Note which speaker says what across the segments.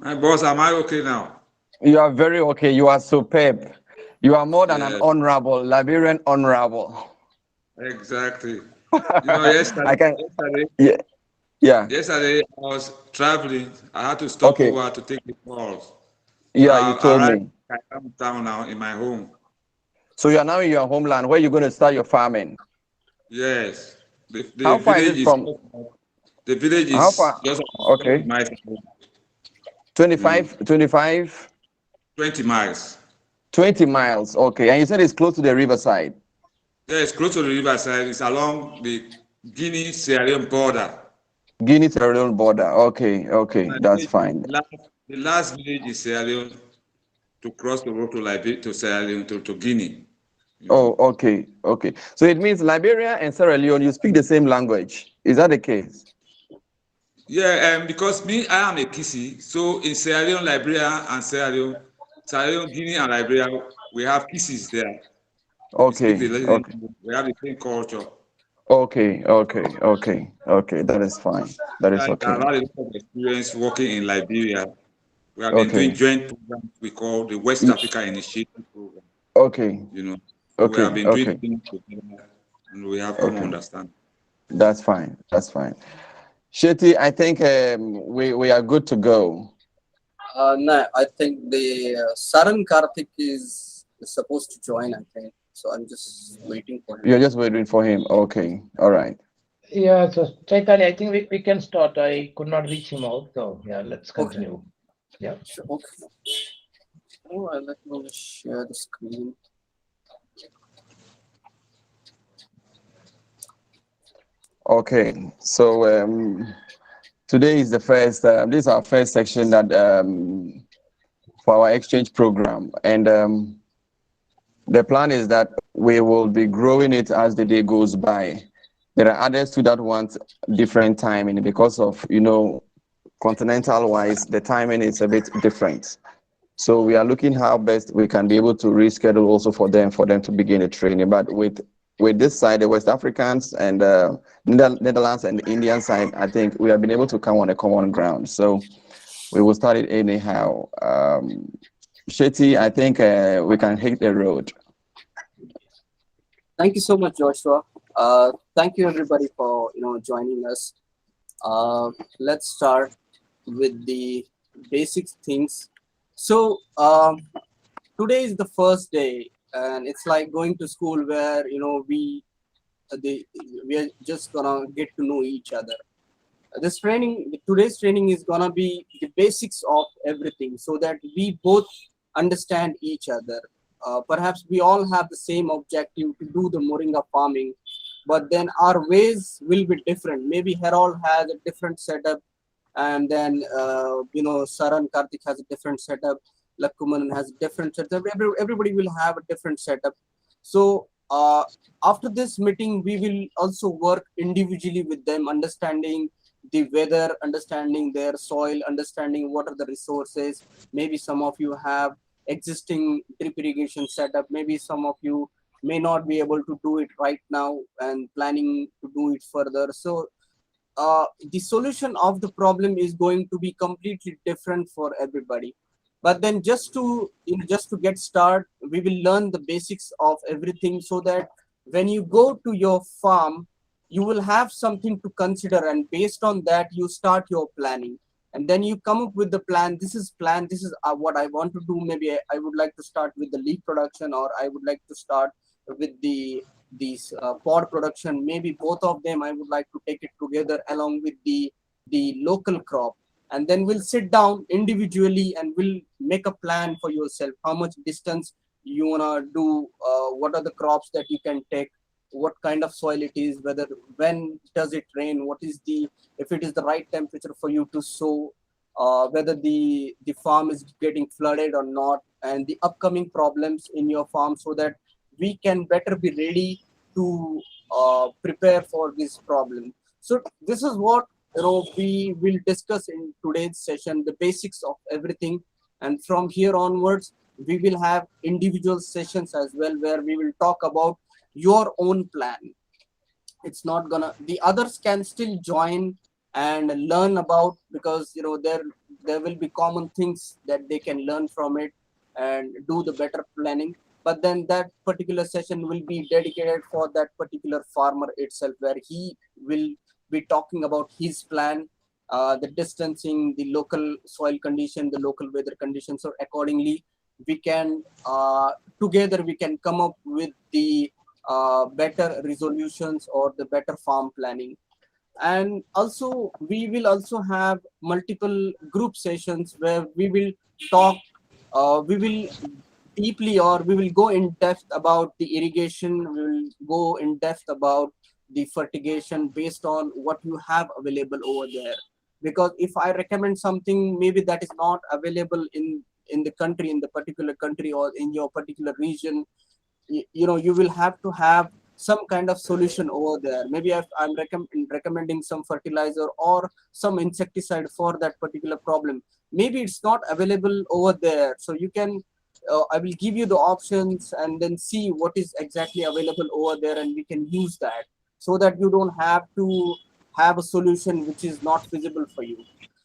Speaker 1: My boss, am I okay now?
Speaker 2: You are very okay. You are superb. You are more than an
Speaker 1: Yes,
Speaker 2: honorable, Liberian honorable.
Speaker 1: exactly. You know,
Speaker 2: I can,
Speaker 1: yesterday,
Speaker 2: yeah, yeah.
Speaker 1: yesterday I was traveling. I had to stop
Speaker 2: Okay.
Speaker 1: over to take the calls. So
Speaker 2: Yeah, you
Speaker 1: I
Speaker 2: told
Speaker 1: arrived
Speaker 2: me.
Speaker 1: in town now in my home.
Speaker 2: So you are now in your homeland where you're going to start your farming.
Speaker 1: Yes, the
Speaker 2: How far is
Speaker 1: village
Speaker 2: it
Speaker 1: is
Speaker 2: from?
Speaker 1: the village
Speaker 2: How
Speaker 1: is
Speaker 2: far?
Speaker 1: just about 20
Speaker 2: Okay.
Speaker 1: miles away. You know,
Speaker 2: 25, 25,
Speaker 1: 20 miles.
Speaker 2: 20 miles. Okay. And you said it's close to the riverside.
Speaker 1: Yeah, it's close to the riverside. It's along the Guinea-Sierra Leone border.
Speaker 2: Guinea Sierra Leone border. Okay. Okay.
Speaker 1: My
Speaker 2: That's
Speaker 1: village is
Speaker 2: fine.
Speaker 1: the last village is Sierra Leone to cross the road to Liberia, to Sierra Leone, to Guinea. You
Speaker 2: Oh,
Speaker 1: know.
Speaker 2: okay. Okay. So it means Liberia and Sierra Leone, you speak the same language. Is that the case?
Speaker 1: Yeah, because me, I am a Kisi. So in Sierra Leone, Liberia, and Sierra Leone, Guinea, and Liberia, we have Kisis there. We speak the
Speaker 2: Okay.
Speaker 1: same.
Speaker 2: Okay.
Speaker 1: We have the same culture.
Speaker 2: Okay. Okay. Okay. Okay. That is fine. That is
Speaker 1: I've
Speaker 2: okay.
Speaker 1: had a lot of experience working in Liberia. We have been doing
Speaker 2: Okay.
Speaker 1: joint programs we call the West
Speaker 2: Mm,
Speaker 1: Africa Initiative Program.
Speaker 2: okay.
Speaker 1: You know, so we have
Speaker 2: Okay.
Speaker 1: been doing
Speaker 2: Okay.
Speaker 1: things together, and we have common
Speaker 2: Okay.
Speaker 1: understanding.
Speaker 2: That's fine. That's fine. Shetty, I think we are good to go.
Speaker 3: No, I think the Saran Karthik is supposed to join. I think so. I'm just waiting for him.
Speaker 2: You're just waiting for him. Okay. All right.
Speaker 4: Yeah, so Chaitanya, I think we can start. I could not reach him out, so yeah, let's
Speaker 3: Okay,
Speaker 4: continue. Yeah.
Speaker 3: sure. Okay. All right, let me just share the screen.
Speaker 2: Okay. So today is the first. This is our first section that for our exchange program, and the plan is that we will be growing it as the day goes by. There are others too that want different timing because of continental wise the timing is a bit different. So we are looking how best we can be able to reschedule also for them to begin the training. But with this side, the West Africans and Netherlands and the Indian side, I think we have been able to come on a common ground. So we will start it anyhow. Shetty, I think we can hit the road.
Speaker 3: Thank you so much, Joshua. Thank you everybody for joining us. Let's start with the basic things. So today is the first day, and it's like going to school where the we are just gonna get to know each other. Today's training is gonna be the basics of everything, so that we both understand each other. Perhaps we all have the same objective to do the moringa farming, but then our ways will be different. Maybe Harold has a different setup, and then Saran Karthik has a different setup. Lakkuman has a different setup. Everybody will have a different setup. So after this meeting, we will also work individually with them, understanding the weather, understanding their soil, understanding what are the resources. Maybe some of you have existing drip irrigation setup. Maybe some of you may not be able to do it right now and planning to do it further. So the solution of the problem is going to be completely different for everybody. But then just to get started, we will learn the basics of everything, so that when you go to your farm, you will have something to consider, and based on that you start your planning, and then you come up with the plan. This is what I want to do. Maybe I would like to start with the leaf production, or I would like to start with these pod production. Maybe both of them I would like to take it together along with the local crop, and then we'll sit down individually and we'll make a plan for yourself. How much distance you wanna do, what are the crops that you can take, what kind of soil it is, whether when does it rain, what is the if it is the right temperature for you to sow, whether the farm is getting flooded or not, and the upcoming problems in your farm, so that we can better be ready to prepare for this problem. So this is what we will discuss in today's session, the basics of everything. And from here onwards, we will have individual sessions as well, where we will talk about your own plan. It's not gonna The others can still join and learn about, because there will be common things that they can learn from it and do the better planning. But then that particular session will be dedicated for that particular farmer itself, where he will be talking about his plan, the distancing, the local soil condition, the local weather conditions. So accordingly, we can together we can come up with the better resolutions or the better farm planning. And also we will also have multiple group sessions where we will talk, we will deeply, or we will go in depth about the irrigation, we will go in depth about the fertigation based on what you have available over there. Because if I recommend something, maybe that is not available in the country, in the particular country, or in your particular region, you will have to have some kind of solution over there. Maybe if I'm recommending some fertilizer or some insecticide for that particular problem, maybe it's not available over there. So you can, I will give you the options and then see what is exactly available over there, and we can use that so that you don't have to have a solution which is not feasible for you.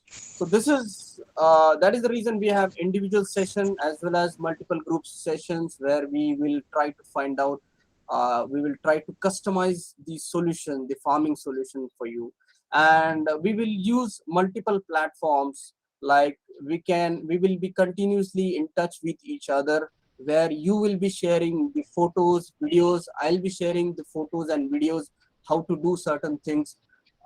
Speaker 3: So this is that is the reason we have individual session as well as multiple group sessions, where we will try to find out, we will try to customize the solution, the farming solution for you. And we will use multiple platforms, like we will be continuously in touch with each other, where you will be sharing the photos, videos, I'll be sharing the photos and videos, how to do certain things.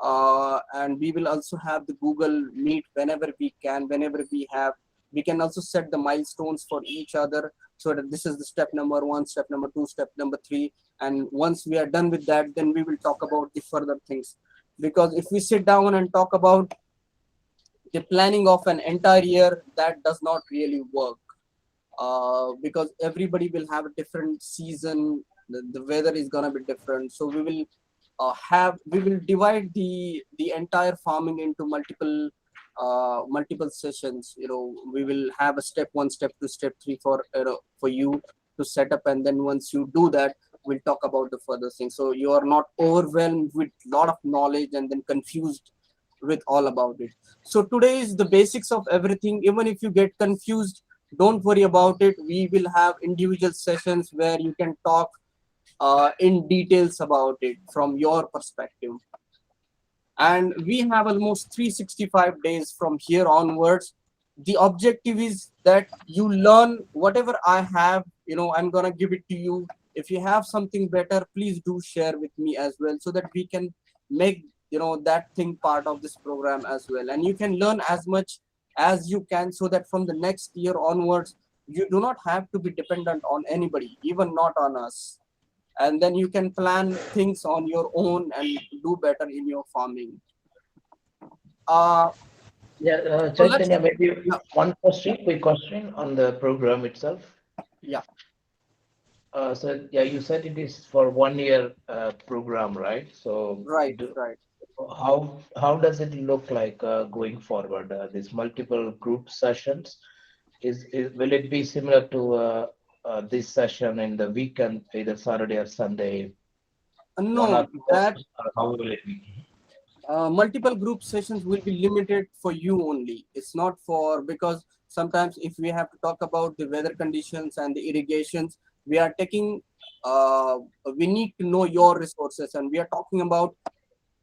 Speaker 3: And we will also have the Google Meet whenever we can, whenever we can also set the milestones for each other, so that this is the step number 1, step number 2, step number 3. And once we are done with that, then we will talk about the further things. Because if we sit down and talk about the planning of an entire year, that does not really work. Because everybody will have a different season, the weather is going to be different. So we will divide the entire farming into multiple sessions. We will have a step 1, step 2, step 3 for you to set up, and then once you do that, we'll talk about the further things, so you are not overwhelmed with a lot of knowledge and then confused with all about it. So today is the basics of everything. Even if you get confused, don't worry about it. We will have individual sessions where you can talk in details about it from your perspective. And we have almost 365 days from here onwards. The objective is that you learn whatever I have. I'm gonna give it to you. If you have something better, please do share with me as well, so that we can make that thing part of this program as well. And you can learn as much as you can, so that from the next year onwards, you do not have to be dependent on anybody, even not on us. And then you can plan things on your own and do better in your farming.
Speaker 4: Chaitanya, maybe
Speaker 3: yeah.
Speaker 4: one quick question on the program itself.
Speaker 3: Yeah.
Speaker 4: So you said it is for 1 year program, right? So
Speaker 3: Right.
Speaker 4: how does it look like going forward? These multiple group sessions, will it be similar to this session in the weekend, either Saturday or Sunday?
Speaker 3: No, that
Speaker 4: How will it be?
Speaker 3: multiple group sessions will be limited for you only. It's not for, because sometimes if we have to talk about the weather conditions and the irrigations, we are taking we need to know your resources, and we are talking about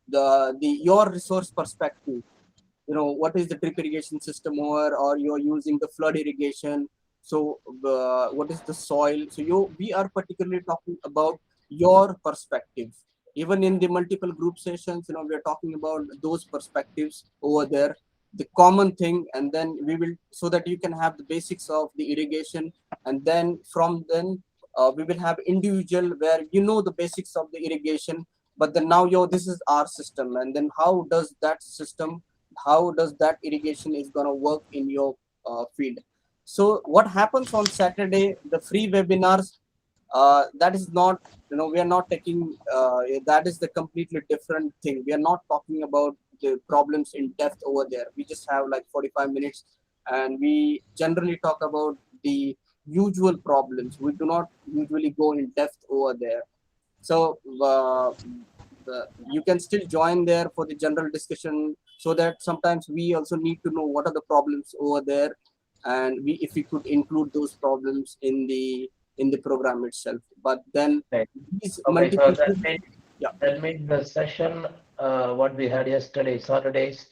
Speaker 3: the your resource perspective. What is the drip irrigation system, or you're using the flood irrigation. So what is the soil? So we are particularly talking about your perspective. Even in the multiple group sessions, we are talking about those perspectives over there, the common thing. And then we will, so that you can have the basics of the irrigation. And then from then we will have individual, where the basics of the irrigation, but then now this is our system, and then how does that system, how does that irrigation is going to work in your field. So what happens on Saturday, the free webinars, that is not, we are not taking, that is the completely different thing. We are not talking about the problems in depth over there. We just have like 45 minutes, and we generally talk about the usual problems. We do not usually go in depth over there. So you can still join there for the general discussion, so that sometimes we also need to know what are the problems over there, and if we could include those problems in the program itself. But then
Speaker 4: Okay.
Speaker 3: these
Speaker 4: Okay, so
Speaker 3: multiple yeah.
Speaker 4: that means the session what we had yesterday, Saturdays.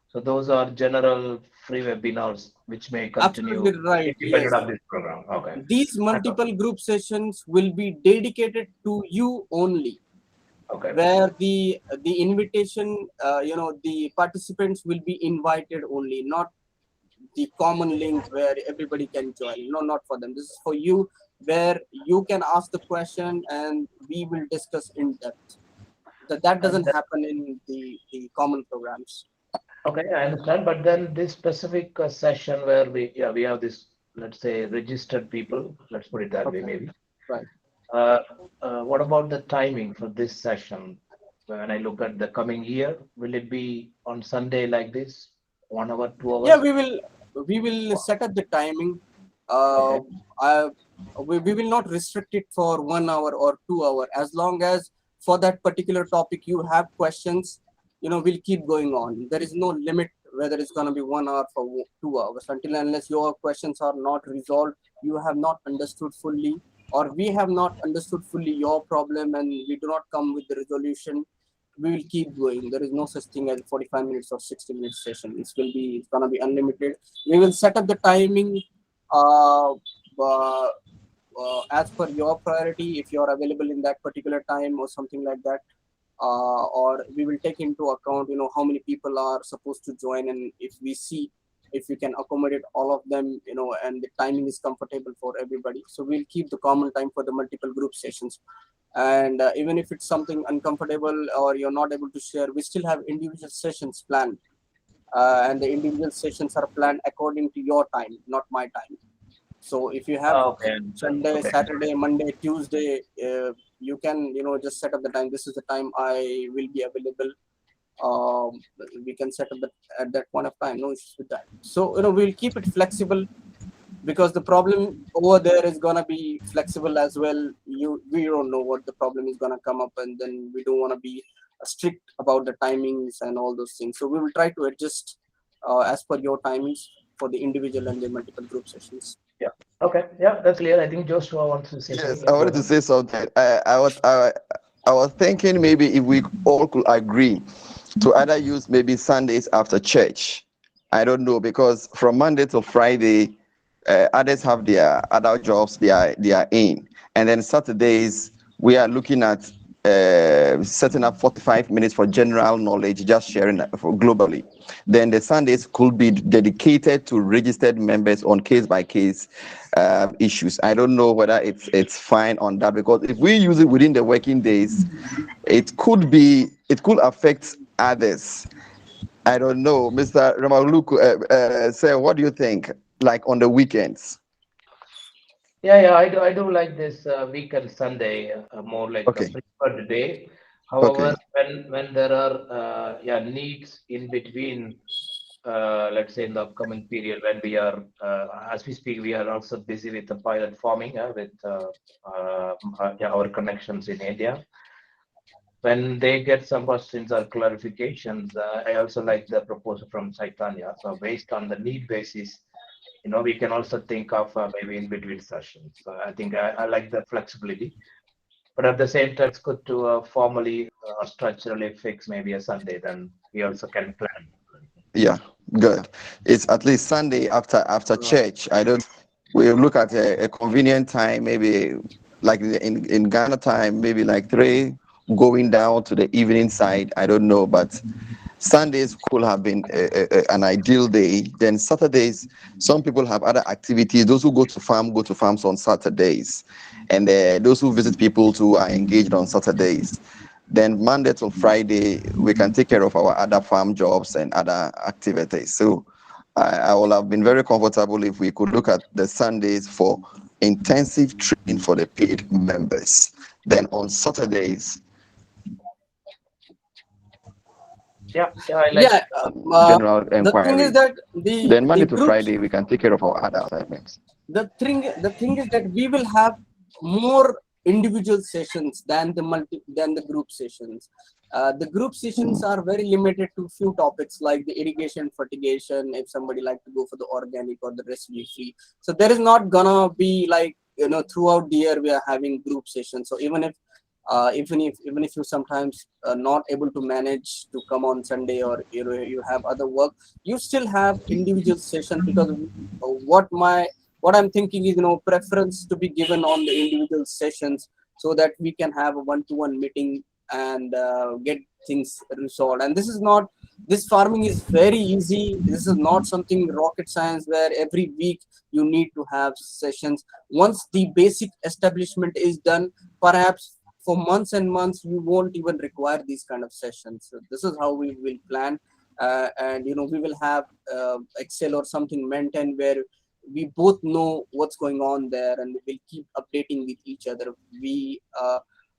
Speaker 4: So those are general free webinars which may continue
Speaker 3: Absolutely right.
Speaker 4: independent
Speaker 3: Yes.
Speaker 4: of this program. Okay.
Speaker 3: These multiple group sessions will be dedicated to you only,
Speaker 4: Okay.
Speaker 3: where the invitation, the participants will be invited only, not the common link where everybody can join. No, not for them. This is for you, where you can ask the question and we will discuss in depth. That doesn't happen in the common programs.
Speaker 4: Okay, I understand. But then this specific session where we have this, let's say, registered people. Let's put it that way, maybe.
Speaker 3: Right.
Speaker 4: What about the timing for this session? When I look at the coming year, will it be on Sunday like this, 1 hour, 2 hours?
Speaker 3: Yeah, we will set up the timing.
Speaker 4: Okay.
Speaker 3: We will not restrict it for 1 hour or 2 hour. As long as for that particular topic you have questions, we'll keep going on. There is no limit whether it's going to be 1 hour for 2 hours, until unless your questions are not resolved, you have not understood fully, or we have not understood fully your problem and we do not come with the resolution. We will keep going. There is no such thing as 45 minutes or 60 minutes session. It's gonna be unlimited. We will set up the timing uh, uh, as per your priority, if you are available in that particular time or something like that. Or we will take into account, how many people are supposed to join, and if we see if we can accommodate all of them, and the timing is comfortable for everybody. So we'll keep the common time for the multiple group sessions. And even if it's something uncomfortable or you're not able to share, we still have individual sessions planned. And the individual sessions are planned according to your time, not my time. So if you have
Speaker 4: Okay.
Speaker 3: Sunday,
Speaker 4: Okay.
Speaker 3: Saturday, Monday, Tuesday, you can, just set up the time. This is the time I will be available. We can set up at that point of time. No issues with that. So, we'll keep it flexible, because the problem over there is gonna be flexible as well. We don't know what the problem is gonna come up, and then we don't want to be strict about the timings and all those things. So we will try to adjust as per your timings for the individual and the multiple group sessions.
Speaker 4: Yeah. Okay. Yeah, that's clear. I think Joshua wants to say
Speaker 2: Yes,
Speaker 4: something.
Speaker 2: I wanted to say something. I was thinking maybe if we all could agree to either use maybe Sundays after church. I don't know, because from Monday to Friday, others have their other jobs they are in, and then Saturdays we are looking at setting up 45 minutes for general knowledge, just sharing for globally. Then the Sundays could be dedicated to registered members on case-by-case issues. I don't know whether it's fine on that, because if we use it within the working days, it could affect others. I don't know, Mr. Ramaluku, sir, what do you think? Like on the weekends?
Speaker 4: Yeah, I do like this weekend Sunday, more like
Speaker 2: Okay.
Speaker 4: a preferred day. However, when there are needs in between, let's say in the upcoming period, when we are, as we speak, we are also busy with the pilot farming with our connections in India. When they get some questions or clarifications, I also like the proposal from Chaitanya. So based on the need basis, we can also think of maybe in between sessions. So I think I like the flexibility, but at the same time, it's good to formally or structurally fix maybe a Sunday. Then we also can plan.
Speaker 2: Yeah, good. It's at least Sunday after church. We look at a convenient time, maybe like in Ghana time, maybe like 3 going down to the evening side. I don't know, but Sundays could have been an ideal day. Then Saturdays, some people have other activities. Those who go to farms on Saturdays, and those who visit people too are engaged on Saturdays. Then Monday to Friday, we can take care of our other farm jobs and other activities. So I will have been very comfortable if we could look at the Sundays for intensive training for the paid members. Then on Saturdays,
Speaker 4: I like
Speaker 2: general inquiry.
Speaker 3: The thing is that
Speaker 2: then Monday to Friday, we can take care of our other assignments.
Speaker 3: The thing is that we will have more individual sessions than the group sessions. The group sessions are very limited to few topics like the irrigation, fertigation, if somebody like to go for the organic or the residue free. So there is not gonna be like, throughout the year we are having group sessions. So even if you sometimes not able to manage to come on Sunday, or you have other work, you still have individual session, because what I'm thinking is, preference to be given on the individual sessions, so that we can have a one-to-one meeting and get things resolved. And this farming is very easy. This is not something rocket science where every week you need to have sessions. Once the basic establishment is done, perhaps for months and months you won't even require these kind of sessions. So this is how we will plan, and we will have Excel or something maintained where we both know what's going on there, and we will keep updating with each other. We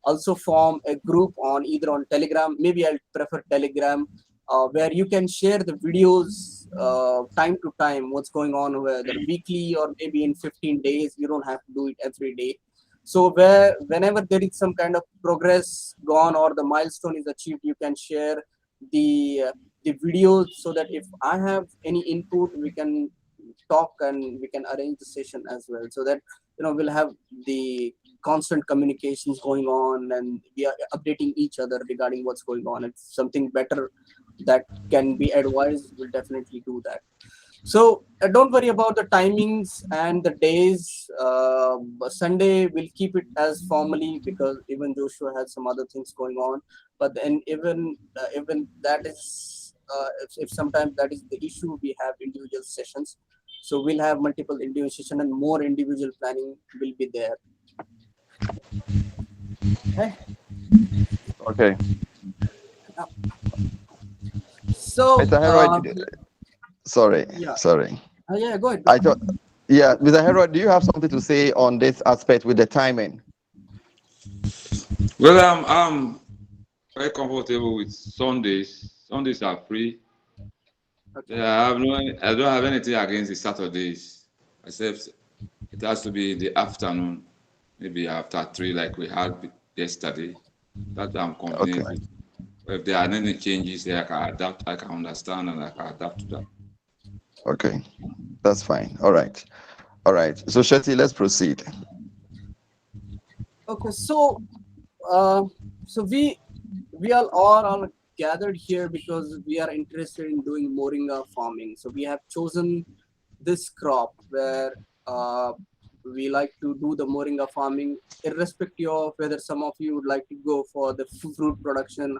Speaker 3: also form a group on either on Telegram. Maybe I'll prefer Telegram, where you can share the videos time to time, what's going on, whether weekly or maybe in 15 days. You don't have to do it every day. So whenever there is some kind of progress gone or the milestone is achieved, you can share the the videos, so that if I have any input, we can talk and we can arrange the session as well, so that we'll have the constant communications going on, and we are updating each other regarding what's going on. If something better that can be advised, we'll definitely do that. So don't worry about the timings and the days. Sunday we'll keep it as formally, because even Joshua has some other things going on. But then even that is, if sometimes that is the issue, we have individual sessions. So we'll have multiple individual sessions, and more individual planning will be there. Okay.
Speaker 2: Okay.
Speaker 3: So
Speaker 2: Mr. Harold, sorry.
Speaker 3: yeah.
Speaker 2: Sorry.
Speaker 3: Yeah, go ahead.
Speaker 2: I thought, yeah, Mr. Harold, do you have something to say on this aspect with the timing?
Speaker 1: Well, I'm very comfortable with Sundays. Sundays are free.
Speaker 3: Okay.
Speaker 1: Yeah, I don't have anything against the Saturdays, except it has to be in the afternoon, maybe after 3, like we had yesterday. That I'm convenient
Speaker 2: Okay.
Speaker 1: with. If there are any changes there, I can adapt, I can understand, and I can adapt to that.
Speaker 2: Okay. That's fine. All right. All right. So Shetty, let's proceed.
Speaker 3: Okay. So we all are gathered here because we are interested in doing moringa farming. So we have chosen this crop where we like to do the moringa farming, irrespective of whether some of you would like to go for the fruit production,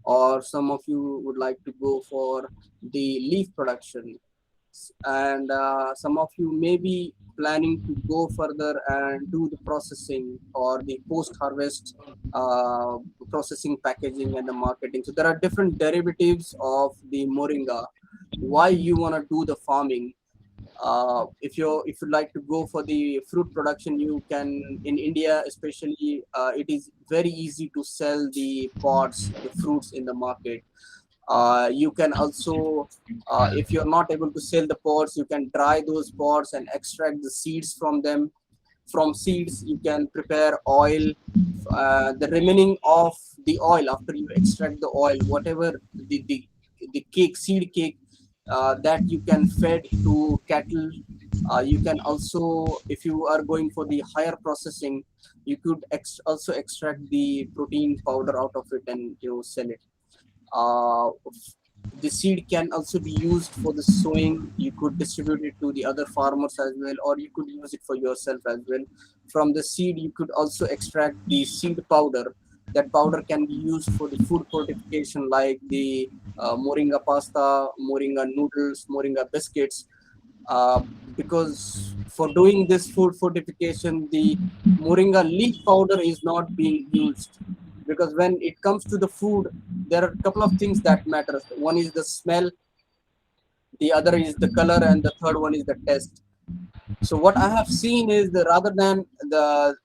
Speaker 3: or some of you would like to go for the leaf production, and some of you may be planning to go further and do the processing or the post-harvest processing, packaging, and the marketing. So there are different derivatives of the moringa. Why you want to do the farming? If you like to go for the fruit production, you can, in India especially, it is very easy to sell the pods, the fruits in the market. You can also, if you're not able to sell the pods, you can dry those pods and extract the seeds from them. From seeds you can prepare oil. The remaining of the oil, after you extract the oil, whatever the cake, seed cake, that you can feed to cattle. You can also, if you are going for the higher processing, you could also extract the protein powder out of it and sell it. uh, the seed can also be used for the sowing. You could distribute it to the other farmers as well, or you could use it for yourself as well. From the seed you could also extract the seed powder. That powder can be used for the food fortification, like the moringa pasta, moringa noodles, moringa biscuits. uh, because for doing this food fortification, the moringa leaf powder is not being used, because when it comes to the food, there are a couple of things that matters. One is the smell, the other is the color, and the third one is the taste. So what I have seen is that rather than the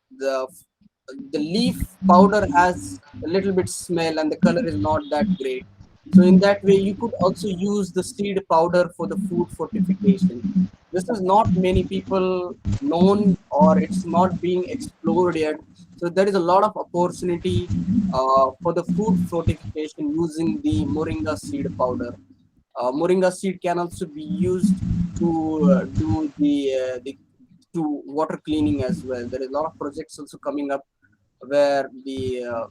Speaker 3: the leaf powder has a little bit smell and the color is not that great. So in that way, you could also use the seed powder for the food fortification. This is not many people known, or it's not being explored yet. So there is a lot of opportunity for the food fortification using the moringa seed powder. Moringa seed can also be used to do the to water cleaning as well. There is a lot of projects also coming up where the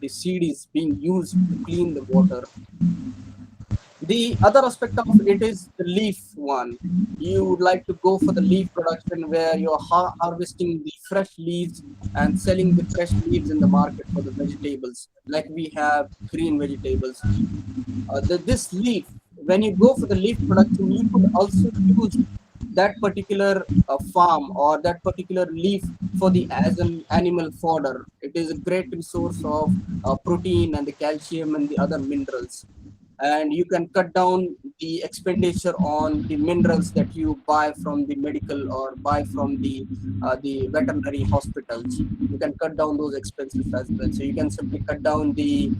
Speaker 3: seed is being used to clean the water. The other aspect of it is the leaf one. You would like to go for the leaf production where you're harvesting the fresh leaves and selling the fresh leaves in the market for the vegetables, like we have green vegetables. This leaf, when you go for the leaf production, you could also use that particular farm or that particular leaf for the as an animal fodder. It is a great resource of protein and the calcium and the other minerals, and you can cut down the expenditure on the minerals that you buy from the medical or buy from the veterinary hospitals. You can cut down those expenses as well. So you can simply cut down the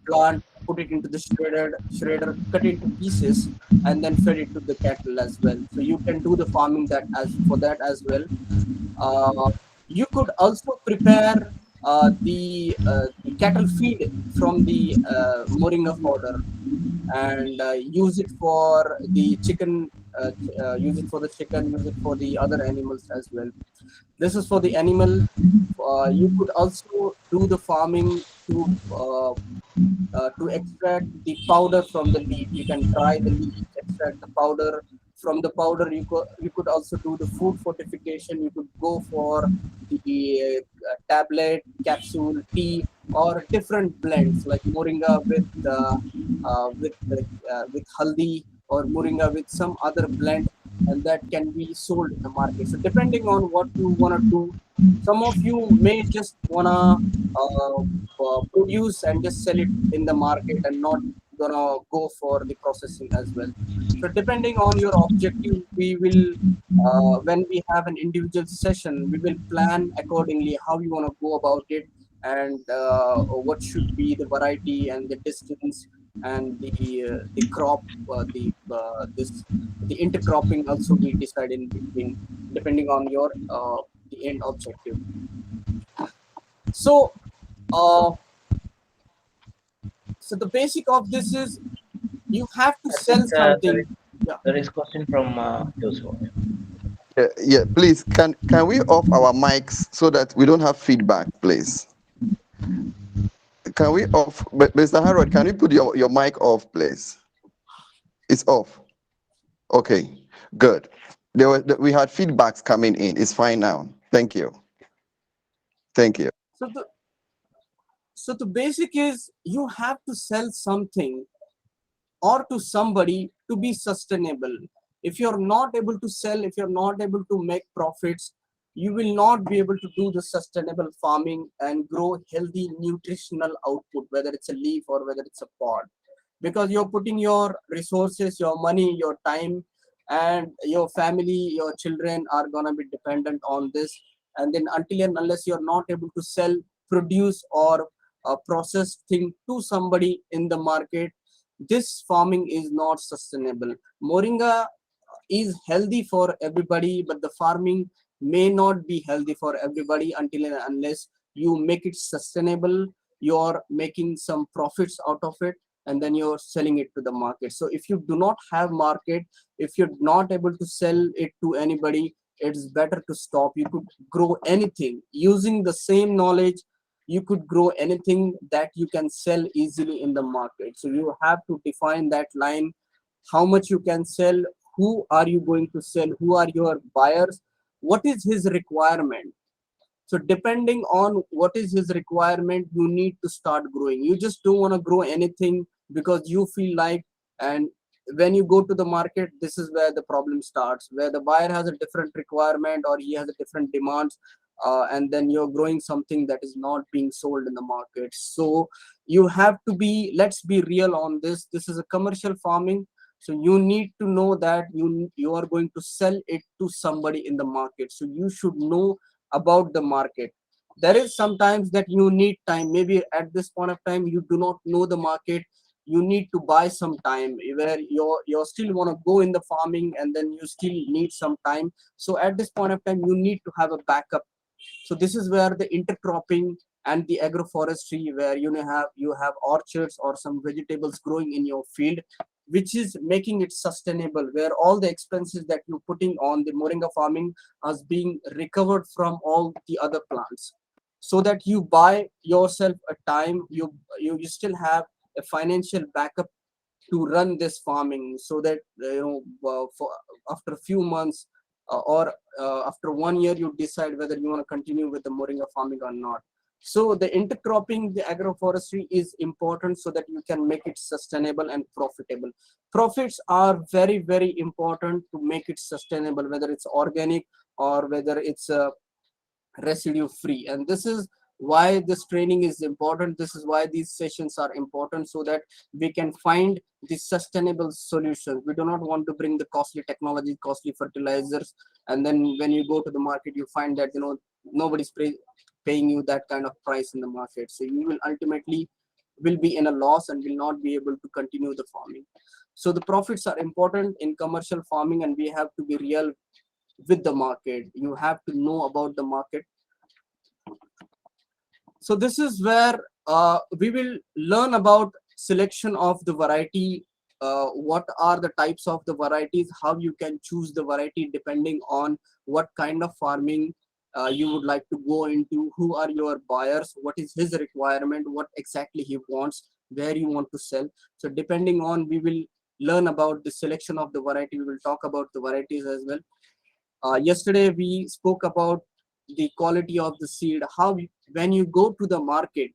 Speaker 3: plant, put it into the shredder, cut it into pieces, and then fed it to the cattle as well. So you can do the farming that as for that as well. You could also prepare the cattle feed from the moringa fodder and use it for the chicken, use it for the chicken, use it for the other animals as well. This is for the animal. You could also do the farming to extract the powder from the leaf. You can dry the leaf, extract the powder. From the powder, you could also do the food fortification. You could go for the tablet, capsule, tea, or different blends like moringa with haldi, or moringa with some other blend, and that can be sold in the market. So depending on what you want to do, some of you may just wanna produce and just sell it in the market and not gonna go for the processing as well. So depending on your objective, we will when we have an individual session, we will plan accordingly how you want to go about it, and what should be the variety and the distance and the crop, the intercropping also we decide in between depending on your the end objective. So uh, so the basic of this is you have to
Speaker 4: I
Speaker 3: sell
Speaker 4: think
Speaker 3: something. Yeah.
Speaker 4: there is question from Joshua.
Speaker 2: Yeah, please, can we off our mics so that we don't have feedback, please? Can we off, Mr. Harold, can you put your mic off, please? It's off. Okay, good. We had feedbacks coming in. It's fine now. Thank you. Thank you.
Speaker 3: So the basic is you have to sell something or to somebody to be sustainable. If you're not able to sell, if you're not able to make profits, you will not be able to do the sustainable farming and grow healthy nutritional output, whether it's a leaf or whether it's a pod, because you're putting your resources, your money, your time, and your family, your children are going to be dependent on this. And then until and unless you're not able to sell, produce, or process thing to somebody in the market, this farming is not sustainable. Moringa is healthy for everybody, but the farming may not be healthy for everybody until and unless you make it sustainable. You're making some profits out of it, and then you're selling it to the market. So if you do not have market, if you're not able to sell it to anybody, it's better to stop. You could grow anything using the same knowledge. You could grow anything that you can sell easily in the market. So you have to define that line, how much you can sell, who are you going to sell, who are your buyers, what is his requirement. So depending on what is his requirement, you need to start growing. You just don't want to grow anything because you feel like, and when you go to the market, this is where the problem starts, where the buyer has a different requirement or he has a different demands, and then you're growing something that is not being sold in the market. So you have to be, let's be real on this. This is a commercial farming. So you need to know that you are going to sell it to somebody in the market. So you should know about the market. There is sometimes that you need time. Maybe at this point of time you do not know the market. You need to buy some time where you still want to go in the farming, and then you still need some time. So at this point of time you need to have a backup So this is where the intercropping and the agroforestry, where you have orchards or some vegetables growing in your field, which is making it sustainable, where all the expenses that you're putting on the moringa farming are being recovered from all the other plants, so that you buy yourself a time, you still have a financial backup to run this farming, so that for after a few months or after 1 year, you decide whether you want to continue with the moringa farming or not. So the intercropping, the agroforestry is important so that you can make it sustainable and profitable. Profits are very, very important to make it sustainable, whether it's organic or whether it's residue free. And this is why this training is important. This is why these sessions are important, so that we can find the sustainable solutions. We do not want to bring the costly technology, costly fertilizers, and then when you go to the market, you find that nobody's paying you that kind of price in the market. So you will ultimately will be in a loss and will not be able to continue the farming. So the profits are important in commercial farming, and we have to be real with the market. You have to know about the market. So this is where we will learn about selection of the variety, what are the types of the varieties, how you can choose the variety depending on what kind of farming you would like to go into, who are your buyers, what is his requirement, what exactly he wants, where you want to sell. So depending on, we will learn about the selection of the variety. We will talk about the varieties as well. Yesterday we spoke about the quality of the seed, how when you go to the market,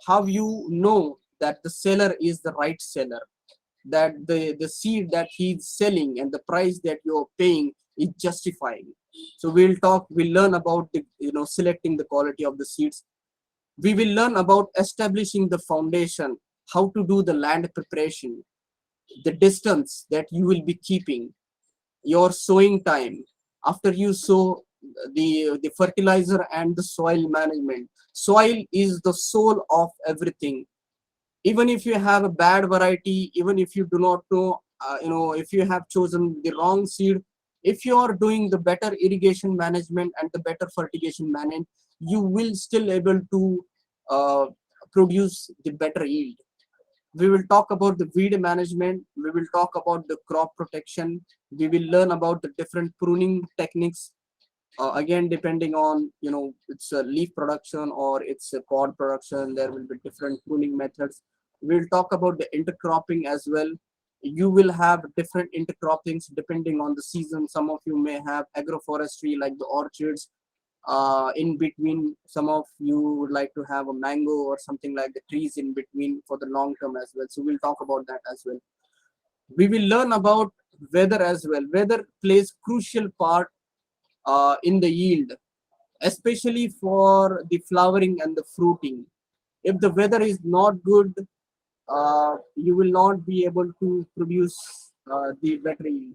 Speaker 3: how you know that the seller is the right seller, that the seed that he's selling and the price that you're paying is justifying. So we'll learn about the selecting the quality of the seeds. We will learn about establishing the foundation, how to do the land preparation, the distance that you will be keeping, your sowing time, after you sow, the fertilizer and the soil management. Soil is the soul of everything. Even if you have a bad variety, even if you do not know, if you have chosen the wrong seed, if you are doing the better irrigation management and the better fertigation management, you will still able to produce the better yield. We will talk about the weed management. We will talk about the crop protection. We will learn about the different pruning techniques. Again, depending on, it's a leaf production or it's a pod production, there will be different pruning methods. We'll talk about the intercropping as well. You will have different intercroppings depending on the season. Some of you may have agroforestry like the orchards. In between, some of you would like to have a mango or something like the trees in between for the long term as well. So we'll talk about that as well. We will learn about weather as well. Weather plays crucial part in the yield, especially for the flowering and the fruiting. If the weather is not good, you will not be able to produce the better yield.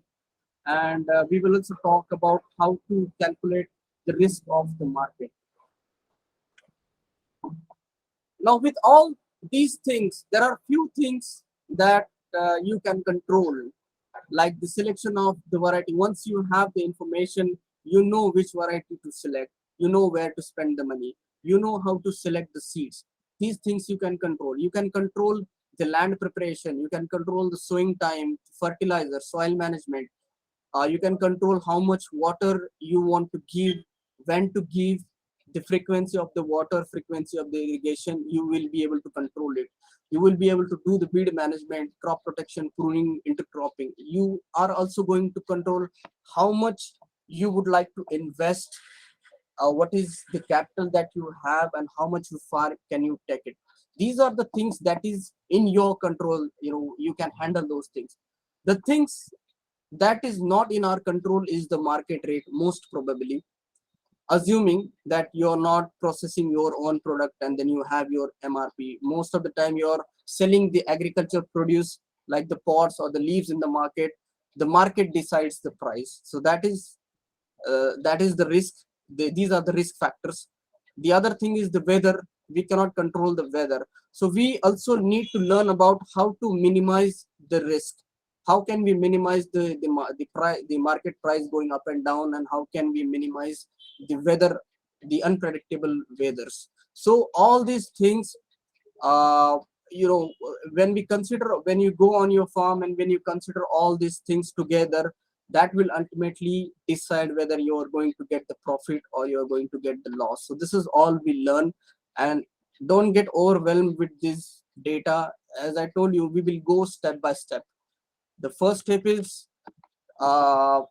Speaker 3: And we will also talk about how to calculate the risk of the market. Now, with all these things, there are few things that you can control, like the selection of the variety. Once you have the information, you know which variety to select, you know where to spend the money, you know how to select the seeds. These things you can control. You can control the land preparation, you can control the sowing time, fertilizer, soil management. You can control how much water you want to give, when to give, the frequency of the water, frequency of the irrigation. You will be able to control it. You will be able to do the weed management, crop protection, pruning, intercropping. You are also going to control how much you would like to invest, what is the capital that you have, and how much far can you take it. These are the things that is in your control. You can handle those things. The things that is not in our control is the market rate, most probably, assuming that you're not processing your own product and then you have your MRP. Most of the time you're selling the agriculture produce like the pods or the leaves in the market. The market decides the price. So that is the risk. These are the risk factors. The other thing is the weather. We cannot control the weather. So we also need to learn about how to minimize the risk. How can we minimize the market price going up and down, and how can we minimize the weather the unpredictable weathers. So all these things, you know, when you go on your farm and when you consider all these things together, that will ultimately decide whether you are going to get the profit or you are going to get the loss. So this is all we learn, and don't get overwhelmed with this data. As I told you, we will go step by step. The first step is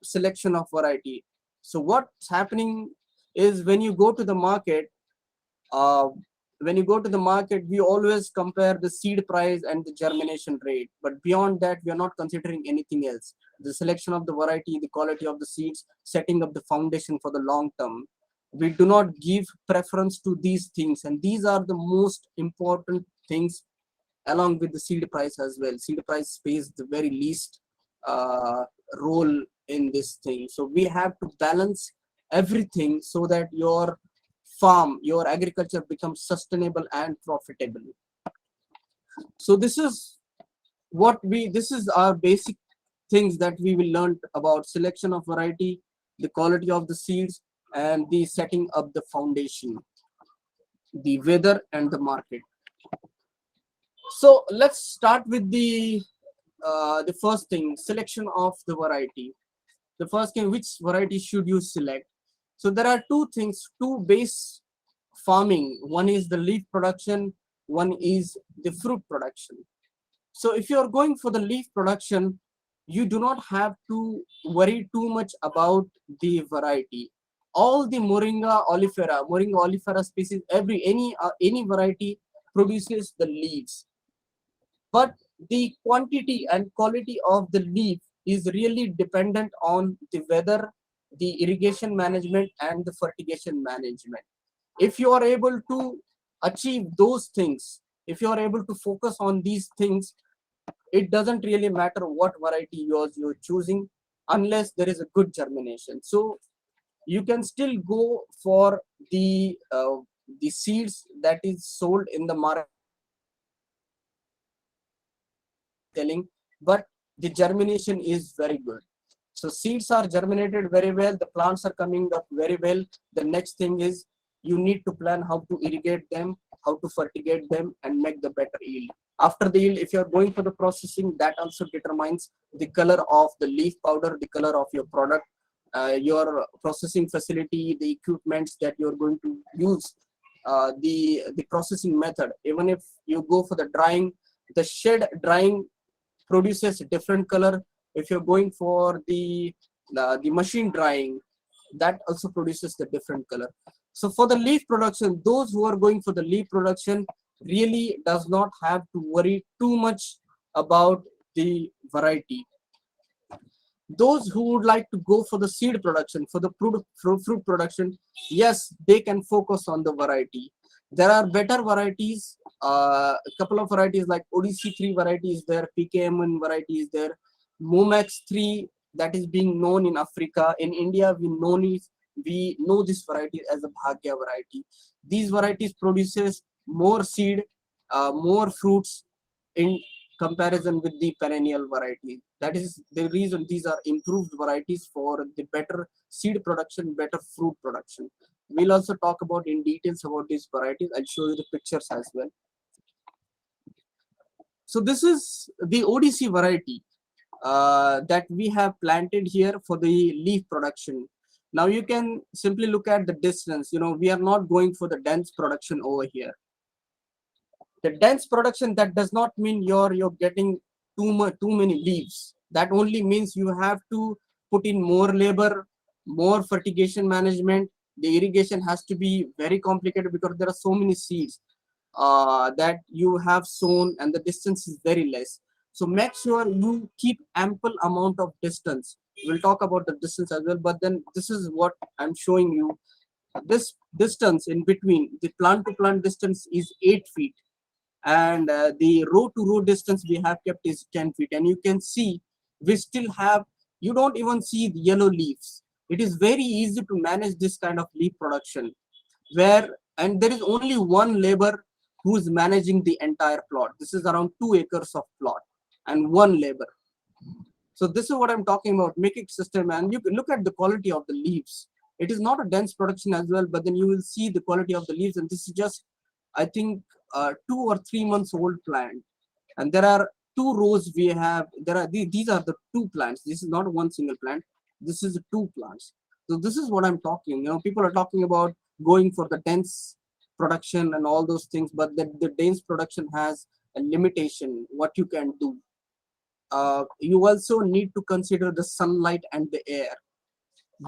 Speaker 3: selection of variety. So what's happening is when you go to the market, uh, we always compare the seed price and the germination rate. But beyond that, we are not considering anything else. The selection of the variety, the quality of the seeds, setting up the foundation for the long term. We do not give preference to these things, and these are the most important things along with the seed price as well. Seed price plays the very least uh, role in this thing. So we have to balance everything so that your farm, your agriculture becomes sustainable and profitable. So this is this is our basic things that we will learn about: selection of variety, the quality of the seeds, and the setting up the foundation, the weather and the market. So let's start with the first thing, selection of the variety. The first thing, which variety should you select? So there are two things, two base farming. One is the leaf production, one is the fruit production. So if you are going for the leaf production, you do not have to worry too much about the variety. All the Moringa oleifera species, any variety produces the leaves, but the quantity and quality of the leaf is really dependent on the weather, the irrigation management, and the fertigation management. If you are able to achieve those things, if you are able to focus on these things, it doesn't really matter what variety you're choosing, unless there is a good germination. So you can still go for the seeds that is sold in the market, but the germination is very good. So seeds are germinated very well, the plants are coming up very well. The next thing is you need to plan how to irrigate them, how to fertigate them, and make the better yield. After the yield, if you are going for the processing, that also determines the color of the leaf powder, the color of your product, your processing facility, the equipments that you're going to use, the processing method. Even if you go for the drying, the shed drying produces a different color. If you're going for the machine drying, that also produces the different color. So for the leaf production, those who are going for the leaf production really does not have to worry too much about the variety. Those who would like to go for the seed production, for the fruit production, yes, they can focus on the variety. There are better varieties, a couple of varieties like ODC 3 varieties there, PKM variety is there, Momax 3 that is being known in Africa. In India, we know this variety as a Bhagya variety. These varieties produces more seed, more fruits in comparison with the perennial variety. That is the reason these are improved varieties for the better seed production, better fruit production. We'll also talk about in details about these varieties. I'll show you the pictures as well. So this is the ODC variety that we have planted here for the leaf production. Now you can simply look at the distance. You know, we are not going for the dense production over here. The dense production, that does not mean you're getting too many leaves. That only means you have to put in more labor, more fertigation management. The irrigation has to be very complicated because there are so many seeds that you have sown and the distance is very less. So make sure you keep ample amount of distance. We'll talk about the distance as well, but then this is what I'm showing you. This distance in between, the plant to plant distance is 8 feet, and the row to row distance we have kept is 10 feet. And you can see we still have, you don't even see the yellow leaves. It is very easy to manage this kind of leaf production, and there is only one labor who is managing the entire plot. This is around 2 acres of plot and one labor. So this is what I'm talking about, make it system. And you can look at the quality of the leaves. It is not a dense production as well, but then you will see the quality of the leaves. And this is just, I think, 2 or 3 months old plant. And there are 2 rows we have. These are the 2 plants. This is not one single plant. This is 2 plants. So this is what I'm talking. People are talking about going for the dense production and all those things, but the dense production has a limitation what you can do. You also need to consider the sunlight and the air.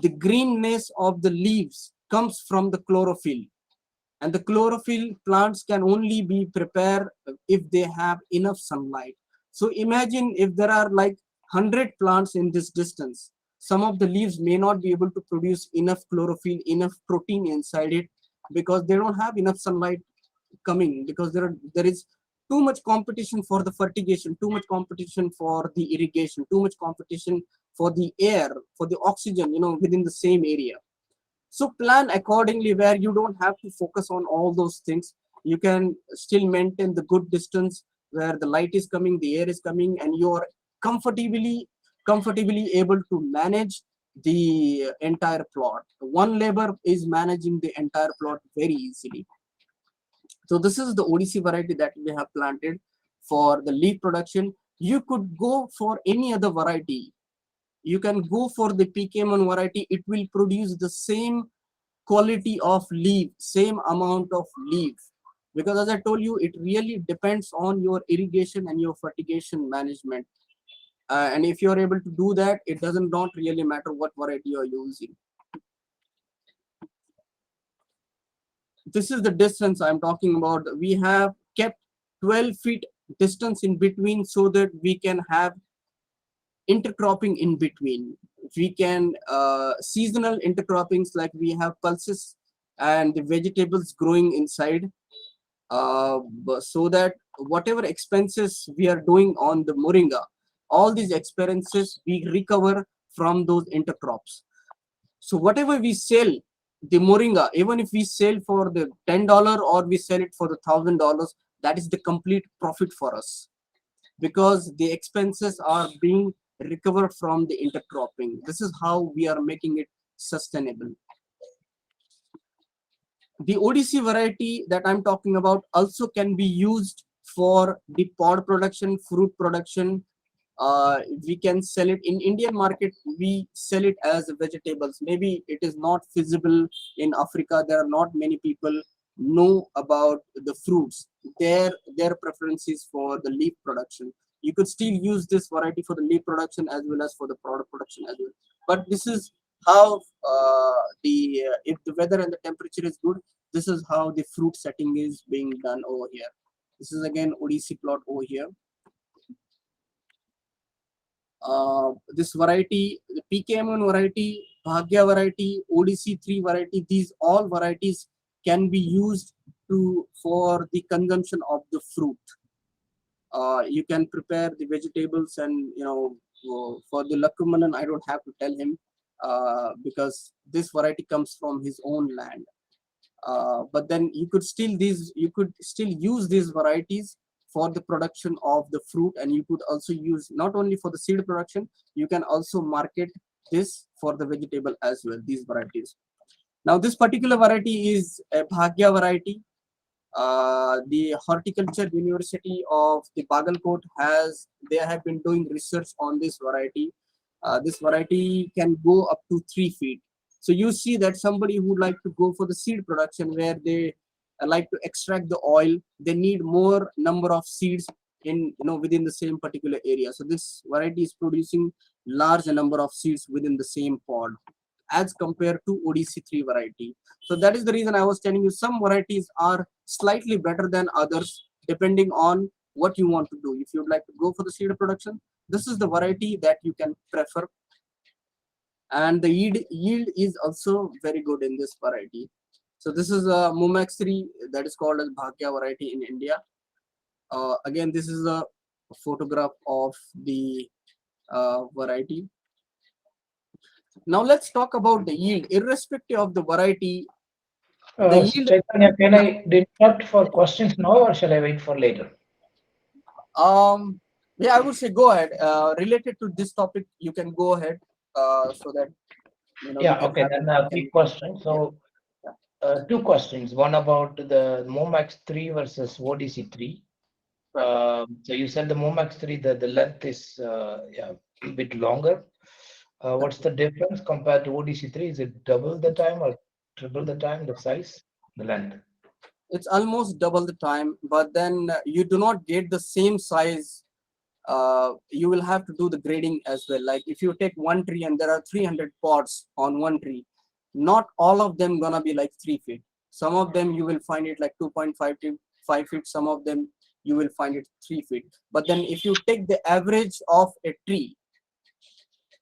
Speaker 3: The greenness of the leaves comes from the chlorophyll, and the chlorophyll plants can only be prepared if they have enough sunlight. So imagine if there are like 100 plants in this distance, some of the leaves may not be able to produce enough chlorophyll, enough protein inside it, because they don't have enough sunlight coming, because there is too much competition for the fertigation, too much competition for the irrigation, too much competition for the air, for the oxygen, within the same area. So plan accordingly, where you don't have to focus on all those things. You can still maintain the good distance where the light is coming, the air is coming, and you are comfortably able to manage the entire plot. One labor is managing the entire plot very easily. So this is the ODC variety that we have planted for the leaf production. You could go for any other variety. You can go for the PKM1 variety. It will produce the same quality of leaf, same amount of leaf. Because as I told you, it really depends on your irrigation and your fertigation management. And if you're able to do that, it doesn't not really matter what variety you're using. This is the distance I'm talking about. We have kept 12 feet distance in between so that we can have intercropping in between. We can seasonal intercroppings, like we have pulses and the vegetables growing inside, so that whatever expenses we are doing on the moringa, all these expenses we recover from those intercrops. So whatever we sell the moringa, even if we sell for the $10 or we sell it for the $1,000, that is the complete profit for us, because the expenses are being recovered from the intercropping. This is how we are making it sustainable. The ODC variety that I'm talking about also can be used for the pod production, fruit production. We can sell it in Indian market. We sell it as vegetables. Maybe it is not feasible in Africa. There are not many people know about the fruits. Their preference is for the leaf production. You could still use this variety for the leaf production as well as for the product production as well. But this is how if the weather and the temperature is good, this is how the fruit setting is being done over here. This is again ODC plot over here. This variety, the PKM1 variety, Bhagya variety, ODC3 variety, these all varieties can be used for the consumption of the fruit. You can prepare the vegetables, and for the Lakshmanan, I don't have to tell him, because this variety comes from his own land. But then you could still use these varieties for the production of the fruit, and you could also use not only for the seed production, you can also market this for the vegetable as well, these varieties. Now this particular variety is a Bhagya variety. The Horticulture University of the Bagalkot they have been doing research on this variety. This variety can go up to 3 feet. So you see that somebody who would like to go for the seed production, where they like to extract the oil, they need more number of seeds within the same particular area. So this variety is producing large number of seeds within the same pod as compared to ODC3 variety. So that is the reason I was telling you, some varieties are slightly better than others depending on what you want to do. If you would like to go for the seed production, this is the variety that you can prefer. And the yield is also very good in this variety. So this is a Mumax3 that is called as Bhagya variety in India. Again, this is a photograph of the variety. Now let's talk about the yield. Irrespective of the variety, the yield.
Speaker 4: Chaitanya, can I interrupt for questions now, or shall I wait for later?
Speaker 3: Yeah, I would say go ahead. Related to this topic, you can go ahead, so that we
Speaker 4: Yeah,
Speaker 3: can
Speaker 4: okay,
Speaker 3: have
Speaker 4: then
Speaker 3: a
Speaker 4: a quick question. So, two questions. One about the Momax 3 versus ODC 3. So you said the Momax 3, the length is yeah, a bit longer. What's the difference compared to ODC 3? Is it double the time or triple the time, the size, the length?
Speaker 3: It's almost double the time, but then you do not get the same size. You will have to do the grading as well. Like if you take one tree and there are 300 pods on one tree, not all of them gonna be like 3 feet. Some of them you will find it like 2.5 to 5 feet. Some of them you will find it 3 feet. But then if you take the average of a tree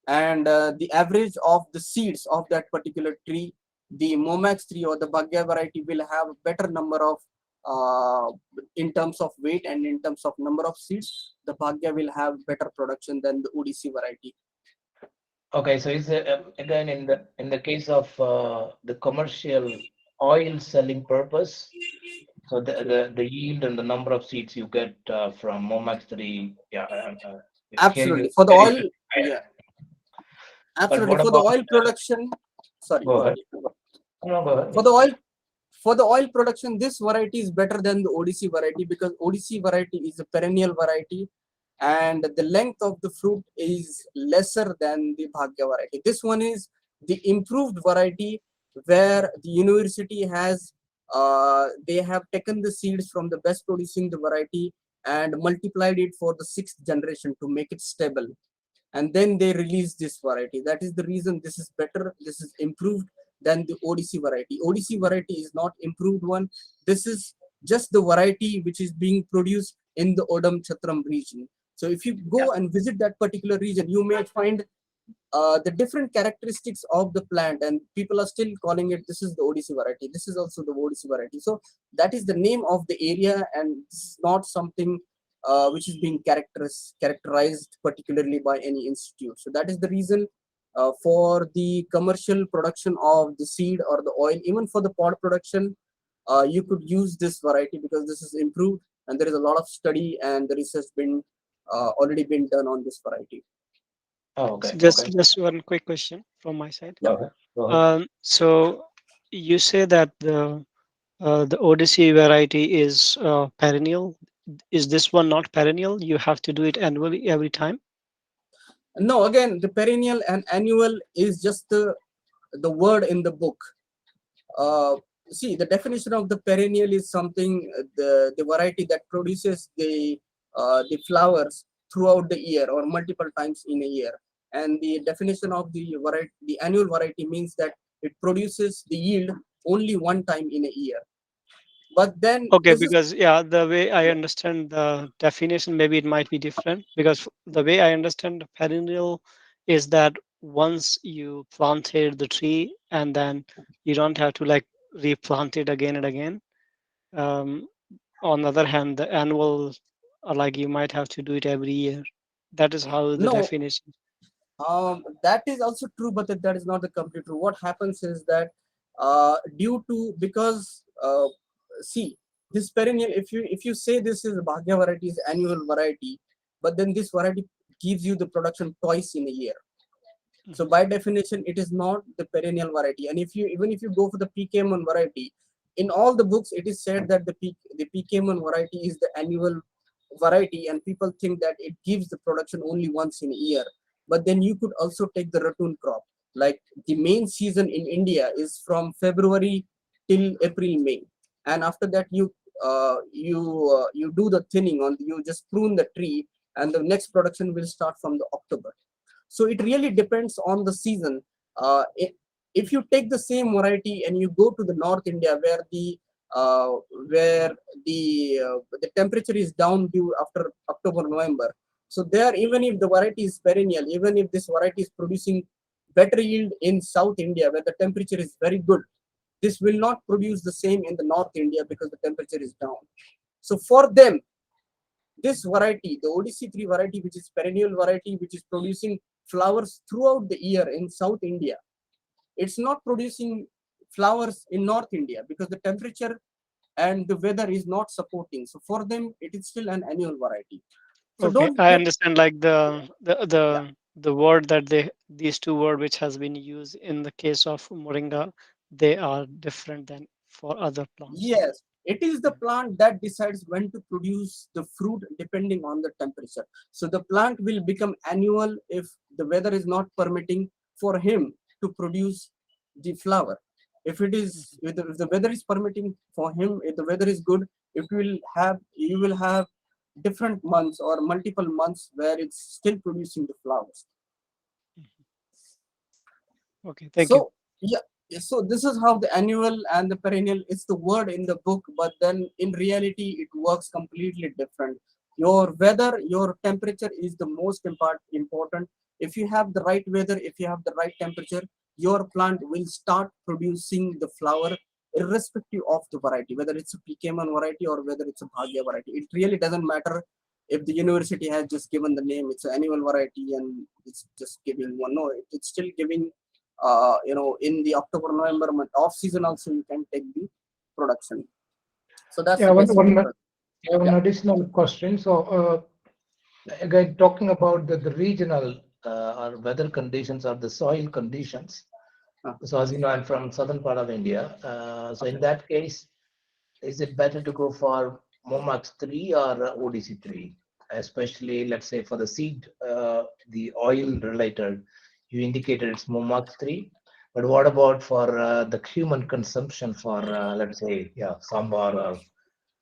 Speaker 3: and the average of the seeds of that particular tree, the Momax tree or the Bhagya variety will have a better number of in terms of weight and in terms of number of seeds. The Bhagya will have better production than the ODC variety.
Speaker 4: Okay, so is it again in the case of the commercial oil selling purpose? So the yield and the number of seeds you get from Momax 3, yeah, hearing
Speaker 3: Absolutely
Speaker 4: is
Speaker 3: for the
Speaker 4: very
Speaker 3: oil,
Speaker 4: good.
Speaker 3: yeah,
Speaker 4: But
Speaker 3: absolutely
Speaker 4: what
Speaker 3: for the
Speaker 4: about
Speaker 3: oil production. Sorry,
Speaker 4: go
Speaker 3: go
Speaker 4: ahead.
Speaker 3: ahead.
Speaker 4: No, go ahead.
Speaker 3: For the oil for the oil production, this variety is better than the ODC variety because ODC variety is a perennial variety and the length of the fruit is lesser than the Bhagya variety. This one is the improved variety where the university has they have taken the seeds from the best producing the variety and multiplied it for the sixth generation to make it stable, and then they release this variety. That is the reason this is better, this is improved than the ODC variety. ODC variety is not improved one. This is just the variety which is being produced in the Odam Chatram region. So if you
Speaker 4: Yeah.
Speaker 3: go and visit that particular region, you may find the different characteristics of the plant, and people are still calling it this is the ODC variety, this is also the ODC variety. So that is the name of the area, and this is not something which is being characterized particularly by any institute. So that is the reason for the commercial production of the seed or the oil, even for the pod production, you could use this variety because this is improved, and there is a lot of study and the research been already been done on this variety.
Speaker 4: Oh,
Speaker 5: So
Speaker 4: okay,
Speaker 5: just
Speaker 4: okay.
Speaker 5: just one quick question from my side.
Speaker 4: Go ahead. Go ahead.
Speaker 5: So you say that the Odyssey variety is perennial. Is this one not perennial? You have to do it annually every time.
Speaker 3: No, again, the perennial and annual is just the word in the book. See, the definition of the perennial is something the variety that produces the flowers throughout the year or multiple times in a year. And the definition of the variety, the annual variety, means that it produces the yield only one time in a year. But then
Speaker 5: Okay,
Speaker 3: this is
Speaker 5: because yeah, the way I understand the definition, maybe it might be different. Because the way I understand perennial is that once you planted the tree and then you don't have to like replant it again and again. Um, on the other hand, the annual, like you might have to do it every year. That is how the
Speaker 3: no.
Speaker 5: definition.
Speaker 3: That is also true, but that is not the complete true. What happens is that due to because see this perennial, if you say this is Bhagya variety is annual variety, but then this variety gives you the production twice in a year. So by definition, it is not the perennial variety. And if you even if you go for the PKM1 variety, in all the books it is said that the PKM1 variety is the annual variety, and people think that it gives the production only once in a year. But then you could also take the ratoon crop. Like the main season in India is from February till April, May, and after that you do the thinning on, you just prune the tree, and the next production will start from the October. So it really depends on the season. If you take the same variety and you go to the North India uh, where the temperature is down due after October, November, so there, even if the variety is perennial, even if this variety is producing better yield in South India where the temperature is very good, this will not produce the same in the North India because the temperature is down. So for them, this variety, the ODC3 variety, which is perennial variety, which is producing flowers throughout the year in South India, it's not producing flowers in North India because the temperature and the weather is not supporting. So for them, it is still an annual variety. So
Speaker 5: Okay,
Speaker 3: don't
Speaker 5: I
Speaker 3: get
Speaker 5: understand. Like the
Speaker 3: yeah.
Speaker 5: the word that these two words which has been used in the case of moringa, they are different than for other plants.
Speaker 3: Yes, it is the plant that decides when to produce the fruit depending on the temperature. So the plant will become annual if the weather is not permitting for him to produce the flower. If it is, if the weather is permitting for him, if the weather is good, you will have different months or multiple months where it's still producing the flowers.
Speaker 5: Okay, thank you.
Speaker 3: So yeah, so this is how the annual and the perennial is the word in the book, but then in reality it works completely different. Your weather, your temperature is the most important. If you have the right weather, if you have the right temperature, your plant will start producing the flower irrespective of the variety, whether it's a PK1 variety or whether it's a Bhagya variety. It really doesn't matter if the university has just given the name, it's an annual variety and it's just giving one. No, it's still giving in the October, November month off season also you can take the production. So that's
Speaker 4: Yeah,
Speaker 3: the basic
Speaker 4: one
Speaker 3: difference. Yeah.
Speaker 4: additional question. So, again, talking about the regional or weather conditions or the soil conditions. So, as you know, I'm from southern part of India. So, in that case, is it better to go for Momax 3 or ODC 3? Especially, let's say, for the seed, the oil related, you indicated it's Momax 3. But what about for the human consumption for, let's say, yeah, sambar or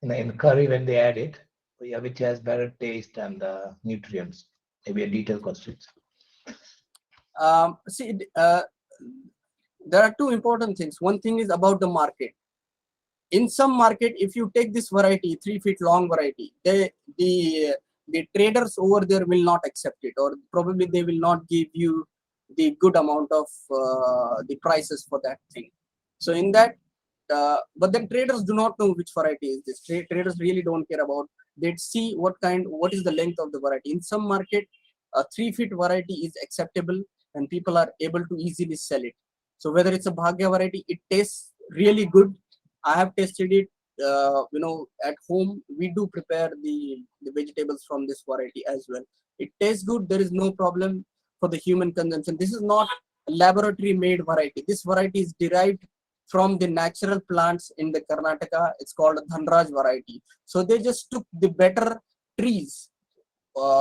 Speaker 4: in curry when they add it, yeah, which has better taste and nutrients? Maybe a detailed question.
Speaker 3: See, there are two important things. One thing is about the market. In some market, if you take this variety, 3 feet long variety, the traders over there will not accept it, or probably they will not give you the good amount of the prices for that thing. So in that, but then traders do not know which variety is this. Traders really don't care about. They see what is the length of the variety. In some market, a 3 feet variety is acceptable and people are able to easily sell it. So whether it's a Bhagya variety, it tastes really good. I have tasted it. At home we do prepare the vegetables from this variety as well. It tastes good. There is no problem for the human consumption. This is not a laboratory made variety. This variety is derived from the natural plants in the Karnataka. It's called a Dhanraj variety. So they just took the better trees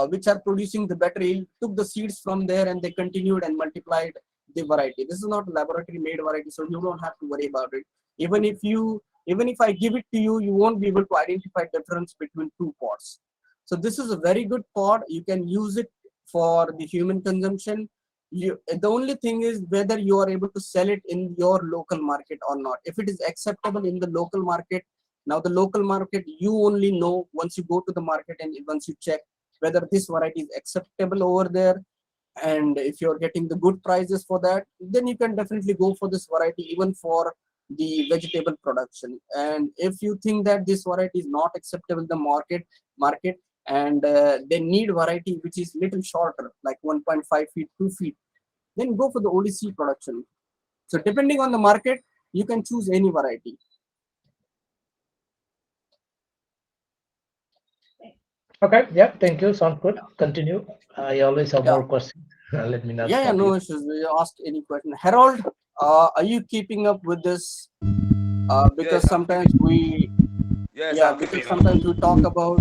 Speaker 3: which are producing the better yield, took the seeds from there and they continued and multiplied the variety. This is not a laboratory made variety, so you don't have to worry about it. Even if I give it to you, you won't be able to identify difference between two pots. So this is a very good pot. You can use it for the human consumption. The only thing is whether you are able to sell it in your local market or not. If it is acceptable in the local market, now the local market, you only know once you go to the market and once you check whether this variety is acceptable over there, and if you're getting the good prices for that, then you can definitely go for this variety even for the vegetable production. And if you think that this variety is not acceptable in the market and they need variety which is little shorter, like 1.5 feet, 2 feet, then go for the ODC production. So depending on the market, you can choose any variety.
Speaker 4: Okay, yeah, thank you. Sounds good. Continue. I always have more questions. Let me not stop you.
Speaker 3: No issues. You ask any question. Harold, are you keeping up with this? Because
Speaker 1: Yes,
Speaker 3: sometimes we talk about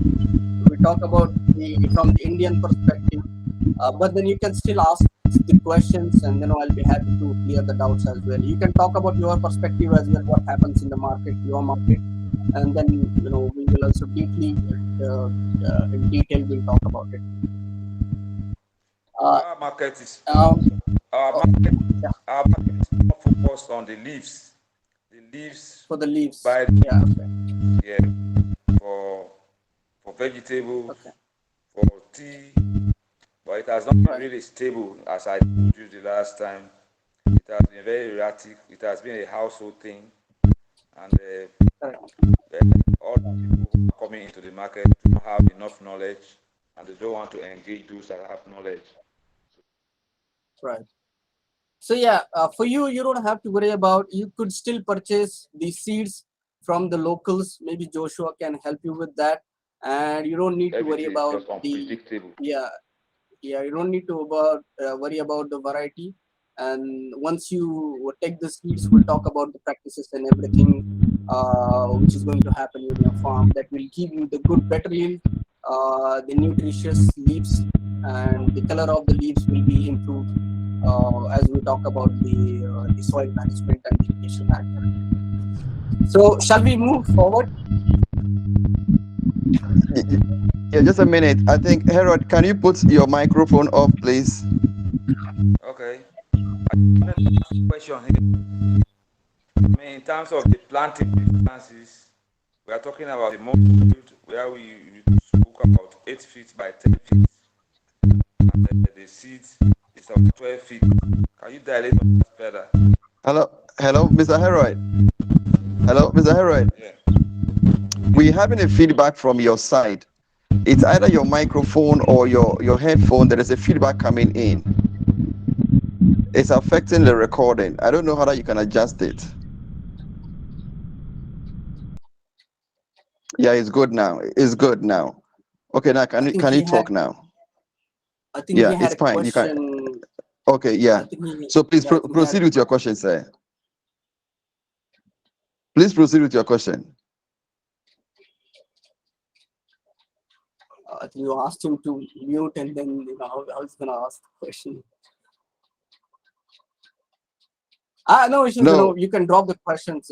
Speaker 3: from the Indian perspective, but then you can still ask the questions, and I'll be happy to clear the doubts as well. You can talk about your perspective as well, what happens in the market, your market, and then we will also deeply in detail we'll talk about it.
Speaker 1: Our market is more focused on the leaves. The leaves
Speaker 3: for the leaves.
Speaker 1: By for vegetables, for tea, but it has not been really stable. As I told you the last time, it has been very erratic. It has been a household thing, and all the people who are coming into the market do not have enough knowledge, and they don't want to engage those that have knowledge.
Speaker 3: Right. So yeah, for you don't have to worry about. You could still purchase the seeds from the locals. Maybe Joshua can help you with that, and you don't need to worry about the Yeah, you don't need to worry about the variety. And once you take the seeds, we'll talk about the practices and everything which is going to happen in your farm that will give you the good, better yield, the nutritious leaves, and the color of the leaves will be improved as we talk about the soil management and the irrigation management. So, shall we move forward?
Speaker 2: Yeah, just a minute. I think, Harold, can you put your microphone off, please?
Speaker 1: Okay. I wanted to ask a question here. I mean, in terms of the planting distances, we are talking about the multitude where we spoke about 8 feet by 10 feet, and the seeds is about 12 feet. Can you dilate on that further?
Speaker 2: Hello, Mr. Harold. Hello, Mr. Harold.
Speaker 1: Yeah.
Speaker 2: We're having a feedback from your side. It's either your microphone or your headphone. There is a feedback coming in. It's affecting the recording. I don't know how that you can adjust it. Yeah, it's good now. It's good now. Okay, now
Speaker 3: I think
Speaker 2: can you
Speaker 3: he had.
Speaker 2: talk now?
Speaker 3: I think
Speaker 2: Yeah,
Speaker 3: he had
Speaker 2: it's
Speaker 3: a
Speaker 2: fine. You can.
Speaker 3: question.
Speaker 2: Okay, yeah.
Speaker 3: I think he.
Speaker 2: So please
Speaker 3: Yeah, I think he had.
Speaker 2: proceed with your question, sir. Please proceed with your question.
Speaker 3: I think you asked him to mute, and then how he's gonna ask the question. No issues.
Speaker 2: No.
Speaker 3: You can drop the questions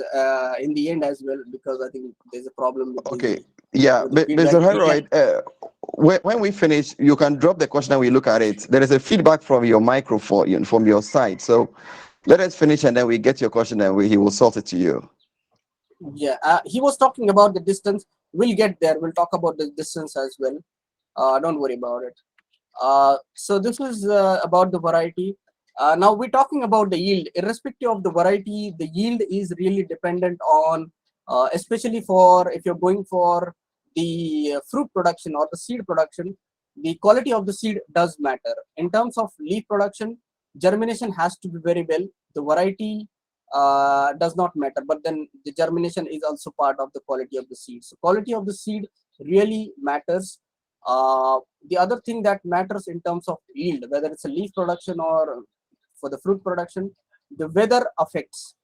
Speaker 3: in the end as well because I think there's a problem with
Speaker 2: Okay. Yeah,
Speaker 3: the feedback.
Speaker 2: Mr. Harold, when we finish, you can drop the question and we look at it. There is a feedback from your microphone, from your side. So let us finish and then we get your question and he will sort it to you.
Speaker 3: Yeah, he was talking about the distance. We'll get there. We'll talk about the distance as well. Don't worry about it. So this is about the variety. Now we're talking about the yield. Irrespective of the variety, the yield is really dependent on, especially for if you're going for the fruit production or the seed production, the quality of the seed does matter. In terms of leaf production, germination has to be very well. The variety does not matter, but then the germination is also part of the quality of the seed. So quality of the seed really matters. The other thing that matters in terms of yield, whether it's a leaf production or for the fruit production, the weather affects,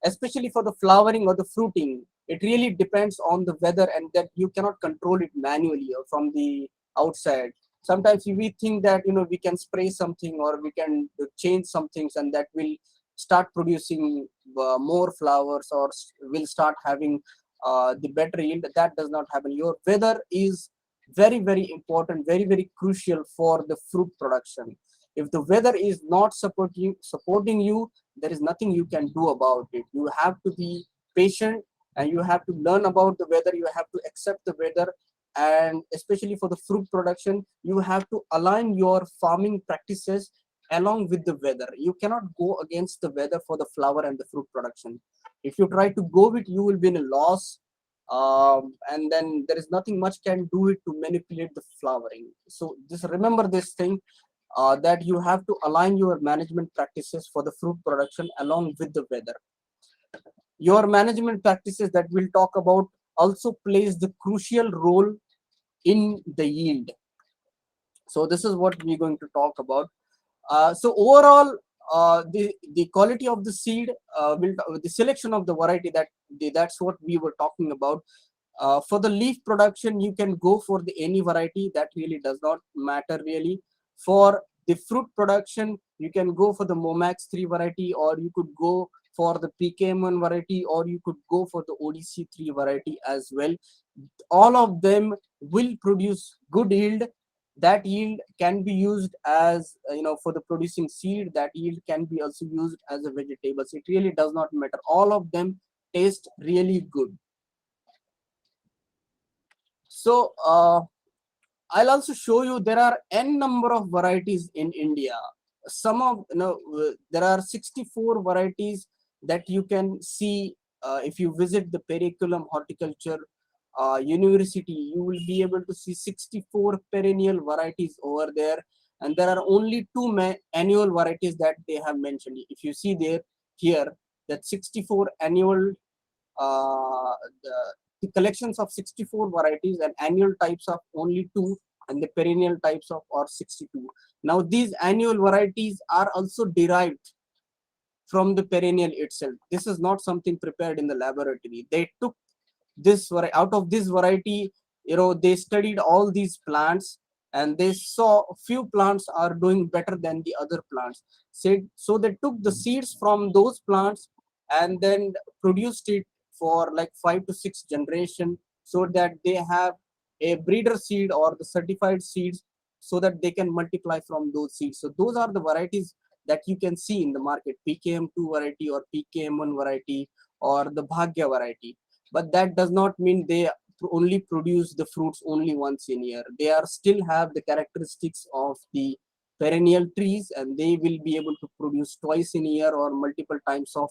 Speaker 3: especially for the flowering or the fruiting. It really depends on the weather, and that you cannot control it manually or from the outside. Sometimes we think that we can spray something or we can change some things, and that will start producing more flowers or will start having the better yield. That does not happen. Your weather is very, very important, very, very crucial for the fruit production. If the weather is not supporting you, there is nothing you can do about it. You have to be patient and you have to learn about the weather. You have to accept the weather, and especially for the fruit production, you have to align your farming practices along with the weather. You cannot go against the weather for the flower and the fruit production. If you try to go with, you will be in a loss, and then there is nothing much can do it to manipulate the flowering. So just remember this thing, that you have to align your management practices for the fruit production along with the weather. Your management practices that we'll talk about also plays the crucial role in the yield. So this is what we're going to talk about. So overall, the quality of the seed, the selection of the variety, that's what we were talking about. For the leaf production, you can go for any variety. That really does not matter really. For the fruit production, you can go for the Momax 3 variety, or you could go for the PKM1 variety, or you could go for the ODC3 variety as well. All of them will produce good yield. That yield can be used as for the producing seed. That yield can be also used as a vegetables. It really does not matter. All of them taste really good. So I'll also show you there are n number of varieties in India. Some of there are 64 varieties that you can see if you visit the Periculum Horticulture University. You will be able to see 64 perennial varieties over there, and there are only two annual varieties that they have mentioned. If you see there here, that 64 annual the collections of 64 varieties and annual types of only two and the perennial types of or 62. Now these annual varieties are also derived from the perennial itself. This is not something prepared in the laboratory. They took this out of this variety, they studied all these plants, and they saw a few plants are doing better than the other plants. So they took the seeds from those plants and then produced it for like 5 to 6 generation, so that they have a breeder seed or the certified seeds, so that they can multiply from those seeds. So those are the varieties that you can see in the market: PKM2 variety or PKM1 variety or the Bhagya variety. But that does not mean they only produce the fruits only once in a year. They are still have the characteristics of the perennial trees, and they will be able to produce twice in a year or multiple times of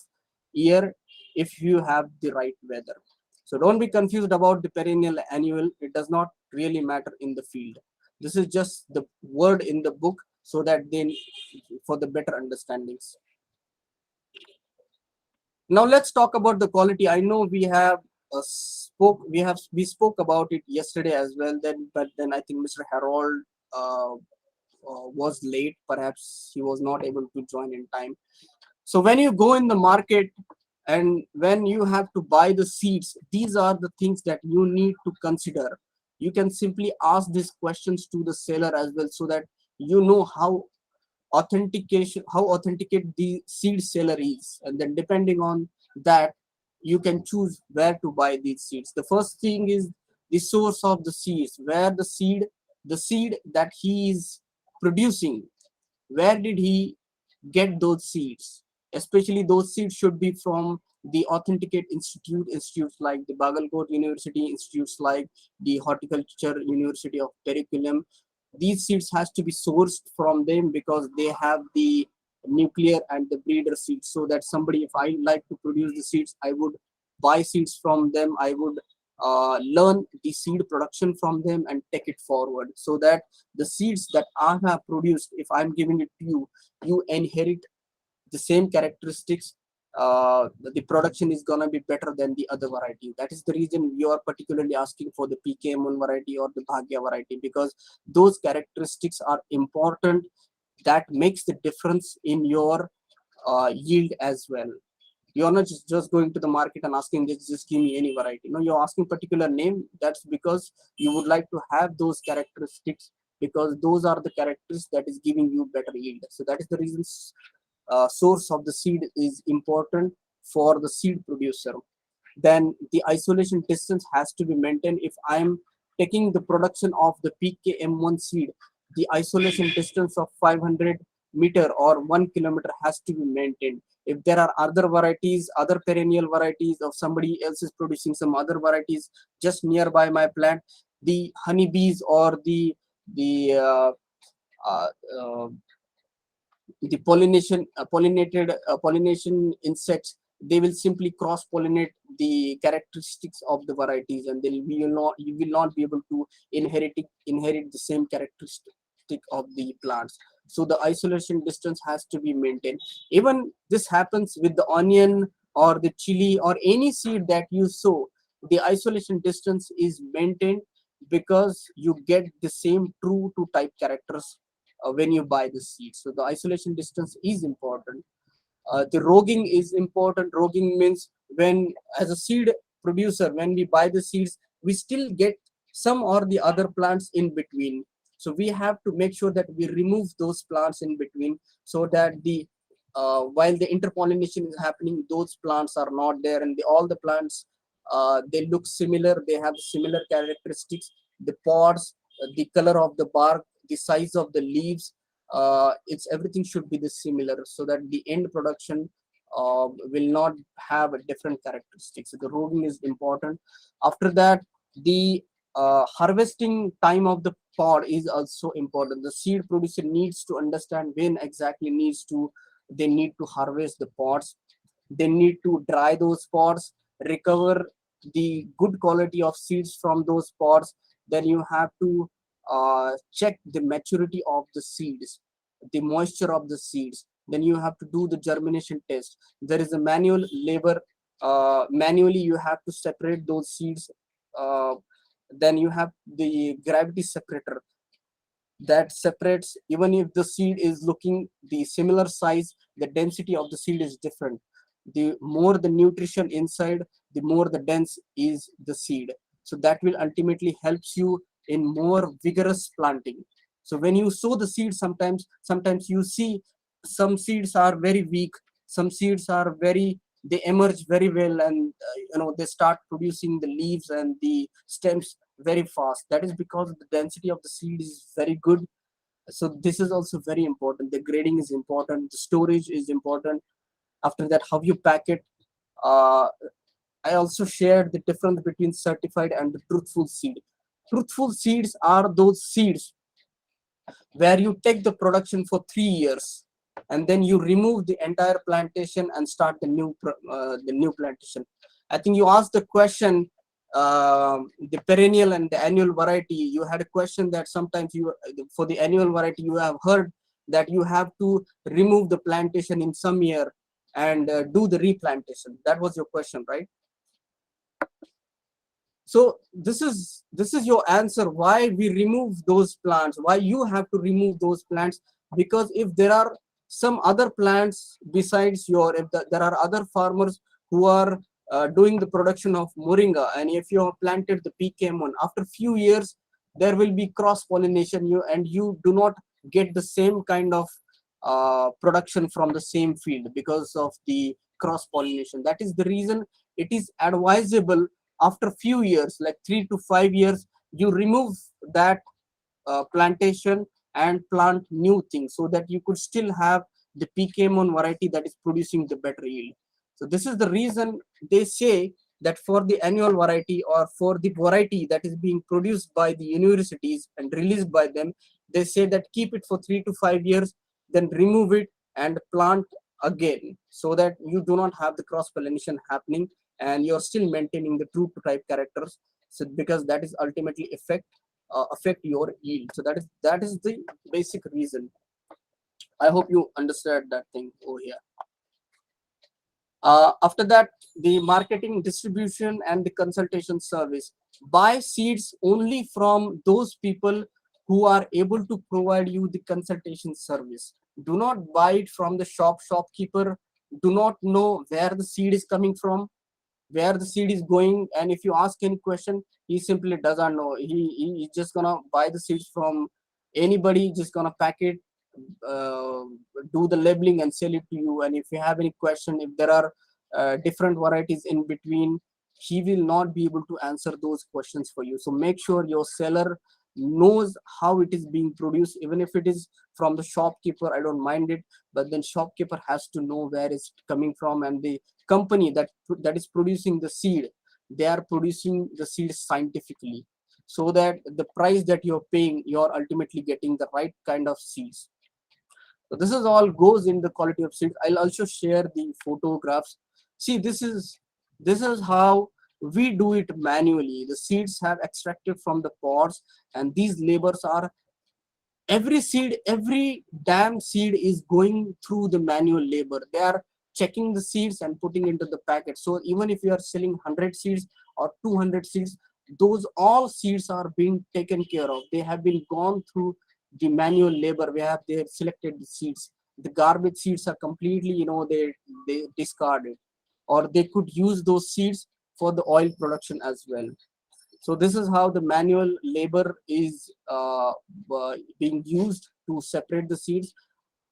Speaker 3: year if you have the right weather. So don't be confused about the perennial annual. It does not really matter in the field. This is just the word in the book, so that then for the better understandings. Now let's talk about the quality. I know we have we spoke about it yesterday as well. But then I think Mr. Harold was late. Perhaps he was not able to join in time. So when you go in the market and when you have to buy the seeds, these are the things that you need to consider. You can simply ask these questions to the seller as well, so that you know how authenticate the seed seller is, and then depending on that you can choose where to buy these seeds. The first thing is the source of the seeds, where the seed that he is producing, where did he get those seeds. Especially those seeds should be from the authenticate institutes like the Bagalkot University, institutes like the Horticulture University of Periculum. These seeds has to be sourced from them, because they have the nuclear and the breeder seeds, so that somebody, if I like to produce the seeds, I would buy seeds from them. I would learn the seed production from them and take it forward, so that the seeds that I have produced, if I'm giving it to you, you inherit the same characteristics. The production is going to be better than the other variety. That is the reason you are particularly asking for the PKM1 variety or the Bhagya variety, because those characteristics are important. That makes the difference in your yield as well. You're not just going to the market and asking, just give me any variety. No, you're asking particular name. That's because you would like to have those characteristics, because those are the characteristics that is giving you better yield. So that is the reason source of the seed is important for the seed producer. Then the isolation distance has to be maintained. If I'm taking the production of the PKM1 seed, the isolation distance of 500 meter or 1 kilometer has to be maintained. If there are other varieties, other perennial varieties of somebody else is producing some other varieties just nearby my plant, the honeybees or the uh, uh, uh, the pollination insects, they will simply cross pollinate the characteristics of the varieties, and then you will not be able to inherit the same characteristic of the plants. So the isolation distance has to be maintained. Even this happens with the onion or the chili or any seed that you sow. The isolation distance is maintained because you get the same true to type characters when you buy the seeds. So the isolation distance is important. The rogging is important. Rogging means when, as a seed producer, when we buy the seeds, we still get some or the other plants in between. So we have to make sure that we remove those plants in between, so that the while the interpollination is happening, those plants are not there, and all the plants they look similar. They have similar characteristics. The pods, the color of the bark, the size of the leaves, it's everything should be the similar, so that the end production will not have a different characteristics. So the rogging is important. After that, the harvesting time of the pod is also important. The seed producer needs to understand when exactly they need to harvest the pods. They need to dry those pods, recover the good quality of seeds from those pods. Then you have to check the maturity of the seeds, the moisture of the seeds. Then you have to do the germination test. There is a manual labor. Manually you have to separate those seeds. Then you have the gravity separator. that separates. Even if the seed is looking the similar size, the density of the seed is different. The more the nutrition inside, the more the dense is the seed. So that will ultimately helps you in more vigorous planting. So when you sow the seed, sometimes you see some seeds are very weak, some seeds are very, they emerge very well, and they start producing the leaves and the stems very fast. That is because the density of the seed is very good. So this is also very important. The grading is important, the storage is important. After that, how you pack it. uh, I also shared the difference between certified and the truthful seed. Truthful seeds are those seeds where you take the production for 3 years and then you remove the entire plantation and start the new plantation. I think you asked the question, the perennial and the annual variety. You had a question that sometimes you, for the annual variety, you have heard that you have to remove the plantation in some year and do the replantation. That was your question, right? So this is your answer why we remove those plants, why you have to remove those plants. Because if there are some other plants besides your, if there are other farmers who are doing the production of moringa, and if you have planted the PKM1, after few years there will be cross pollination, you do not get the same kind of production from the same field because of the cross pollination. That is the reason it is advisable after few years, like 3 to 5 years, you remove that plantation and plant new things, so that you could still have the PKM1 variety that is producing the better yield. So this is the reason they say that for the annual variety, or for the variety that is being produced by the universities and released by them, they say that keep it for 3 to 5 years, then remove it and plant again, so that you do not have the cross pollination happening and you're still maintaining the true to type characters. So because that is ultimately affect your yield. So that is the basic reason. I hope you understand that thing over here. After that, the marketing, distribution, and the consultation service. Buy seeds only from those people who are able to provide you the consultation service. Do not buy it from the shopkeeper. Do not know where the seed is coming from, where the seed is going, and if you ask any question, he simply doesn't know. He's just gonna buy the seeds from anybody, just gonna pack it, uh, do the labeling and sell it to you. And if you have any question, if there are different varieties in between, he will not be able to answer those questions for you. So make sure your seller knows how it is being produced. Even if it is from the shopkeeper, I don't mind it, but then shopkeeper has to know where it's coming from, and the company that is producing the seed, they are producing the seed scientifically, so that the price that you're paying, you're ultimately getting the right kind of seeds. So this is all goes in the quality of seeds. I'll also share the photographs. See, this is how we do it manually. The seeds have extracted from the pods, and these labors are, every seed, every damn seed is going through the manual labor. They are checking the seeds and putting into the packet. So even if you are selling 100 seeds or 200 seeds, those all seeds are being taken care of. They have been gone through the manual labor. They have selected the seeds. The garbage seeds are completely, they discarded, or they could use those seeds for the oil production as well. So this is how the manual labor is being used to separate the seeds.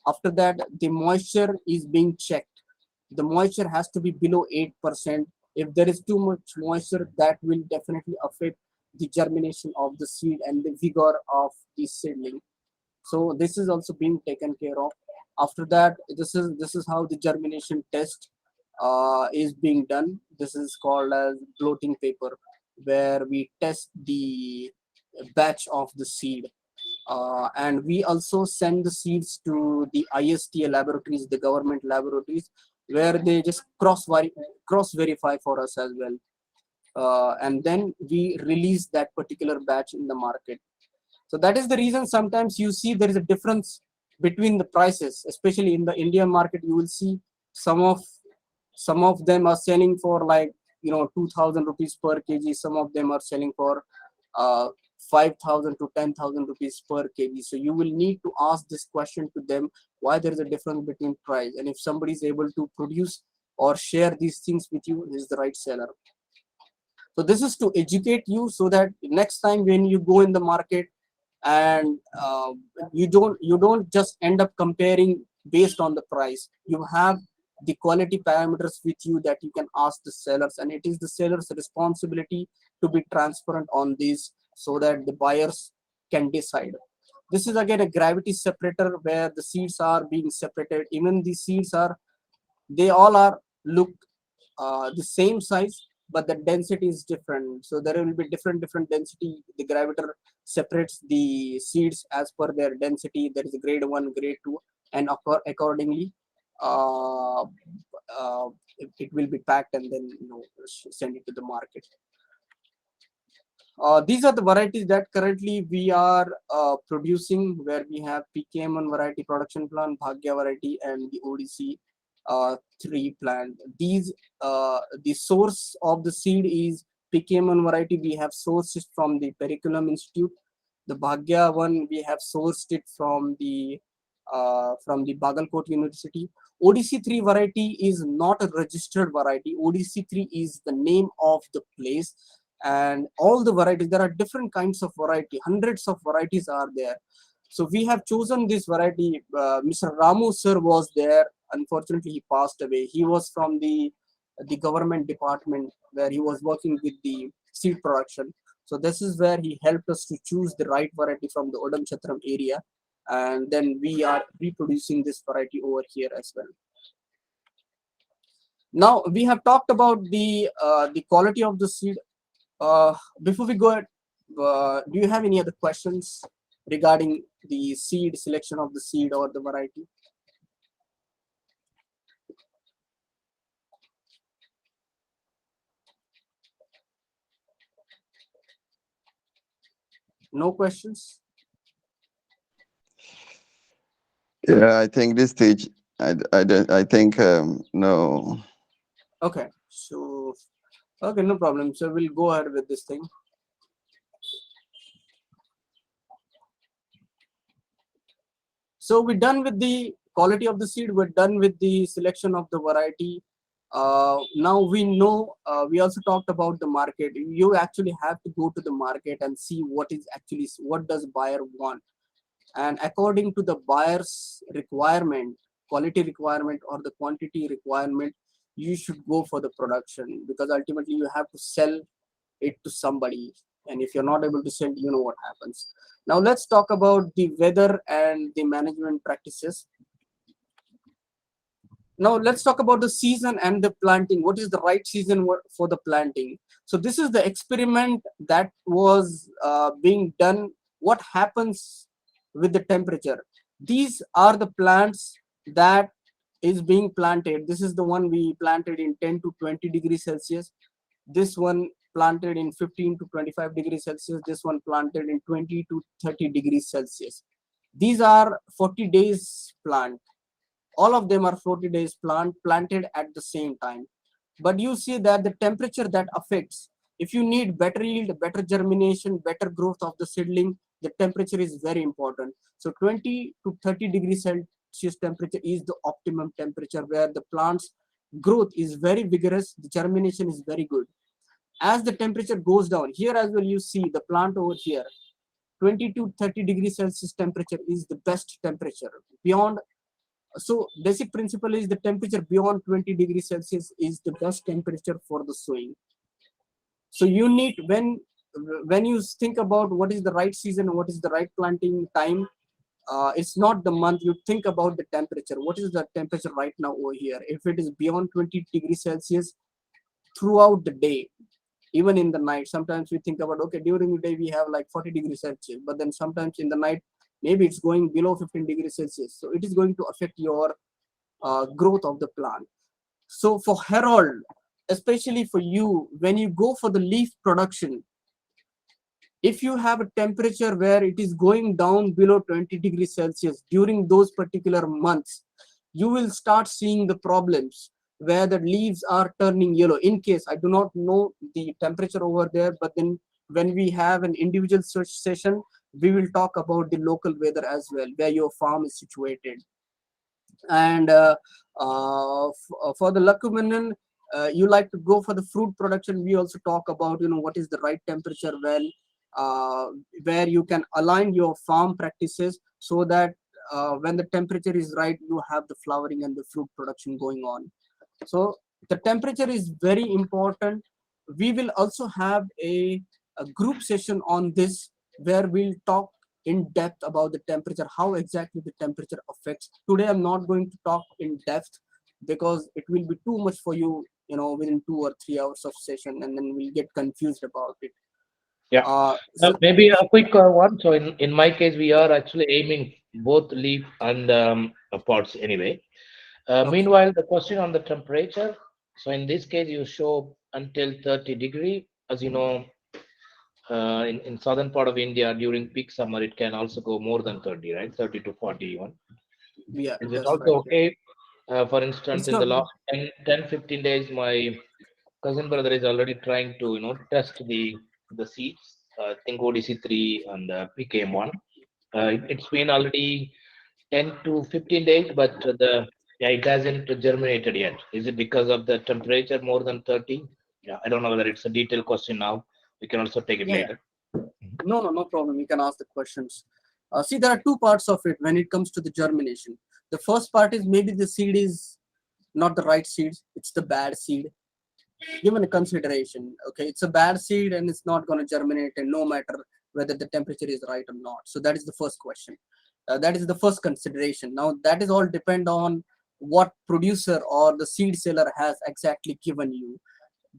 Speaker 3: After that, the moisture is being checked. The moisture has to be below 8%. If there is too much moisture, that will definitely affect the germination of the seed and the vigor of the seedling. So this is also being taken care of. After that, this is how the germination test is being done. This is called as bloating paper, where we test the batch of the seed. And we also send the seeds to the ISTA laboratories, the government laboratories, where they just cross verify for us as well. And then we release that particular batch in the market. So that is the reason sometimes you see there is a difference between the prices, especially in the Indian market. You will see some of them are selling for, like, 2,000 rupees per kg. Some of them are selling for 5,000 to 10,000 rupees per kg. So you will need to ask this question to them, why there is a difference between price. And if somebody is able to produce or share these things with you, is the right seller. So this is to educate you so that next time when you go in the market and you don't just end up comparing based on the price. You have the quality parameters with you that you can ask the sellers, and it is the seller's responsibility to be transparent on this so that the buyers can decide. This is again a gravity separator where the seeds are being separated. Even the seeds are, they all are look the same size, but the density is different. So there will be different density. The graviter separates the seeds as per their density. There is a grade 1, grade 2, and accordingly uh, it will be packed and then send it to the market. These are the varieties that currently we are producing, where we have PKM1 variety production plant, Bhagya variety, and the ODC 3 plant. These the source of the seed is PKM1 variety. We have sourced it from the Periculum Institute. The Bhagya one we have sourced it from the Bagalkot University. ODC3 variety is not a registered variety. ODC3 is the name of the place, and all the varieties, there are different kinds of variety, hundreds of varieties are there. So we have chosen this variety. Mr. Ramu sir was there. Unfortunately, he passed away. He was from the government department where he was working with the seed production. So this is where he helped us to choose the right variety from the Odam Chatram area, and then we are reproducing this variety over here as well. Now we have talked about the quality of the seed. Before we go ahead, do you have any other questions regarding the seed, selection of the seed or the variety? No questions?
Speaker 2: Yeah, I think this stage, I think no.
Speaker 3: Okay, so okay, no problem. So we'll go ahead with this thing. So we're done with the quality of the seed. We're done with the selection of the variety. Now we know, we also talked about the market. You actually have to go to the market and see what does buyer want. And according to the buyer's requirement, quality requirement or the quantity requirement, you should go for the production, because ultimately you have to sell it to somebody. And if you're not able to sell, you know what happens. Now let's talk about the weather and the management practices. Now let's talk about the season and the planting. What is the right season for the planting? So this is the experiment that was being done. What happens with the temperature? These are the plants that is being planted. This is the one we planted in 10 to 20 degrees Celsius. This one planted in 15 to 25 degrees Celsius. This one planted in 20 to 30 degrees Celsius. These are 40 days plant. All of them are 40 days planted at the same time. But you see that the temperature that affects, if you need better yield, better germination, better growth of the seedling, the temperature is very important. So 20 to 30 degrees Celsius temperature is the optimum temperature, where the plant's growth is very vigorous, the germination is very good. As the temperature goes down, here as well you see the plant over here, 20 to 30 degrees Celsius temperature is the best temperature. Beyond, so basic principle is the temperature beyond 20 degrees Celsius is the best temperature for the sowing. So you need, when you think about what is the right season, what is the right planting time, it's not the month. You think about the temperature. What is the temperature right now over here? If it is beyond 20 degrees Celsius throughout the day, even in the night, sometimes we think about, okay, during the day we have like 40 degrees Celsius, but then sometimes in the night maybe it's going below 15 degrees Celsius. So it is going to affect your growth of the plant. So for Harold, especially for you, when you go for the leaf production, if you have a temperature where it is going down below 20 degrees Celsius during those particular months, you will start seeing the problems where the leaves are turning yellow. In case, I do not know the temperature over there, but then when we have an individual search session, we will talk about the local weather as well, where your farm is situated. And for the leguminous, you like to go for the fruit production. We also talk about, what is the right temperature, uh, where you can align your farm practices so that when the temperature is right, you have the flowering and the fruit production going on. So the temperature is very important. We will also have a group session on this, where we'll talk in depth about the temperature, how exactly the temperature affects. Today I'm not going to talk in depth because it will be too much for you, within 2 or 3 hours of session, and then we'll get confused about it.
Speaker 4: Yeah.
Speaker 3: So
Speaker 4: Maybe a quick one. So in my case, we are actually aiming both leaf and pods anyway.
Speaker 3: okay,
Speaker 4: Meanwhile, the question on the temperature. So in this case, you show until 30 degree. As you know, in southern part of India during peak summer, it can also go more than 30, right? 30 to 40 even.
Speaker 3: yeah,
Speaker 4: Is it
Speaker 3: that's
Speaker 4: also
Speaker 3: right. Yeah.
Speaker 4: okay? For instance,
Speaker 3: It's
Speaker 4: in the
Speaker 3: not.
Speaker 4: last 10, 15 days, my cousin brother is already trying to, test the seeds. I think ODC3 and PKM1. It's been already 10 to 15 days, but yeah, it hasn't germinated yet. Is it because of the temperature more than 30? Yeah, I don't know whether it's a detailed question now. We can also take it
Speaker 3: Yeah, yeah.
Speaker 4: later.
Speaker 3: No problem. You can ask the questions. See, there are two parts of it when it comes to the germination. The first part is maybe the seed is not the right seed, it's the bad seed. Given a consideration, okay, it's a bad seed and it's not going to germinate, and no matter whether the temperature is right or not. So that is the first question. That is the first consideration. Now that is all depend on what producer or the seed seller has exactly given you.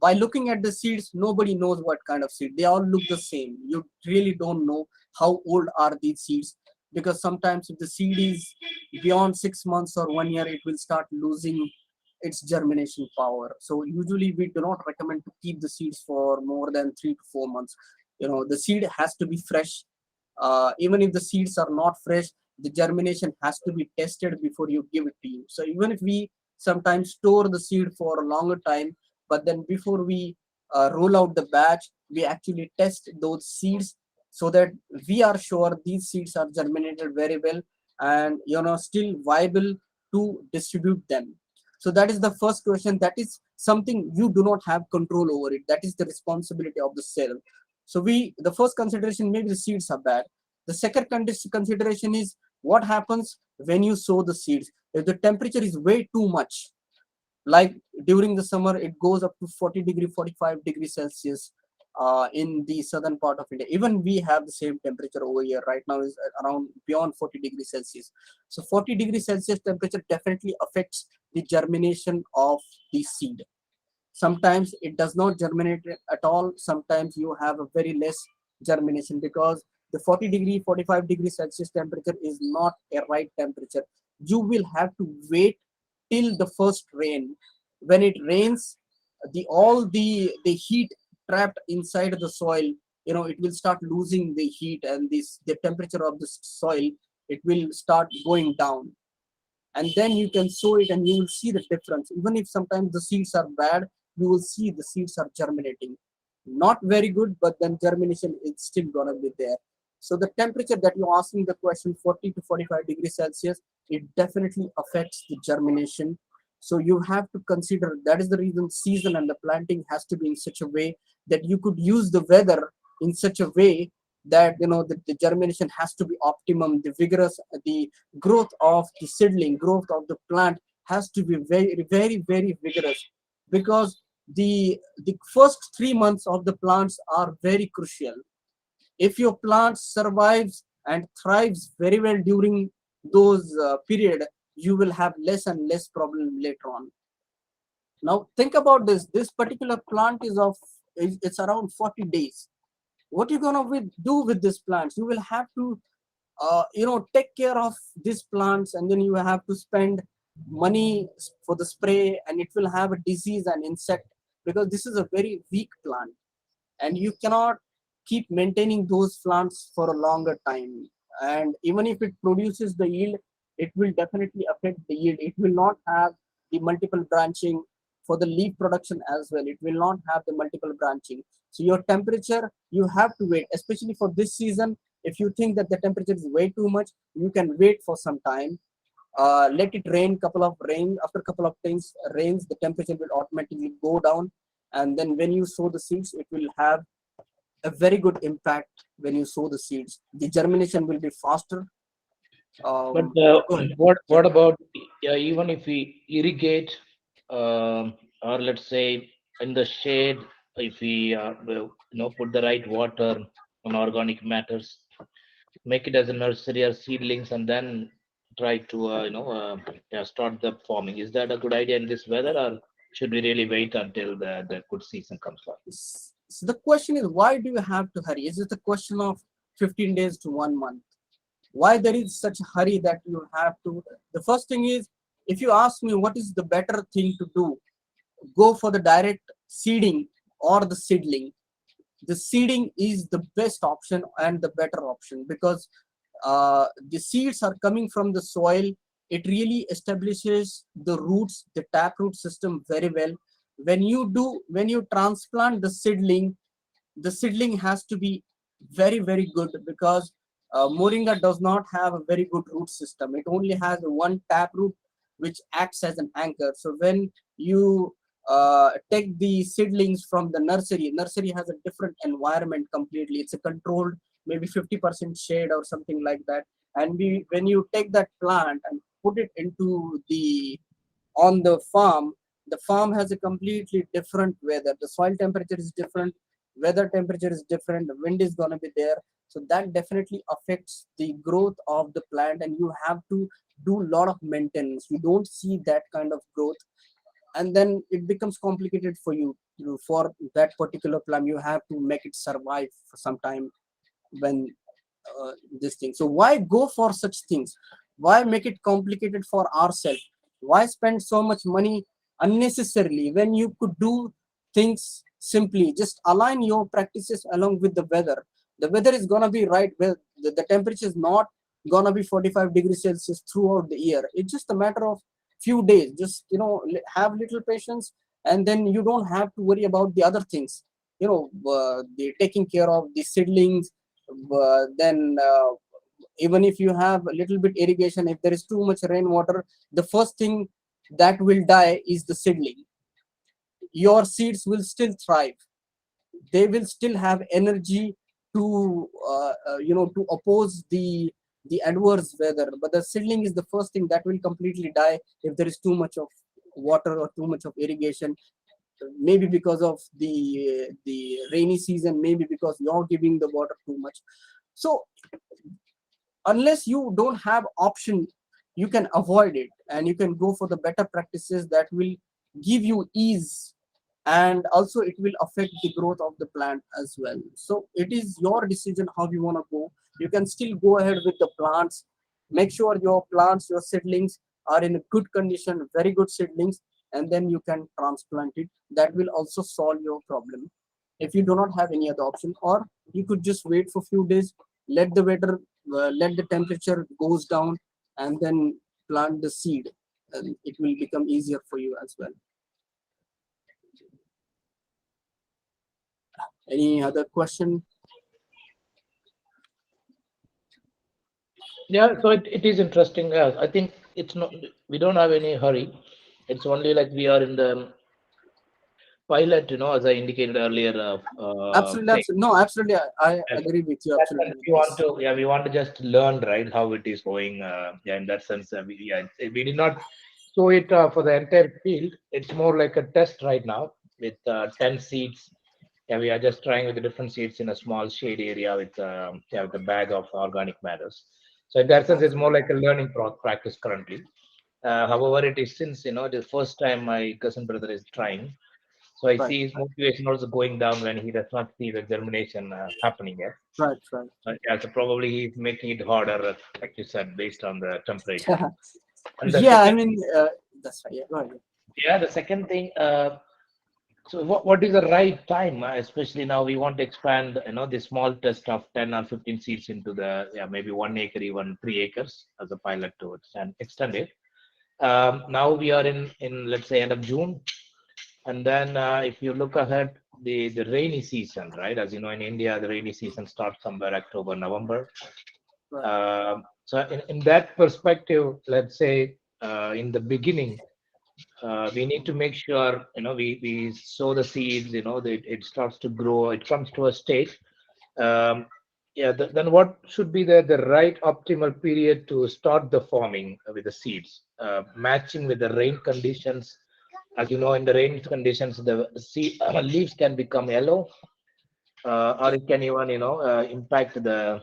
Speaker 3: By looking at the seeds, nobody knows what kind of seed. They all look the same. You really don't know how old are these seeds, because sometimes if the seed is beyond 6 months or 1 year, it will start losing its germination power. So usually we do not recommend to keep the seeds for more than 3 to 4 months. The seed has to be fresh. Even if the seeds are not fresh, the germination has to be tested before you give it to you. So even if we sometimes store the seed for a longer time, but then before we roll out the batch, we actually test those seeds so that we are sure these seeds are germinated very well and still viable to distribute them. So that is the first question. That is something you do not have control over it. That is the responsibility of the seller. So the first consideration, maybe the seeds are bad. The second consideration is what happens when you sow the seeds. If the temperature is way too much, like during the summer it goes up to 40 degree 45 degrees Celsius, in the southern part of India. Even we have the same temperature over here right now, is around beyond 40 degrees Celsius. So 40 degrees Celsius temperature definitely affects the germination of the seed. Sometimes it does not germinate at all. Sometimes you have a very less germination, because the 40 degree 45 degrees Celsius temperature is not a right temperature. You will have to wait till the first rain. When it rains, the heat trapped inside the soil, it will start losing the heat, and the temperature of the soil, it will start going down. And then you can sow it and you will see the difference. Even if sometimes the seeds are bad, you will see the seeds are germinating. Not very good, but then germination is still gonna be there. So the temperature that you're asking the question, 40 to 45 degrees Celsius, it definitely affects the germination. So you have to consider, that is the reason season and the planting has to be in such a way that you could use the weather in such a way that the germination has to be optimum. The vigorous, the growth of the seedling, growth of the plant has to be very, very, very vigorous, because the first 3 months of the plants are very crucial. If your plant survives and thrives very well during those period, you will have less and less problem later on. Now think about this particular plant it's around 40 days. What you gonna do with these plants? You will have to take care of these plants, and then you have to spend money for the spray, and it will have a disease and insect, because this is a very weak plant, and you cannot keep maintaining those plants for a longer time. And even if it produces the yield, it will definitely affect the yield. It will not have the multiple branching for the leaf production as well. It will not have the multiple branching. So your temperature, you have to wait, especially for this season. If you think that the temperature is way too much, you can wait for some time. Let it rain, couple of rain, after couple of things rains, the temperature will automatically go down, and then when you sow the seeds, it will have a very good impact. When you sow the seeds, the germination will be faster.
Speaker 4: But
Speaker 3: Go ahead. Yeah.
Speaker 4: what about even if we irrigate, or let's say in the shade, if we put the right water on organic matters, make it as a nursery or seedlings, and then try to start the farming. Is that a good idea in this weather, or should we really wait until the good season comes by?
Speaker 3: So the question is, why do you have to hurry? Is it a question of 15 days to 1 month? Why there is such a hurry that you have to? The first thing is, if you ask me what is the better thing to do, go for the direct seeding or the seedling. The seeding is the best option and the better option, because the seeds are coming from the soil. It really establishes the roots, the taproot system very well. When you transplant the seedling has to be very very good, because moringa does not have a very good root system. It only has one taproot which acts as an anchor. So when you take the seedlings from the nursery has a different environment completely. It's a controlled, maybe 50% shade or something like that. And when you take that plant and put it into the on the farm has a completely different weather. The soil temperature is different, weather temperature is different, the wind is going to be there. So that definitely affects the growth of the plant, and you have to do a lot of maintenance. You don't see that kind of growth, and then it becomes complicated for you. For that particular plant, you have to make it survive for some time when this thing. So why go for such things? Why make it complicated for ourselves? Why spend so much money unnecessarily when you could do things simply? Just align your practices along with the weather. The weather is gonna be right. Well, the temperature is not gonna be 45 degrees Celsius throughout the year. It's just a matter of few days. Just have little patience, and then you don't have to worry about the other things. The taking care of the seedlings. Then even if you have a little bit irrigation, if there is too much rainwater, the first thing that will die is the seedling. Your seeds will still thrive. They will still have energy to to oppose the adverse weather, but the seedling is the first thing that will completely die if there is too much of water or too much of irrigation. Maybe because of the rainy season, maybe because you're giving the water too much. So unless you don't have option, you can avoid it, and you can go for the better practices that will give you ease, and also it will affect the growth of the plant as well. So it is your decision how you want to go. You can still go ahead with the plants. Make sure your plants, your seedlings are in a good condition, very good seedlings, and then you can transplant it. That will also solve your problem if you do not have any other option. Or you could just wait for few days, let the weather, let the temperature goes down, and then plant the seed, and it will become easier for you as well. Any other question?
Speaker 4: Yeah, so it is interesting. I think it's not, we don't have any hurry. It's only like we are in the pilot, as I indicated earlier,
Speaker 3: Absolutely,
Speaker 4: phase.
Speaker 3: absolutely. No, absolutely. I
Speaker 4: Yes.
Speaker 3: agree with you
Speaker 4: That sense,
Speaker 3: absolutely with
Speaker 4: we want
Speaker 3: this.
Speaker 4: to, yeah, we want to just learn, right, how it is going. Yeah, in that sense, we did not show it for the entire field. It's more like a test right now with 10 seeds. Yeah, we are just trying with the different seeds in a small shade area with a bag of organic matters. So in that sense, it's more like a learning practice currently. However, it is since the first time my cousin brother is trying, so I
Speaker 3: Right,
Speaker 4: see his motivation also going down when he does not see the germination happening yet.
Speaker 3: right, right.
Speaker 4: Yeah, so probably he's making it harder, like you said, based on the temperature. And the
Speaker 3: Yeah, I
Speaker 4: second,
Speaker 3: mean, that's right. Yeah, go ahead.
Speaker 4: yeah, the second thing. So what is the right time? Especially now, we want to expand, the small test of 10 or 15 seeds into the maybe 1 acre, even 3 acres as a pilot to extend it. Now we are in let's say end of June. And then if you look ahead, the rainy season, right? As you know, in India, the rainy season starts somewhere October, November. So in that perspective, let's say in the beginning, we need to make sure, we sow the seeds, that it starts to grow, it comes to a stage. Um, yeah, then what should be the right optimal period to start the farming with the seeds, matching with the rain conditions. As you know, in the rain conditions, the leaves can become yellow, or it can even, impact the.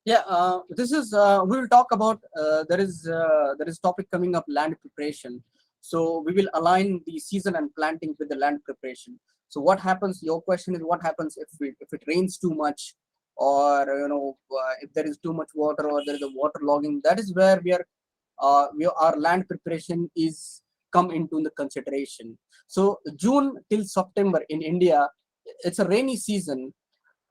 Speaker 3: Yeah, this is we will talk about there is topic coming up, land preparation. So we will align the season and planting with the land preparation. So what happens? Your question is what happens if it rains too much, or if there is too much water or there is a water logging. That is where our land preparation is come into the consideration. So June till September in India, it's a rainy season.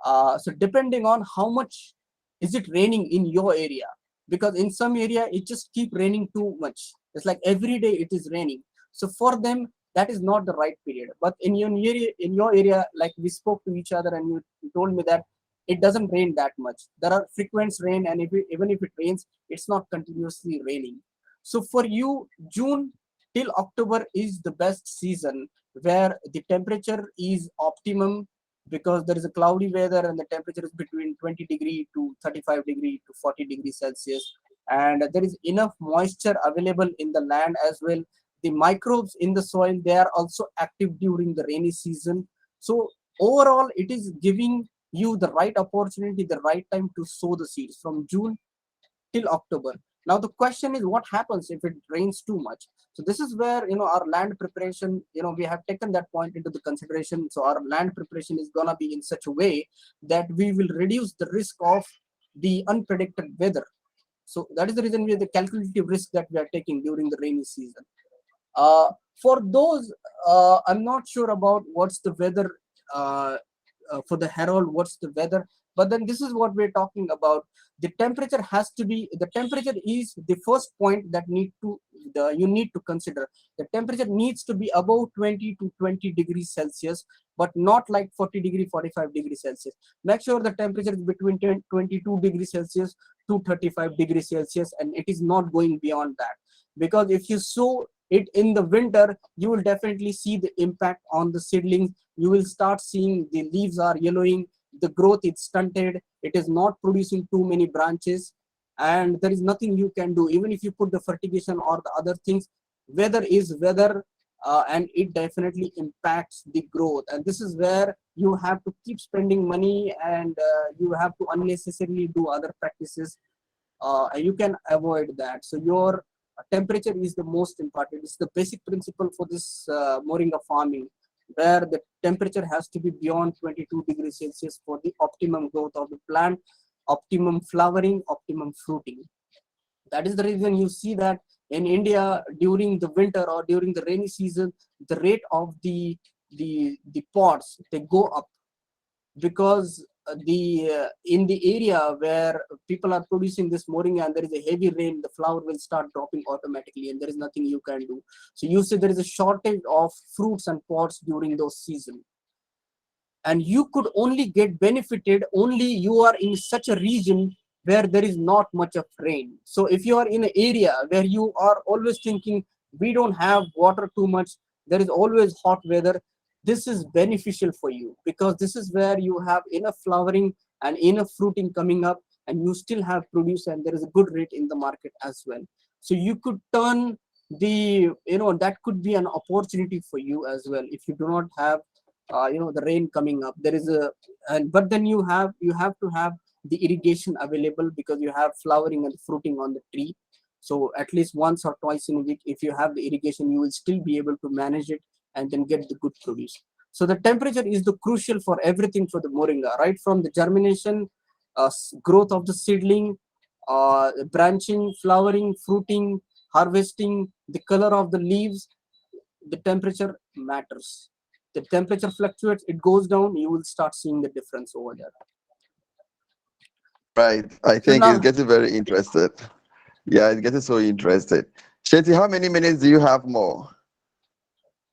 Speaker 3: So depending on how much is it raining in your area, because in some area it just keep raining too much. It's like every day it is raining. So for them that is not the right period. But in your area, like we spoke to each other and you told me that it doesn't rain that much. There are frequent rain, and even if it rains, it's not continuously raining. So for you, June till October is the best season where the temperature is optimum, because there is a cloudy weather and the temperature is between 20 degree to 35 degree to 40 degrees Celsius, and there is enough moisture available in the land as well. The microbes in the soil, they are also active during the rainy season. So overall it is giving you the right opportunity, the right time to sow the seeds from June till October. Now the question is what happens if it rains too much? So this is where our land preparation, we have taken that point into the consideration. So our land preparation is gonna be in such a way that we will reduce the risk of the unpredicted weather. So that is the reason we have the calculative risk that we are taking during the rainy season. For those, I'm not sure about what's the weather for the Herald, what's the weather, but then this is what we're talking about. The temperature the temperature is the first point that you need to consider. The temperature needs to be above 20 to 20 degrees Celsius, but not like 40 degree 45 degrees Celsius. Make sure the temperature is between 22 degrees Celsius to 35 degrees Celsius, and it is not going beyond that. Because if you sow it in the winter, you will definitely see the impact on the seedlings. You will start seeing the leaves are yellowing, the growth is stunted, it is not producing too many branches, and there is nothing you can do. Even if you put the fertigation or the other things, weather is weather, and it definitely impacts the growth. And this is where you have to keep spending money, and you have to unnecessarily do other practices. You can avoid that. So your temperature is the most important. It's the basic principle for this moringa farming, where the temperature has to be beyond 22 degrees Celsius for the optimum growth of the plant, optimum flowering, optimum fruiting. That is the reason you see that in India during the winter or during the rainy season, the rate of the pods, they go up, because in the area where people are producing this moringa and there is a heavy rain, the flower will start dropping automatically, and there is nothing you can do. So you see there is a shortage of fruits and pods during those seasons, and you could only get benefited only you are in such a region where there is not much of rain. So if you are in an area where you are always thinking we don't have water too much, there is always hot weather, this is beneficial for you, because this is where you have enough flowering and enough fruiting coming up, and you still have produce, and there is a good rate in the market as well. So you could turn that could be an opportunity for you as well if you do not have the rain coming up. There is but then you have to have the irrigation available, because you have flowering and fruiting on the tree. So at least once or twice in a week, if you have the irrigation, you will still be able to manage it and then get the good produce. So the temperature is the crucial for everything for the moringa, right from the germination, growth of the seedling, branching, flowering, fruiting, harvesting, the color of the leaves. The temperature matters. The temperature fluctuates, it goes down, you will start seeing the difference over there.
Speaker 2: Right. I
Speaker 3: So
Speaker 2: think it's
Speaker 3: now,
Speaker 2: getting very interested. Yeah, it's getting so interested. Shetty, how many minutes do you have more?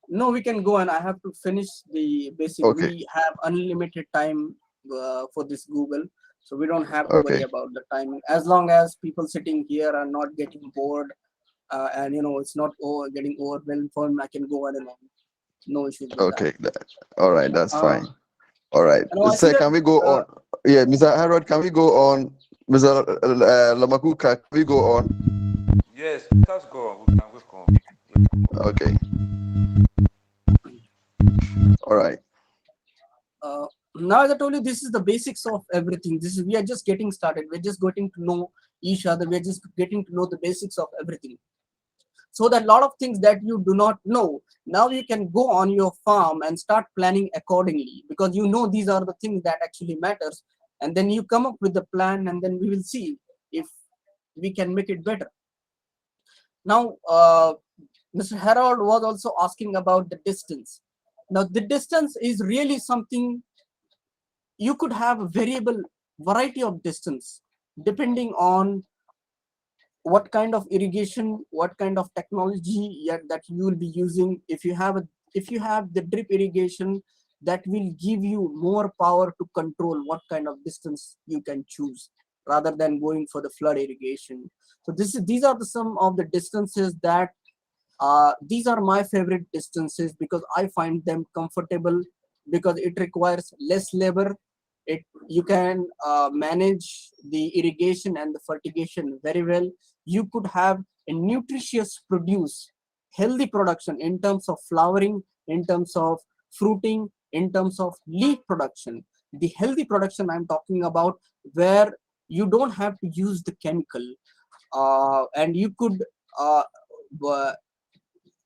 Speaker 3: No, we can go, and I have to finish the basic.
Speaker 2: Okay.
Speaker 3: We have unlimited time for this Google, so we don't have to worry
Speaker 2: Okay.
Speaker 3: about the timing. As long as people sitting here are not getting bored, and it's not getting overwhelmed for me, I can go on and on. No issues with that.
Speaker 2: Okay. All right. That's
Speaker 3: Uh,
Speaker 2: fine. All right.
Speaker 3: and I see
Speaker 2: Sir,
Speaker 3: that.
Speaker 2: can we go on? Yeah, Mr. Harold, can we go on? Mr. Lamakuka, can we go on?
Speaker 1: Yes, let us go on. We can go.
Speaker 2: Okay. All right.
Speaker 3: Now, as I told you, this is the basics of everything. This is we are just getting started. We're just getting to know each other. We're just getting to know the basics of everything. So that a lot of things that you do not know, now you can go on your farm and start planning accordingly, because these are the things that actually matters, and then you come up with the plan, and then we will see if we can make it better. Now, Mr. Harold was also asking about the distance. Now, the distance is really something. You could have a variable variety of distance depending on what kind of irrigation, what kind of technology that you will be using. If you have the drip irrigation, that will give you more power to control what kind of distance you can choose rather than going for the flood irrigation. So these are some of the distances that these are my favorite distances, because I find them comfortable, because it requires less labor. You can manage the irrigation and the fertigation very well. You could have a nutritious produce, healthy production in terms of flowering, in terms of fruiting, in terms of leaf production. The healthy production I'm talking about, where you don't have to use the chemical, and you could uh,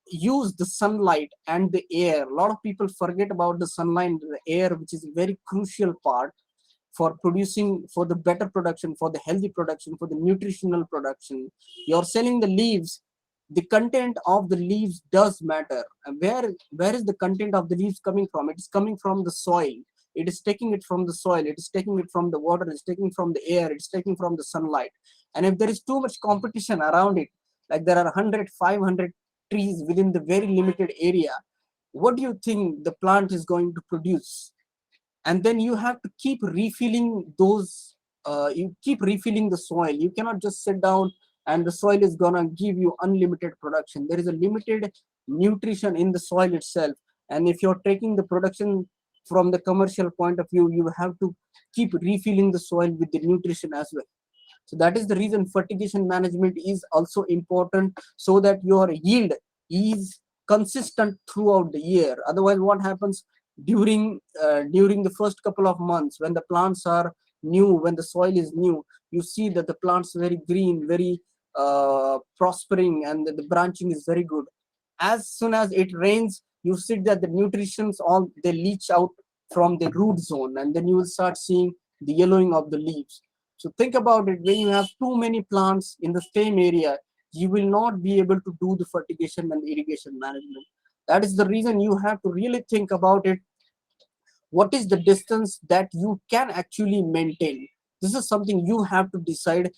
Speaker 3: use the sunlight and the air. A lot of people forget about the sunlight and the air, which is a very crucial part for producing, for the better production, for the healthy production, for the nutritional production. You're selling the leaves. The content of the leaves does matter. And where is the content of the leaves coming from? It is coming from the soil. It is taking it from the soil. It is taking it from the water. It's taking from the air. It's taking from the sunlight. And if there is too much competition around it, like there are 100, 500 trees within the very limited area, what do you think the plant is going to produce? And then you have to keep refilling those, you keep refilling the soil. You cannot just sit down and the soil is gonna give you unlimited production. There is a limited nutrition in the soil itself, and if you're taking the production from the commercial point of view, you have to keep refilling the soil with the nutrition as well. So that is the reason fertigation management is also important, so that your yield is consistent throughout the year. Otherwise, what happens during the first couple of months, when the plants are new, when the soil is new, you see that the plants very green, very prospering, and the branching is very good. As soon as it rains, you see that the nutrients all they leach out from the root zone, and then you will start seeing the yellowing of the leaves. So think about it, when you have too many plants in the same area, you will not be able to do the fertigation and irrigation management. That is the reason you have to really think about it. What is the distance that you can actually maintain? This is something you have to decide.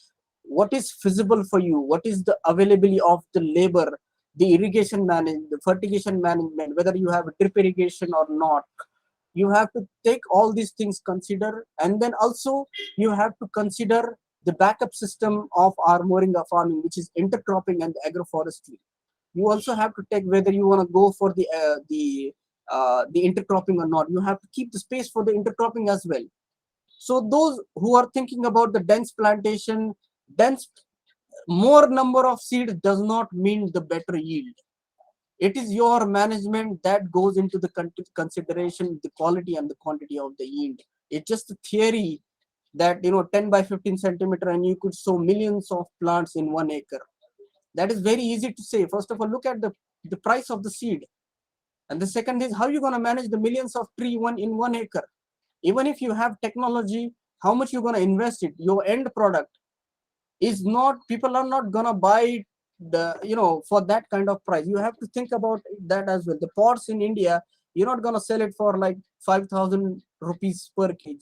Speaker 3: What is feasible for you? What is the availability of the labor, the irrigation management, the fertigation management, whether you have a drip irrigation or not? You have to take all these things consider, and then also you have to consider the backup system of our moringa farming, which is intercropping and agroforestry. You also have to take whether you want to go for the intercropping or not. You have to keep the space for the intercropping as well. So those who are thinking about the dense plantation, dense, more number of seeds does not mean the better yield. It is your management that goes into the consideration, the quality and the quantity of the yield. It's just a theory that 10 by 15 centimeter and you could sow millions of plants in 1 acre. That is very easy to say. First of all, look at the price of the seed, and the second is how you're going to manage the millions of tree in 1 acre. Even if you have technology, how much you're going to invest it? Your end product is not, people are not going to buy for that kind of price. You have to think about that as well. The pots in India, you're not going to sell it for like 5,000 rupees per kg.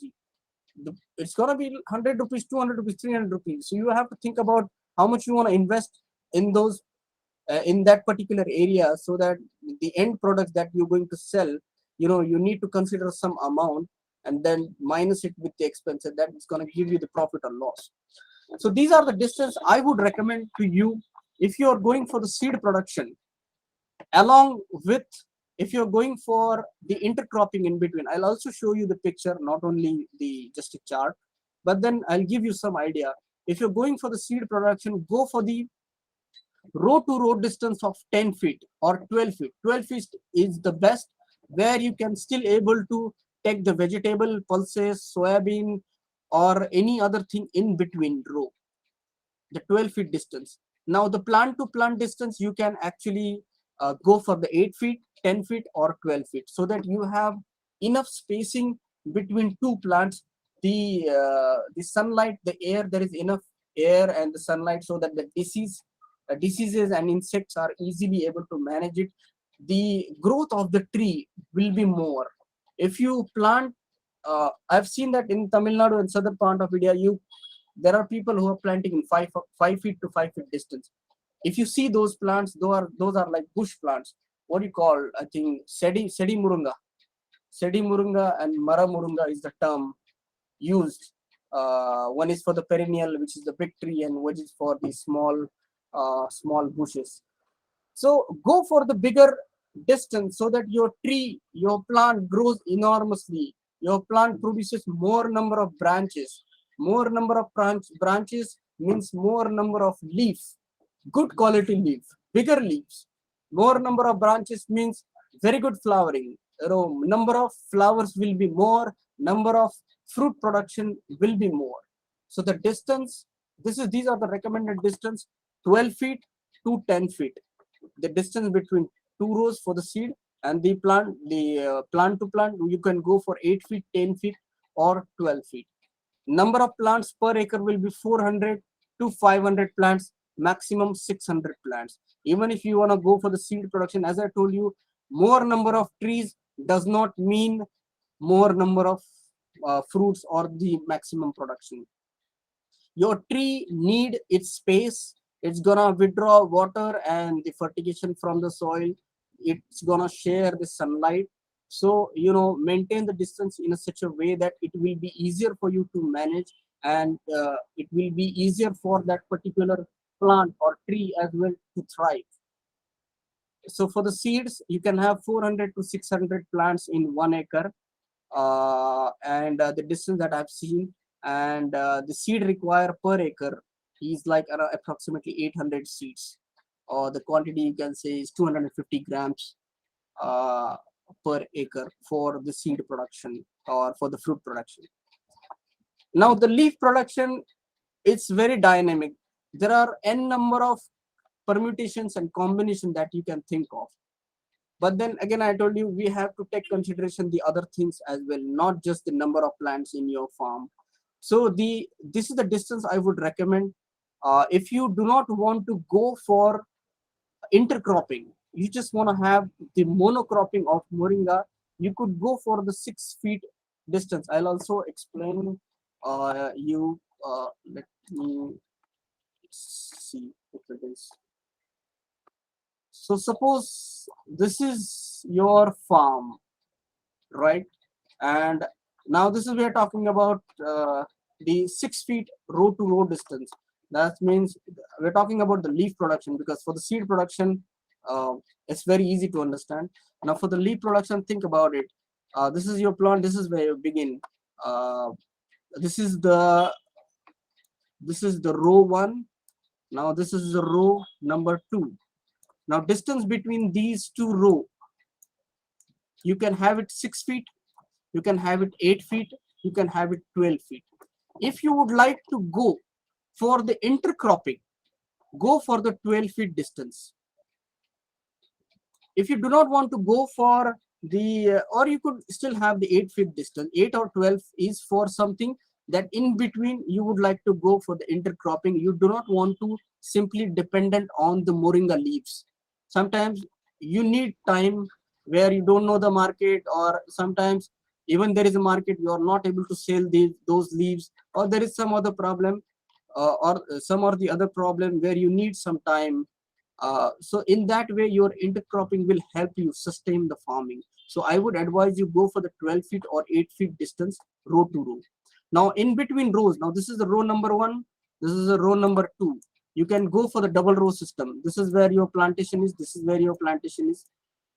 Speaker 3: It's going to be 100 rupees, 200 rupees, 300 rupees. So you have to think about how much you want to invest in those in that particular area, so that the end products that you're going to sell, you need to consider some amount and then minus it with the expenses that is going to give you the profit or loss. So these are the distance I would recommend to you if you are going for the seed production, along with if you're going for the intercropping in between. I'll also show you the picture, not only the just a chart, but then I'll give you some idea. If you're going for the seed production, go for the row to row distance of 10 feet or 12 feet. 12 feet is the best, where you can still able to take the vegetable, pulses, soybean, or any other thing in between row, the 12 feet distance. Now the plant to plant distance, you can actually go for the 8 feet, 10 feet, or 12 feet, so that you have enough spacing between two plants. The sunlight, the air, there is enough air and the sunlight, so that the diseases and insects are easily able to manage it. The growth of the tree will be more if you plant. I've seen that in Tamil Nadu and southern part of India, there are people who are planting in 5 feet to 5 feet distance. If you see those plants, those are like bush plants. What do you call? I think sedi murunga. Sedi murunga and mara murunga is the term used. One is for the perennial, which is the big tree, and one is for the small bushes. So go for the bigger distance, so that your tree, your plant grows enormously. Your plant produces more number of branches. More number of branches means more number of leaves, good quality leaf, bigger leaves. More number of branches means very good flowering. Number of flowers will be more, number of fruit production will be more. So the distance, these are the recommended distance: 12 feet to 10 feet. The distance between two rows for the seed, and the plant to plant, you can go for 8 feet, 10 feet, or 12 feet. Number of plants per acre will be 400 to 500 plants, maximum 600 plants. Even if you want to go for the seed production, as I told you, more number of trees does not mean more number of fruits or the maximum production. Your tree need its space. It's gonna withdraw water and the fertigation from the soil. It's gonna share the sunlight. So maintain the distance in such a way that it will be easier for you to manage, and it will be easier for that particular plant or tree as well to thrive. So for the seeds, you can have 400 to 600 plants in 1 acre, and the distance that I've seen, and the seed required per acre is like around approximately 800 seeds, or the quantity you can say is 250 grams per acre for the seed production or for the fruit production. Now the leaf production, it's very dynamic. There are n number of permutations and combinations that you can think of. But then again, I told you, we have to take consideration the other things as well, not just the number of plants in your farm. So this is the distance I would recommend. If you do not want to go for intercropping, you just want to have the monocropping of moringa, you could go for the 6 feet distance. I'll also explain you. Let me see if it is. So suppose this is your farm, right? And now this is, we are talking about the 6 feet row to row distance. That means we're talking about the leaf production, because for the seed production, it's very easy to understand. Now for the leaf production, think about it. This is your plant. This is where you begin. This is the row 1. Now this is the row number 2. Now distance between these two rows, you can have it 6 feet, you can have it 8 feet, you can have it 12 feet. If you would like to go for the intercropping, go for the 12 feet distance. If you do not want to go for the, or you could still have the 8 feet distance, 8 or 12 is for something that in between you would like to go for the intercropping. You do not want to simply dependent on the moringa leaves. Sometimes you need time where you don't know the market, or sometimes even there is a market, you are not able to sell those leaves, or there is some other problem, or some or the other problem where you need some time So in that way, your intercropping will help you sustain the farming. So I would advise you go for the 12 feet or 8 feet distance row to row. Now in between rows, now this is the row number 1, this is the row number 2. You can go for the double row system. This is where your plantation is, this is where your plantation is.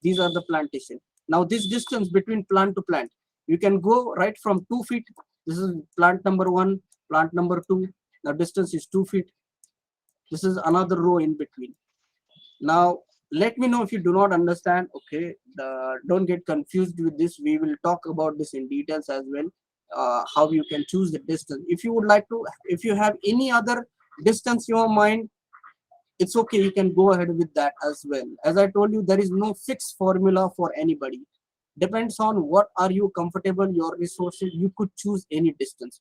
Speaker 3: These are the plantation. Now this distance between plant to plant, you can go right from 2 feet. This is plant number 1, plant number 2. The distance is 2 feet. This is another row in between. Now, let me know if you do not understand. Okay, don't get confused with this. We will talk about this in details as well. How you can choose the distance. If you would like to, if you have any other distance in your mind, it's okay. You can go ahead with that as well. As I told you, there is no fixed formula for anybody. Depends on what are you comfortable, your resources. You could choose any distance.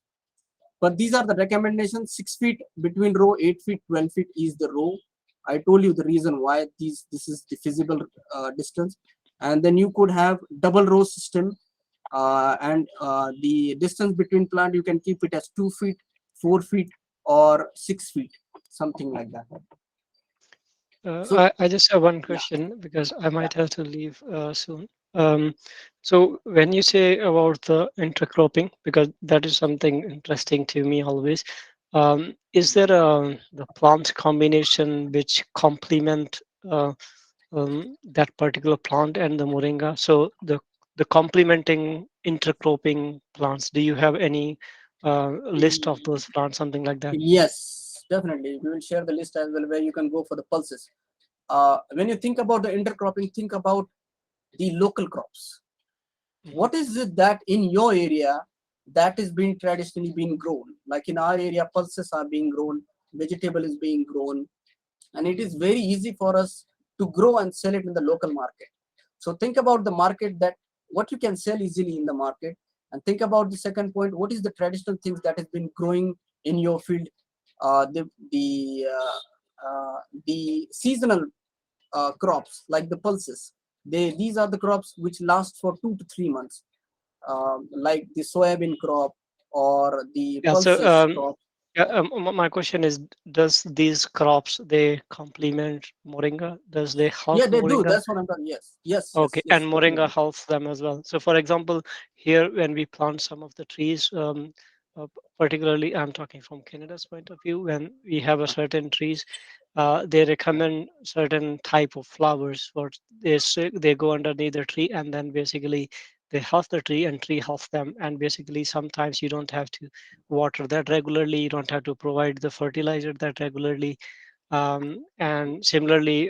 Speaker 3: But these are the recommendations. 6 feet between row, 8 feet, 12 feet is the row. I told you the reason why this is the feasible distance. And then you could have double row system, and the distance between plant you can keep it as 2 feet, 4 feet, or 6 feet, something like that. So
Speaker 5: I just have one
Speaker 3: yeah,
Speaker 5: question because I
Speaker 3: yeah.
Speaker 5: might have to leave soon. So when you say about the intercropping, because that is something interesting to me always, is there the plant combination which complement that particular plant and the moringa? So the complementing intercropping plants, do you have any list of those plants, something like that?
Speaker 3: Yes, definitely. We will share the list as well where you can go for the pulses. When you think about the intercropping, think about the local crops. What is it that in your area that is being traditionally being grown? Like in our area, pulses are being grown, vegetable is being grown, and it is very easy for us to grow and sell it in the local market. So think about the market, that what you can sell easily in the market, and think about the second point, what is the traditional things that has been growing in your field. uh, the the uh, the seasonal crops like the pulses, these are the crops which last for 2 to 3 months, like the soybean crop or the
Speaker 5: Yeah. So
Speaker 3: pulses crop.
Speaker 5: yeah,
Speaker 3: Yeah,
Speaker 5: my question is, does these crops they complement moringa? Does they help
Speaker 3: yeah, they do.
Speaker 5: moringa?
Speaker 3: That's what I'm talking. Yes, yes,
Speaker 5: Okay,
Speaker 3: yes,
Speaker 5: and
Speaker 3: yes,
Speaker 5: moringa
Speaker 3: definitely.
Speaker 5: helps them as well. So, for example, here when we plant some of the trees, particularly I'm talking from Canada's point of view, when we have a certain trees, they recommend certain type of flowers. Or they go underneath the tree, and then basically they help the tree, and tree helps them. And basically, sometimes you don't have to water that regularly. You don't have to provide the fertilizer that regularly, and similarly,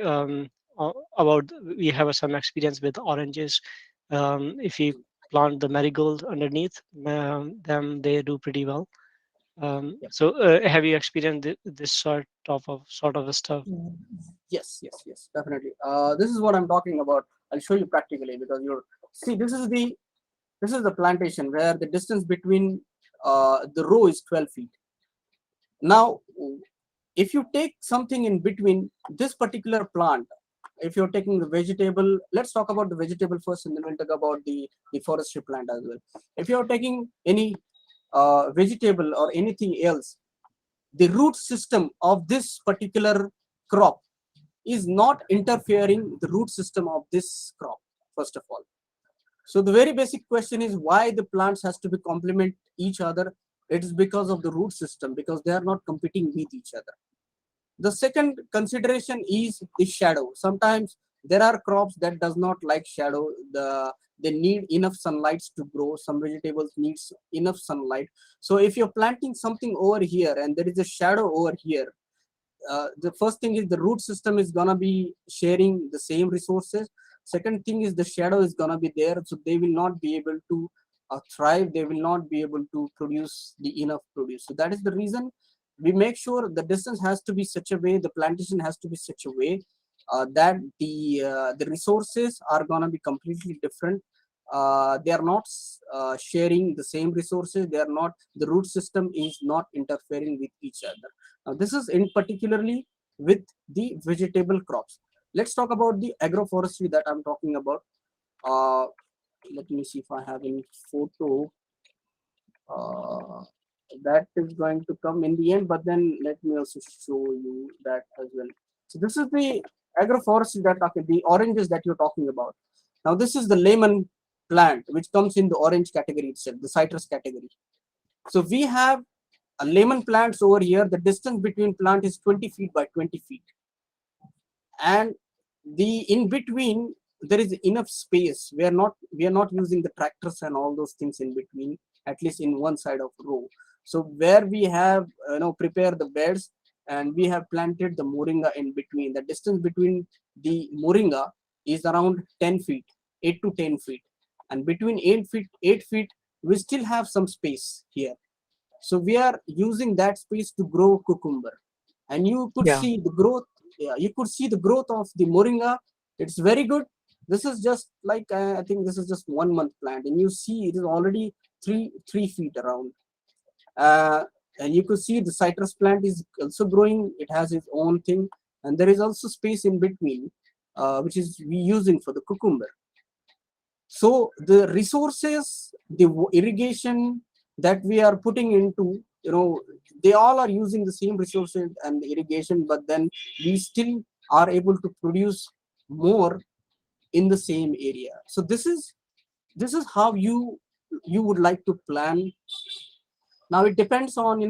Speaker 5: about we have some experience with oranges. If you plant the marigold underneath, then they do pretty well.
Speaker 3: Yep.
Speaker 5: So have you experienced this sort of a stuff?
Speaker 3: Yes, yes, yes, definitely. This is what I'm talking about. I'll show you practically, because you're see, this is the plantation where the distance between the row is 12 feet. Now, if you take something in between this particular plant, if you're taking the vegetable, let's talk about the vegetable first, and then we'll talk about the forestry plant as well. If you're taking any vegetable or anything else, the root system of this particular crop is not interfering the root system of this crop, first of all. So the very basic question is why the plants has to be complement each other. It is because of the root system, because they are not competing with each other. The second consideration is the shadow. Sometimes there are crops that does not like shadow. They need enough sunlight to grow. Some vegetables needs enough sunlight. So if you're planting something over here and there is a shadow over here, the first thing is the root system is gonna be sharing the same resources. Second thing is the shadow is gonna be there, so they will not be able to thrive. They will not be able to produce the enough produce. So that is the reason we make sure the distance has to be such a way, the plantation has to be such a way that the resources are gonna be completely different. They are not sharing the same resources. They are not, the root system is not interfering with each other. Now, this is in particularly with the vegetable crops. Let's talk about the agroforestry that I'm talking about. Uh, Let me see if I have any photo. Uh, that is going to come in the end, but then let me also show you that as well. So this is the agroforestry that the oranges that you're talking about. Now this is the lemon plant which comes in the orange category itself, the citrus category. So we have a lemon plants over here. The distance between plant is 20 feet by 20 feet, and the in between there is enough space. We are not using the tractors and all those things in between, at least in one side of row. So where we have prepare the beds, and we have planted the moringa in between. The distance between the moringa is around 10 feet, 8 to 10 feet, and between 8 feet we still have some space here. So we are using that space to grow cucumber, and you could
Speaker 6: Yeah.
Speaker 3: see the growth. Yeah, you could see the growth of the moringa. It's very good. This is just like I think this is just 1 month plant, and you see it is already 3 feet around. Uh, and you could see the citrus plant is also growing. It has its own thing, and there is also space in between, which is we using for the cucumber. So the resources, the irrigation that we are putting into, they all are using the same resources and the irrigation, but then we still are able to produce more in the same area. So this is how you would like to plan. Now it depends on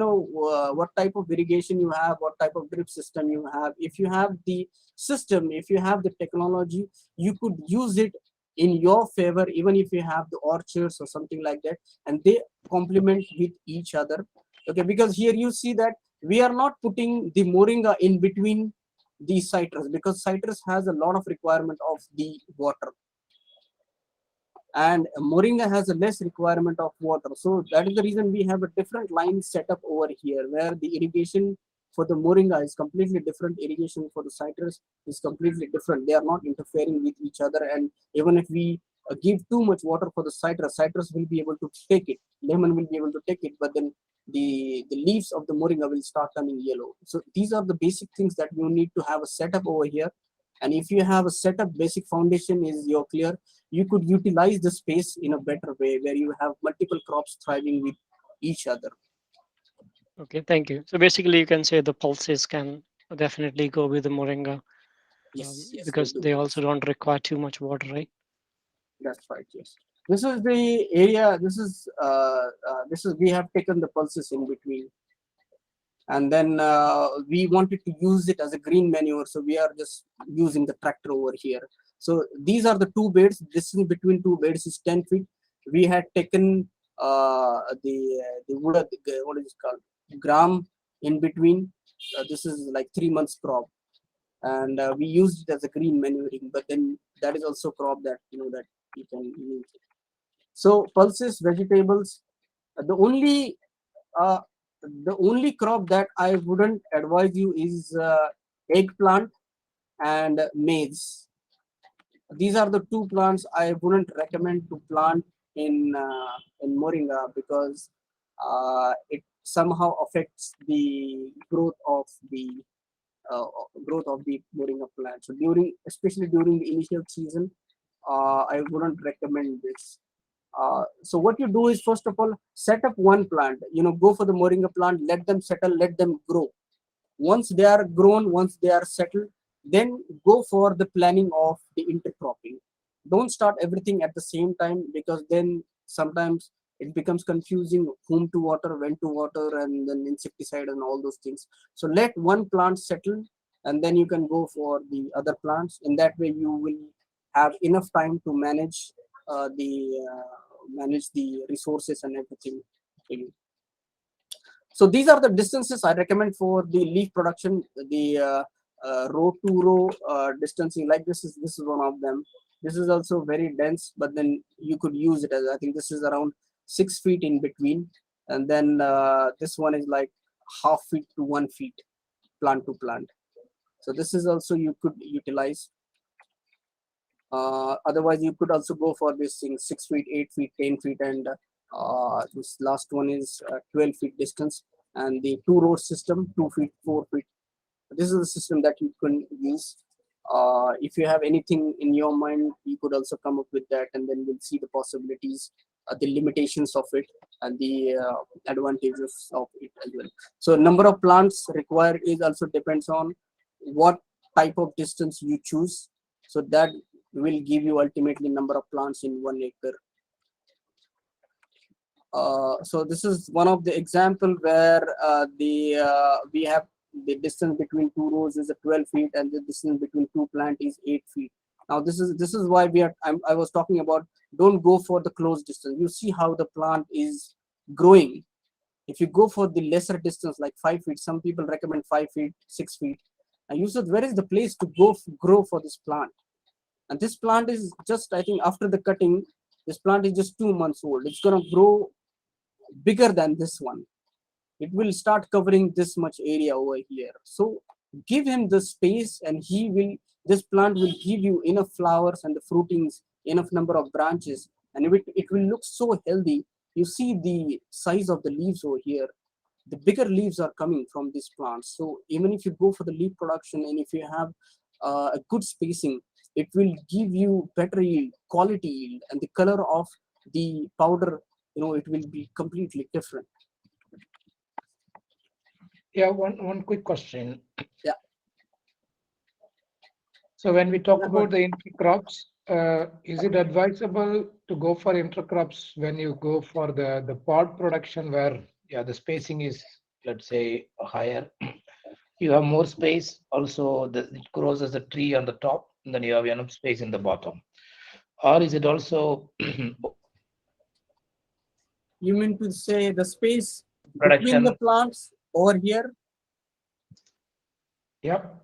Speaker 3: what type of irrigation you have, what type of drip system you have. If you have the system, if you have the technology, you could use it in your favor, even if you have the orchards or something like that, and they complement with each other. Okay, because here you see that we are not putting the moringa in between the citrus, because citrus has a lot of requirement of the water, and moringa has a less requirement of water. So that is the reason we have a different line set up over here, where the irrigation for the moringa is completely different, irrigation for the citrus is completely different. They are not interfering with each other, and even if we give too much water for the citrus will be able to take it, lemon will be able to take it, but then the leaves of the moringa will start turning yellow. So these are the basic things that you need to have a setup over here. And if you have a setup, basic foundation is your clear, you could utilize the space in a better way, where you have multiple crops thriving with each other.
Speaker 5: Okay, thank you. So basically, you can say the pulses can definitely go with the moringa
Speaker 3: Yes, yes,
Speaker 5: because
Speaker 3: do.
Speaker 5: they also don't require too much water, right?
Speaker 3: That's right. Yes, this is the area. This is we have taken the pulses in between, and then we wanted to use it as a green manure, so we are just using the tractor over here. So these are the two beds. Distance between two beds is 10 feet. We had taken the wood, what is it called, gram in between. This is like 3 months crop, and we used it as a green manuring, but then that is also crop that that you can use it. So pulses, vegetables, the only uh, the only crop that I wouldn't advise you is eggplant and maize. These are the two plants I wouldn't recommend to plant in moringa, because it somehow affects the uh, growth of the moringa plant. So especially during the initial season, I wouldn't recommend this. So what you do is, first of all, set up one plant. Go for the moringa plant, let them settle, let them grow. Once they are grown, once they are settled, then go for the planning of the intercropping. Don't start everything at the same time, because then sometimes it becomes confusing whom to water, when to water, and then insecticide and all those things. So let one plant settle, and then you can go for the other plants. In that way, you will have enough time to manage the resources and everything for you. So these are the distances I recommend for the leaf production. The row to row distancing, like this is one of them. This is also very dense, but then you could use it as, I think this is around 6 feet in between, and then this one is like half feet to 1 feet plant to plant. So this is also you could utilize. Otherwise, you could also go for this thing 6 feet, 8 feet, 10 feet, and this last one is 12 feet distance, and the two row system 2 feet, 4 feet. This is the system that you can use. If you have anything in your mind, you could also come up with that, and then we'll see the possibilities, the limitations of it, and the advantages of it as well. So number of plants required is also depends on what type of distance you choose. So that will give you ultimately number of plants in 1 acre. So this is one of the example where we have the distance between two rows is 12 feet and the distance between two plant is 8 feet. Now this is why I was talking about, don't go for the close distance. You see how the plant is growing. If you go for the lesser distance like 5 feet, some people recommend 5 feet, 6 feet. And you said, where is the place to go grow for this plant? And this plant is just, I think after the cutting, this plant is just 2 months old. It's going to grow bigger than this one. It will start covering this much area over here. So give him the space and this plant will give you enough flowers and the fruitings, enough number of branches, and it will look so healthy. You see the size of the leaves over here. The bigger leaves are coming from this plant. So even if you go for the leaf production and if you have a good spacing, it will give you better yield, quality yield, and the color of the powder, it will be completely different.
Speaker 4: Yeah, one quick question.
Speaker 3: Yeah.
Speaker 4: So when we talk about the intercrops, is it advisable to go for intercrops when you go for the pod production where the spacing is, let's say, higher? You have more space. Also, it grows as a tree on the top, and then you have enough space in the bottom. Or is it also
Speaker 3: You mean to say the space
Speaker 4: production
Speaker 3: between the plants over here?
Speaker 4: Yep.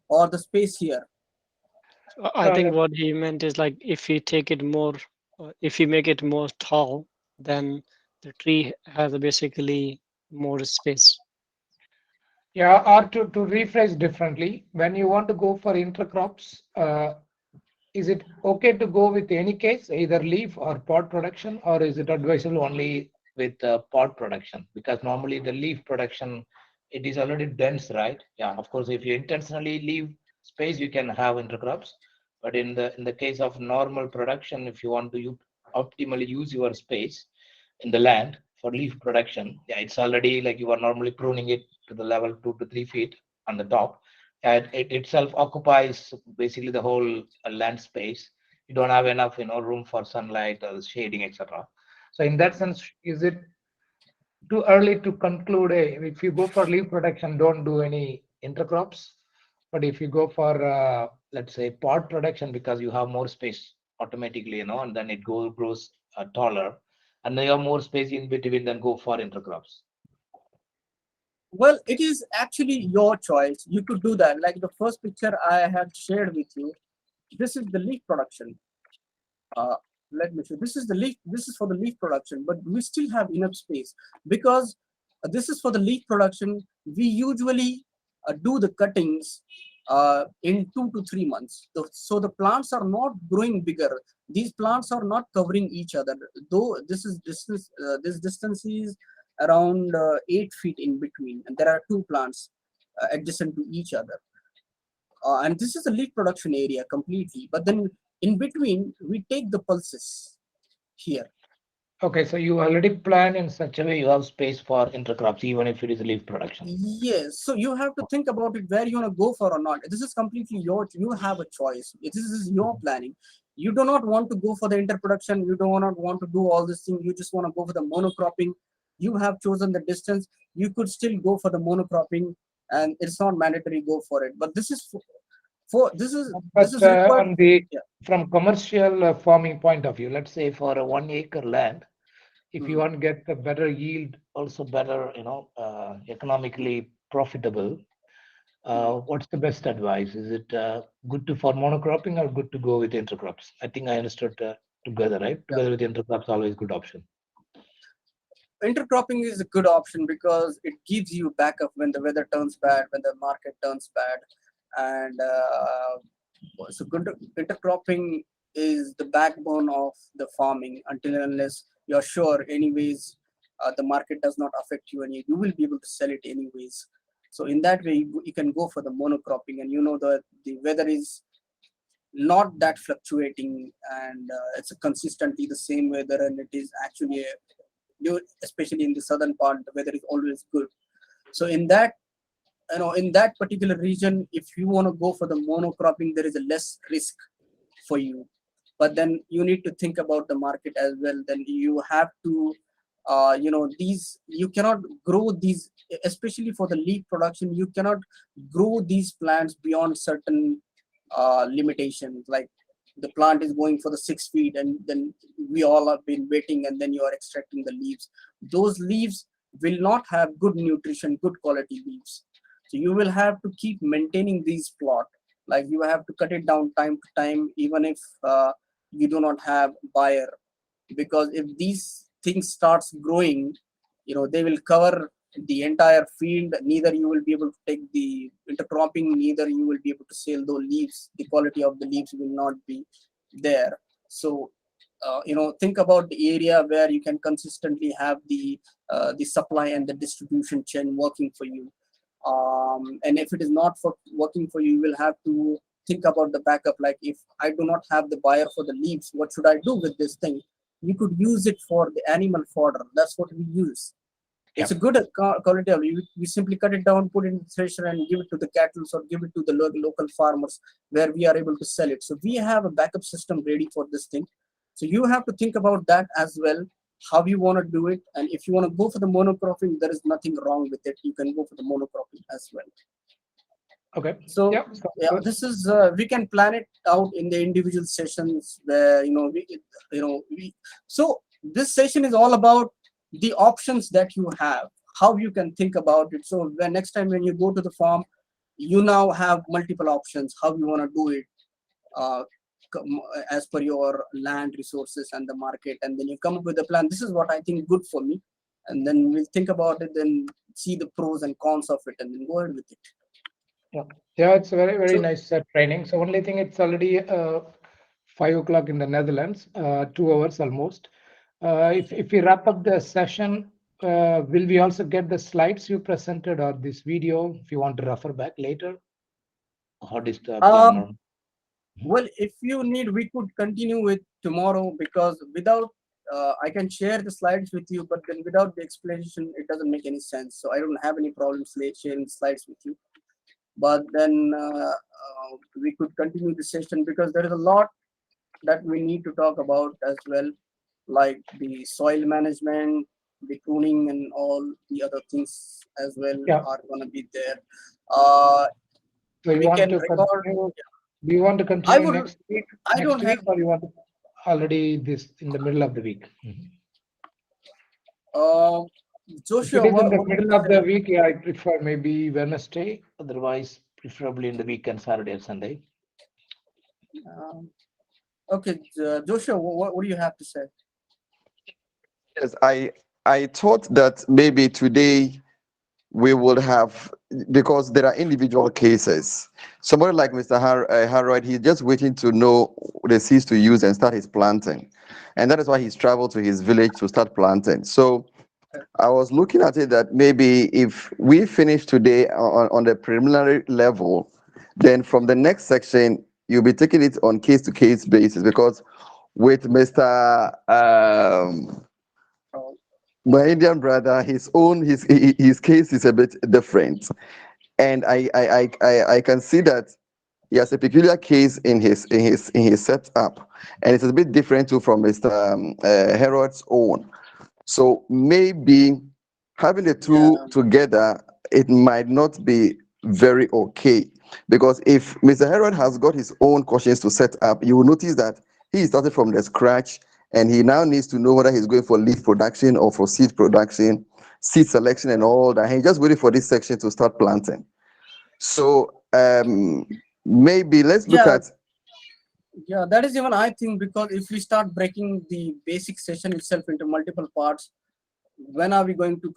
Speaker 3: Or the space here?
Speaker 5: I think what he meant is like if you take it more, if you make it more tall, then the tree has basically more space.
Speaker 6: Yeah, or to rephrase differently, when you want to go for intercrops, is it okay to go with any case, either leaf or pod production, or is it advisable only with pod production? Because normally the leaf production, it is already dense, right? Yeah, of course, if you intentionally leave space, you can have intercrops. But in the case of normal production, if you want to optimally use your space in the land for leaf production, yeah, it's already like you are normally pruning it to the level 2 to 3 feet on the top. And it itself occupies basically the whole land space. You don't have enough, room for sunlight or shading, etc. So in that sense, is it too early to conclude? If you go for leaf production, don't do any intercrops. But if you go for, let's say, pod production, because you have more space automatically, and then it grows taller, and then you have more space in between, then go for intercrops.
Speaker 3: Well, it is actually your choice. You could do that. Like the first picture I have shared with you, this is the leaf production. Let me show. This is the leaf. This is for the leaf production, but we still have enough space because this is for the leaf production. We usually do the cuttings in 2 to 3 months. So the plants are not growing bigger. These plants are not covering each other. Though this distance is around 8 feet in between, and there are two plants adjacent to each other. And this is a leaf production area completely. But then in between, we take the pulses here.
Speaker 6: Okay, so you already plan in such a way you have space for intercrops, even if it is leaf production.
Speaker 3: Yes, so you have to think about it where you want to go for or not. This is completely you have a choice. This is your planning. You do not want to go for the interproduction. You do not want to do all this thing. You just want to go for the monocropping. You have chosen the distance. You could still go for the monocropping, and it's not mandatory go for it. But this is required.
Speaker 6: From commercial farming point of view, let's say for a 1 acre land, if you want to get a better yield, also better, economically profitable, what's the best advice? Is it good for monocropping or good to go with intercrops? I think I understood together, right? Together with intercrops, always good option.
Speaker 3: Intercropping is a good option because it gives you backup when the weather turns bad, when the market turns bad, and so intercropping is the backbone of the farming until and unless you're sure anyways the market does not affect you and you will be able to sell it anyways. So in that way you can go for the monocropping, and the weather is not that fluctuating, and it's consistently the same weather, and it is actually especially in the southern part the weather is always good. So in that in that particular region, if you want to go for the monocropping, there is a less risk for you. But then you need to think about the market as well. Then you have to, these, you cannot grow these, especially for the leaf production, you cannot grow these plants beyond certain limitations. Like the plant is going for the 6 feet, and then we all have been waiting, and then you are extracting the leaves. Those leaves will not have good nutrition, good quality leaves. So you will have to keep maintaining these plot. Like you have to cut it down time to time, even if you do not have buyer, because if these things starts growing, they will cover the entire field. Neither you will be able to take the intercropping, neither you will be able to sell those leaves. The quality of the leaves will not be there. So think about the area where you can consistently have the supply and the distribution chain working for you. And if it is not for working for you, you will have to think about the backup. Like, if I do not have the buyer for the leaves, what should I do with this thing? We could use it for the animal fodder. That's what we use. It's a good quality of leaf. We simply cut it down, put it in the thresher, and give it to the cattle or give it to the local farmers where we are able to sell it. So we have a backup system ready for this thing. So you have to think about that as well, how you want to do it. And if you want to go for the monocropping, there is nothing wrong with it. You can go for the monocropping as well.
Speaker 6: Okay.
Speaker 3: So
Speaker 6: Yep.
Speaker 3: this is we can plan it out in the individual sessions where so this session is all about the options that you have, how you can think about it. So when next time when you go to the farm, you now have multiple options how you want to do it, as per your land resources and the market, and then you come up with a plan. This is what I think good for me, and then we'll think about it, then see the pros and cons of it, and then go ahead with it.
Speaker 6: Yeah, it's a very, very nice training. So only thing, it's already 5 o'clock in the Netherlands, 2 hours almost. If we wrap up the session, will we also get the slides you presented or this video if you want to refer back later? How does the plan?
Speaker 3: Well, if you need, we could continue with tomorrow, because without I can share the slides with you, but then without the explanation, it doesn't make any sense. So I don't have any problems sharing slides with you. But then we could continue the session, because there is a lot that we need to talk about as well, like the soil management, the pruning, and all the other things as well are going to be there.
Speaker 6: So you
Speaker 3: we
Speaker 6: want
Speaker 3: can
Speaker 6: to
Speaker 3: record.
Speaker 6: continue? Do you want to continue next week?
Speaker 3: I don't have.
Speaker 6: Or you want to already this in the middle of the week?
Speaker 3: Joshua,
Speaker 6: if it is in the middle of the week, I prefer maybe Wednesday. Otherwise, preferably in the weekend, Saturday or Sunday.
Speaker 3: Okay, Joshua, what do you have to say?
Speaker 2: Yes, I thought that maybe today we would have, because there are individual cases. Somebody like Mr. Harold, he's just waiting to know the seeds to use and start his planting. And that is why he's traveled to his village to start planting. So I was looking at it that maybe if we finish today on the preliminary level, then from the next section, you'll be taking it on case-to-case basis, because with Mr. My Indian brother, his case is a bit different, and I can see that he has a peculiar case in his setup, and it's a bit different too from Mr. Harold's own. So maybe having the two together, it might not be very okay, because if Mr. Harold has got his own questions to set up, you will notice that he started from the scratch. And he now needs to know whether he's going for leaf production or for seed production, seed selection and all that. He just waiting for this section to start planting. So maybe let's look at.
Speaker 3: Yeah, that is even I think, because if we start breaking the basic session itself into multiple parts, when are we going to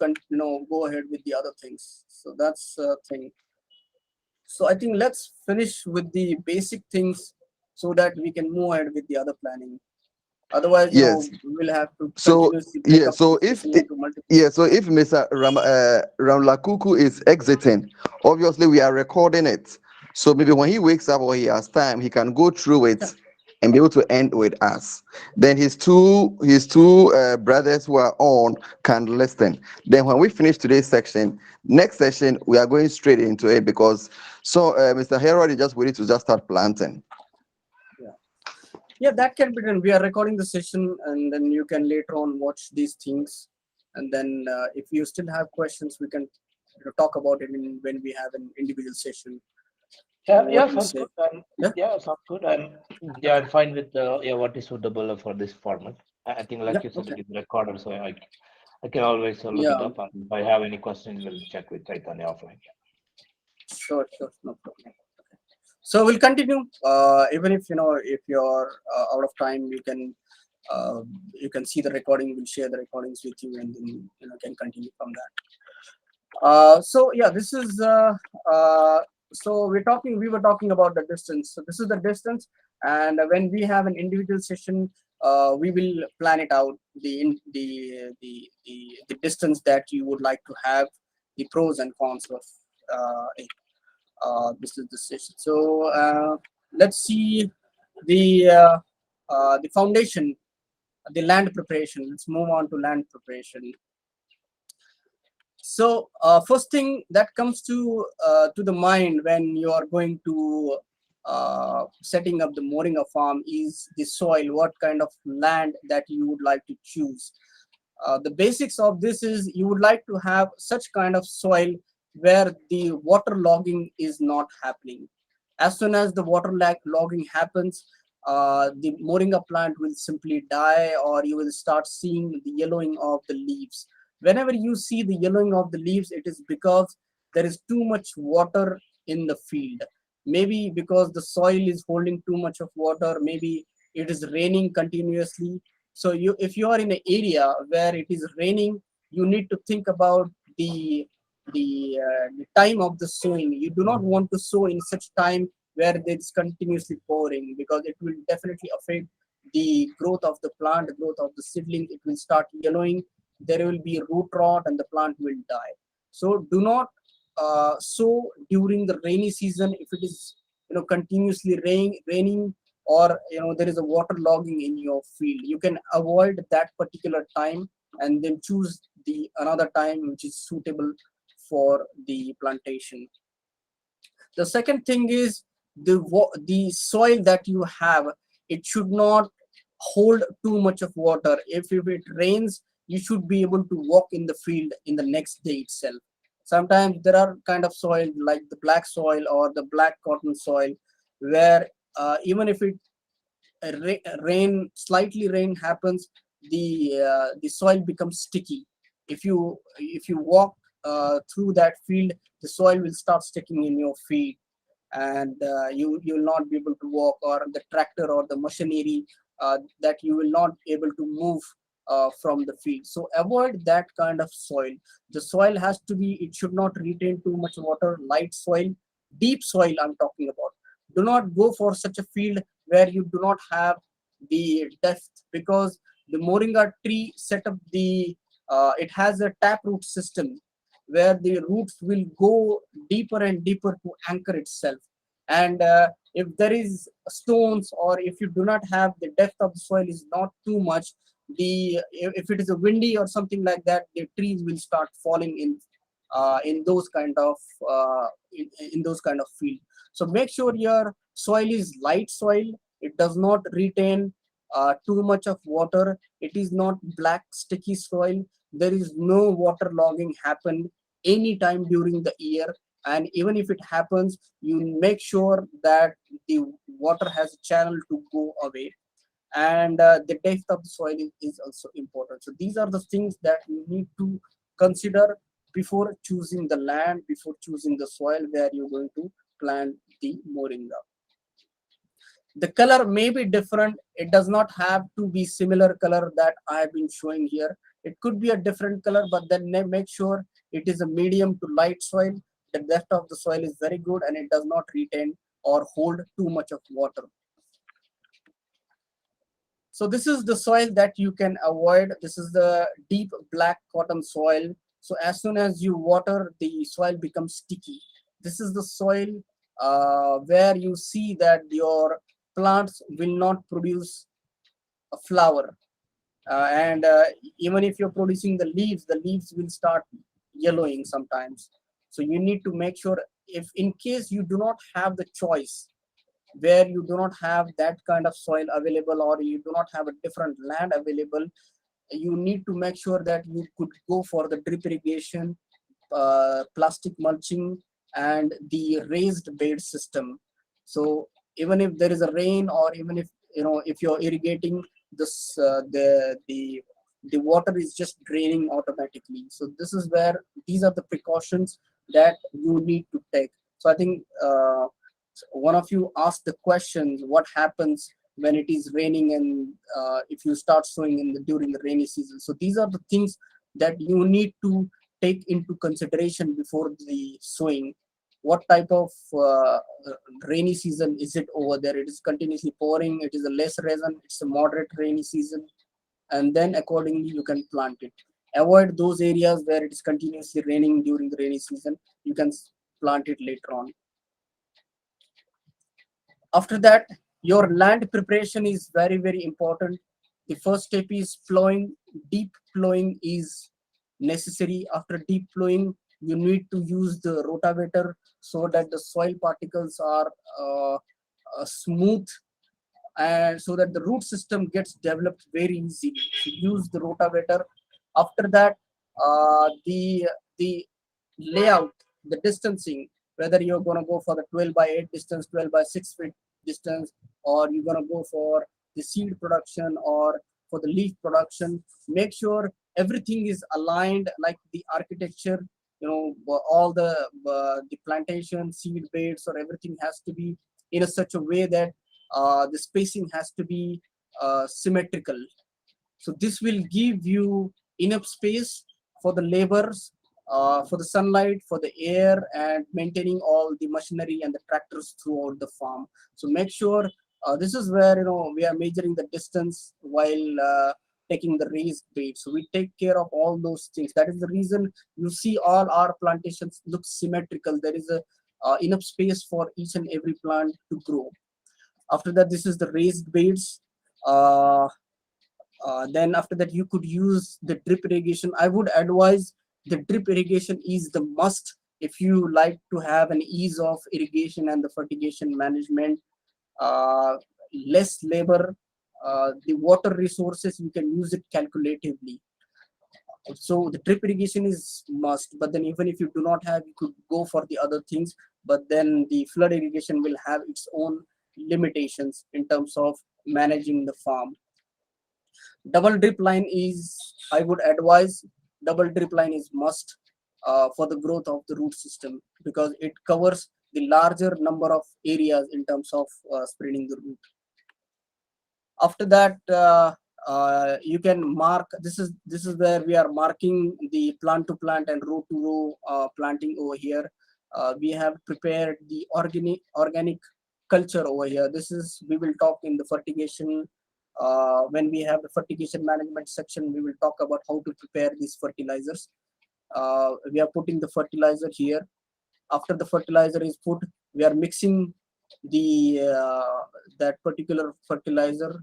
Speaker 3: go ahead with the other things? So that's the thing. So I think let's finish with the basic things so that we can move ahead with the other planning. Otherwise,
Speaker 2: yes,
Speaker 3: we'll have to.
Speaker 2: So yeah, so if Mr. Ramlakuku is exiting, obviously we are recording it. So maybe when he wakes up or he has time, he can go through it and be able to end with us. Then his two brothers who are on can listen. Then when we finish today's section, next session we are going straight into it because Mr. Harold is just waiting to just start planting.
Speaker 3: Yeah, that can be done. We are recording the session, and then you can later on watch these things, and then if you still have questions, we can talk about it when we have an individual session.
Speaker 4: Yeah,
Speaker 3: What
Speaker 4: yeah,
Speaker 3: do you
Speaker 4: sounds
Speaker 3: say?
Speaker 4: good.
Speaker 3: Yeah?
Speaker 4: Yeah, sounds good. I'm fine with yeah, what is suitable for this format. I think,
Speaker 3: Yeah.
Speaker 4: like you said,
Speaker 3: Okay.
Speaker 4: it is recorded, so I can always look it
Speaker 3: Yeah.
Speaker 4: up, and if I have any questions, we'll check with Chaitanya offline.
Speaker 3: Sure. Sure. No problem. So we'll continue. Even if if you're out of time, you can see the recording. We'll share the recordings with you, and then can continue from that. So yeah, this is so we were talking about the distance. So this is the distance, and when we have an individual session, we will plan it out the distance that you would like to have, the pros and cons of it. This is the session. So let's see the foundation, the land preparation. Let's move on to land preparation. So first thing that comes to the mind when you are going to setting up the Moringa farm is the soil. What kind of land that you would like to choose? The basics of this is you would like to have such kind of soil where the water logging is not happening. As soon as the logging happens, the Moringa plant will simply die, or you will start seeing the yellowing of the leaves. Whenever you see the yellowing of the leaves, it is because there is too much water in the field. Maybe because the soil is holding too much of water, maybe it is raining continuously. So if you are in an area where it is raining, you need to think about the time of the sowing. You do not want to sow in such time where it's continuously pouring, because it will definitely affect the growth of the plant, the growth of the seedling. It will start yellowing, there will be root rot, and the plant will die. So do not sow during the rainy season if it is continuously raining, or there is a water logging in your field. You can avoid that particular time and then choose the another time which is suitable for the plantation. The second thing is the soil that you have. It should not hold too much of water. If it rains, you should be able to walk in the field in the next day itself. Sometimes there are kind of soil like the black soil or the black cotton soil, where even if it rain happens, the soil becomes sticky. If you walk through that field, the soil will start sticking in your feet, and you will not be able to walk, or the tractor or the machinery, that you will not be able to move from the field. So avoid that kind of soil. The soil has to be, it should not retain too much water. Light soil, deep soil I'm talking about. Do not go for such a field where you do not have the depth, because the Moringa tree set up it has a taproot system where the roots will go deeper and deeper to anchor itself. And if there is stones, or if you do not have the depth of the soil is not too much, if it is a windy or something like that, the trees will start falling in those kind of in those kind of field. So make sure your soil is light soil. It does not retain too much of water. It is not black sticky soil. There is no water logging happen anytime during the year. And even if it happens, you make sure that the water has a channel to go away. And the depth of the soil is also important. So these are the things that you need to consider before choosing the land, before choosing the soil where you're going to plant the Moringa. The color may be different. It does not have to be similar color that I have been showing here. It could be a different color, but then make sure it is a medium to light soil. The depth of the soil is very good, and it does not retain or hold too much of water. So this is the soil that you can avoid. This is the deep black cotton soil. So as soon as you water, the soil becomes sticky. This is the soil where you see that your plants will not produce a flower. And even if you're producing the leaves will start yellowing sometimes. So you need to make sure, if in case you do not have the choice, where you do not have that kind of soil available, or you do not have a different land available, you need to make sure that you could go for the drip irrigation, plastic mulching, and the raised bed system. So even if there is a rain, or even if if you're irrigating this, the water is just draining automatically. So this is where these are the precautions that you need to take. So I think one of you asked the questions, what happens when it is raining, and if you start sowing during the rainy season. So these are the things that you need to take into consideration before the sowing. What type of rainy season is it over there? It is continuously pouring, it is a less rain, it's a moderate rainy season, and then accordingly you can plant it. Avoid those areas where it is continuously raining during the rainy season. You can plant it later on. After that, your land preparation is very important. The first step is plowing. Deep plowing is necessary. After deep plowing, you need to use the rotavator so that the soil particles are smooth, and so that the root system gets developed very easily. So use the rotavator. After that, the layout, the distancing, whether you're going to go for the 12 by 8 distance, 12 by 6 feet distance, or you're going to go for the seed production or for the leaf production, make sure everything is aligned, like the architecture, all the plantation seed beds or everything has to be in a such a way that the spacing has to be symmetrical. So this will give you enough space for the labors, for the sunlight, for the air, and maintaining all the machinery and the tractors throughout the farm. So make sure, this is where we are measuring the distance while taking the raised bed. So we take care of all those things. That is the reason you see all our plantations look symmetrical. There is a enough space for each and every plant to grow. After that, this is the raised beds. Uh, then after that, you could use the drip irrigation. I would advise the drip irrigation is the must if you like to have an ease of irrigation and the fertigation management. uh, Less labor, the water resources you can use it calculatively. So the drip irrigation is must, but then even if you do not have, you could go for the other things, but then the flood irrigation will have its own limitations in terms of managing the farm. Double drip line is, I would advise, double drip line is must for the growth of the root system, because it covers the larger number of areas in terms of spreading the root. After that, you can mark, this is where we are marking the plant to plant and row to row planting over here. We have prepared the organic culture over here. This is, we will talk in the fertigation, when we have the fertigation management section, we will talk about how to prepare these fertilizers. We are putting the fertilizer here. After the fertilizer is put, we are mixing the that particular fertilizer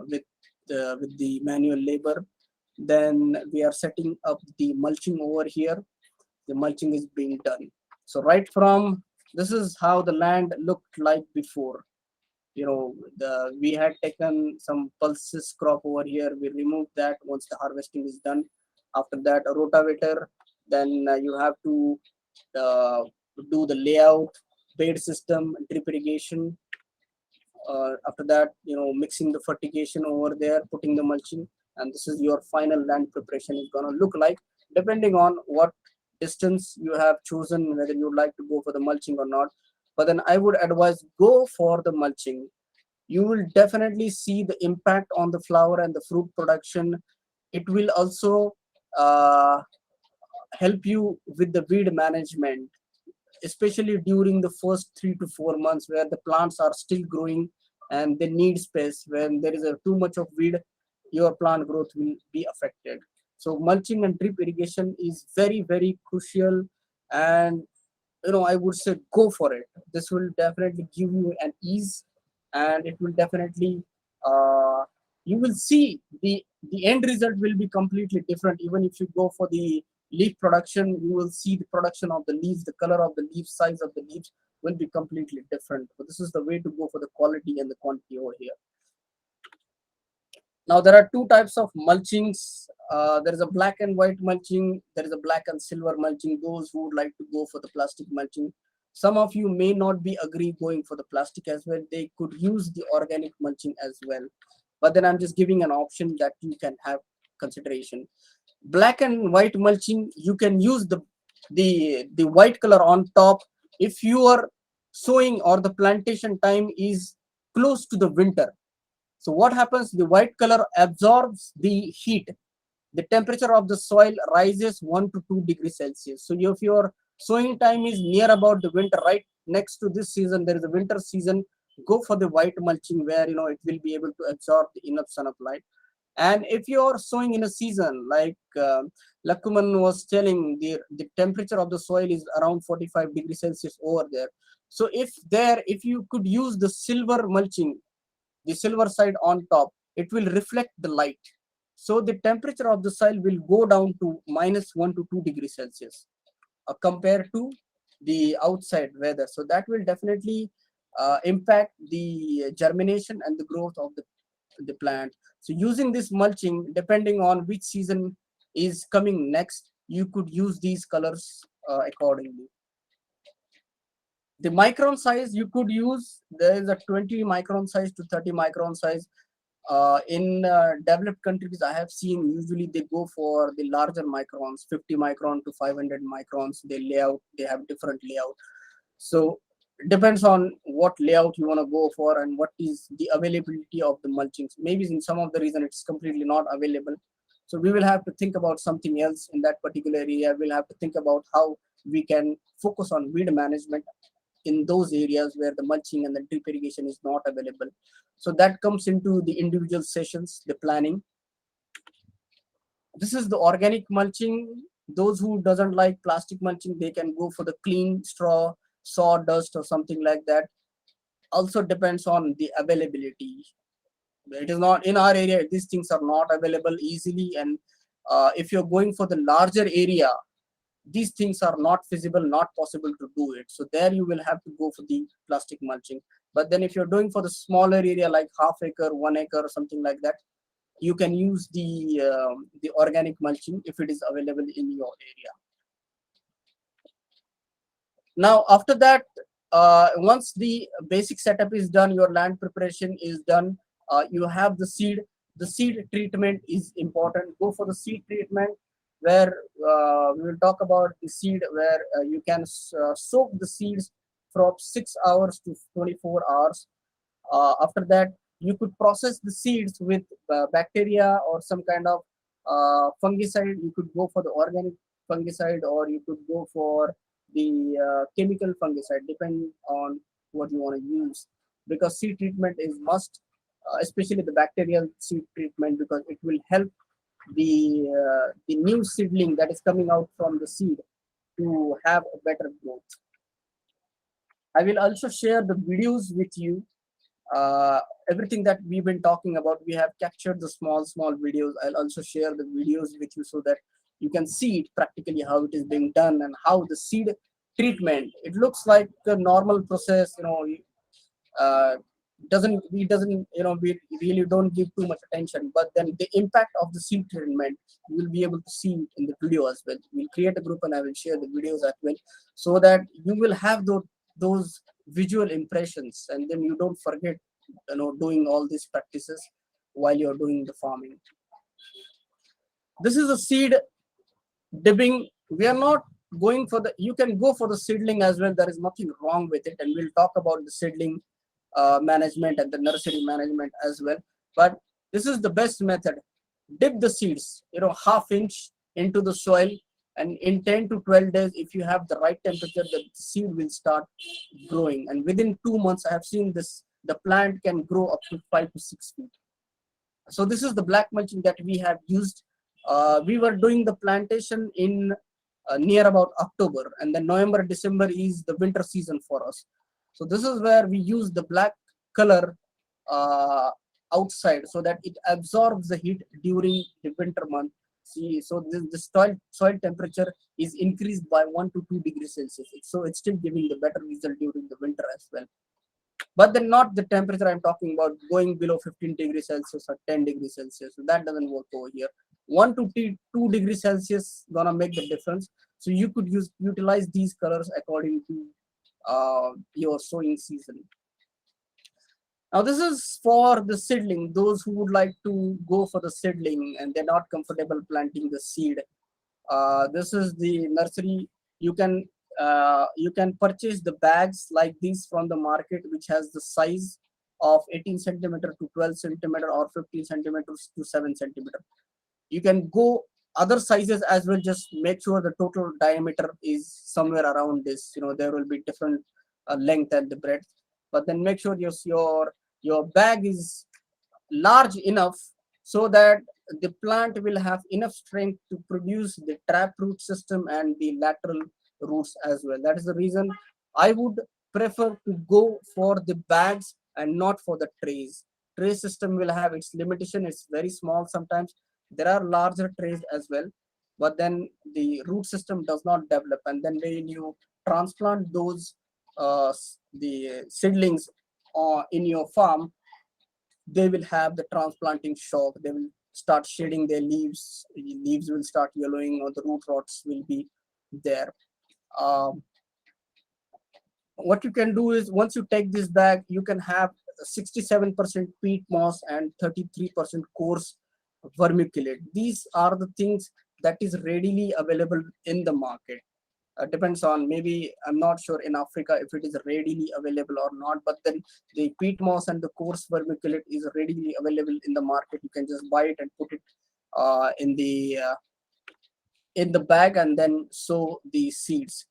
Speaker 3: with the manual labor. Then we are setting up the mulching over here. The mulching is being done. So right from, this is how the land looked like before. We had taken some pulses crop over here. We removed that once the harvesting is done. After that, a rotavator. Then you have to uh, do the layout, bed system, drip irrigation. After that, mixing the fertigation over there, putting the mulching, and this is your final land preparation is going to look like, depending on what distance you have chosen, whether you would like to go for the mulching or not. But then I would advise, go for the mulching. You will definitely see the impact on the flower and the fruit production. It will also uh, help you with the weed management, especially during the first 3 to 4 months, where the plants are still growing and they need space. When there is too much of weed, your plant growth will be affected. So mulching and drip irrigation is very crucial, and I would say go for it. This will definitely give you an ease and it will definitely you will see the end result will be completely different. Even if you go for the leaf production, you will see the production of the leaves, the color of the leaves, size of the leaves will be completely different. But this is the way to go for the quality and the quantity over here. Now there are two types of mulchings. There is a black and white mulching. There is a black and silver mulching. Those who would like to go for the plastic mulching. Some of you may not be agree going for the plastic as well. They could use the organic mulching as well. But then I'm just giving an option that you can have consideration. Black and white mulching, you can use the white color on top if your sowing or the plantation time is close to the winter. So what happens? The white color absorbs the heat. The temperature of the soil rises 1 to 2 degrees Celsius. So if your sowing time is near about the winter, right next to this season, there is a winter season, go for the white mulching where it will be able to absorb the enough sunlight. And if you're sowing in a season like Lakkuman was telling, the temperature of the soil is around 45 degrees Celsius over there. So if you could use the silver mulching, the silver side on top, it will reflect the light. So the temperature of the soil will go down to -1 to 2 degrees Celsius compared to the outside weather. So that will definitely impact the germination and the growth of the plant. So using this mulching, depending on which season is coming next, you could use these colors accordingly. The micron size you could use, there is a 20 micron size to 30 micron size. In developed countries, I have seen usually they go for the larger microns, 50 micron to 500 microns. They have different layout. So it depends on what layout you want to go for and what is the availability of the mulchings. Maybe in some of the reason it's completely not available. So we will have to think about something else in that particular area. We'll have to think about how we can focus on weed management in those areas where the mulching and the drip irrigation is not available. So that comes into the individual sessions, the planning. This is the organic mulching. Those who doesn't like plastic mulching, they can go for the clean straw, sawdust or something like that. Also depends on the availability. It is not in our area, these things are not available easily, and if you're going for the larger area, these things are not feasible, not possible to do it. So there you will have to go for the plastic mulching. But then if you're doing for the smaller area like half acre, 1 acre or something like that, you can use the organic mulching if it is available in your area. Now after that, once the basic setup is done, your land preparation is done, you have the seed. The seed treatment is important. Go for the seed treatment where we will talk about the seed where you can soak the seeds from 6 hours to 24 hours. After that, you could process the seeds with bacteria or some kind of fungicide. You could go for the organic fungicide or you could go for the chemical fungicide, depending on what you want to use, because seed treatment is must, especially the bacterial seed treatment, because it will help the new seedling that is coming out from the seed to have a better growth. I will also share the videos with you. Everything that we've been talking about, we have captured the small videos. I'll also share the videos with you so that you can see it practically how it is being done and how the seed treatment, it looks like a normal process, we really don't give too much attention, but then the impact of the seed treatment you will be able to see in the video as well. We'll create a group and I will share the videos as well so that you will have those visual impressions, and then you don't forget doing all these practices while you're doing the farming. This is a seed dipping. We are not going for you can go for the seedling as well, there is nothing wrong with it, and we'll talk about the seedling management and the nursery management as well. But this is the best method. Dip the seeds ½ inch into the soil, and in 10 to 12 days, if you have the right temperature, the seed will start growing, and within 2 months I have seen this, the plant can grow up to 5 to 6 feet. So this is the black mulching that we have used. We were doing the plantation in near about October, and then November, December is the winter season for us. So this is where we use the black color outside so that it absorbs the heat during the winter month. See, so the soil temperature is increased by 1 to 2 degrees Celsius. So it's still giving the better result during the winter as well. But then not the temperature I'm talking about going below 15 degrees Celsius or 10 degrees Celsius. So that doesn't work over here. 1 to 2 degrees Celsius gonna make the difference. So you could utilize these colors according to your sowing season. Now this is for the seedling, those who would like to go for the seedling and they're not comfortable planting the seed. This is the nursery. You can purchase the bags like these from the market, which has the size of 18 centimeter to 12 centimeter or 15 centimeters to 7 centimeter. You can go other sizes as well. Just make sure the total diameter is somewhere around this. There will be different length and the breadth, but then make sure your bag is large enough so that the plant will have enough strength to produce the trap root system and the lateral roots as well. That is the reason I would prefer to go for the bags and not for the trays. Tray system will have its limitation. It's very small sometimes. There are larger trays as well, but then the root system does not develop. And then when you transplant those the seedlings in your farm, they will have the transplanting shock. They will start shedding their leaves. Leaves will start yellowing, or the root rots will be there. What you can do is, once you take this bag, you can have 67% peat moss and 33% coarse vermiculate. These are the things that is readily available in the market. Depends on, maybe I'm not sure in Africa if it is readily available or not, but then the peat moss and the coarse vermiculate is readily available in the market. You can just buy it and put it in the bag and then sow the seeds.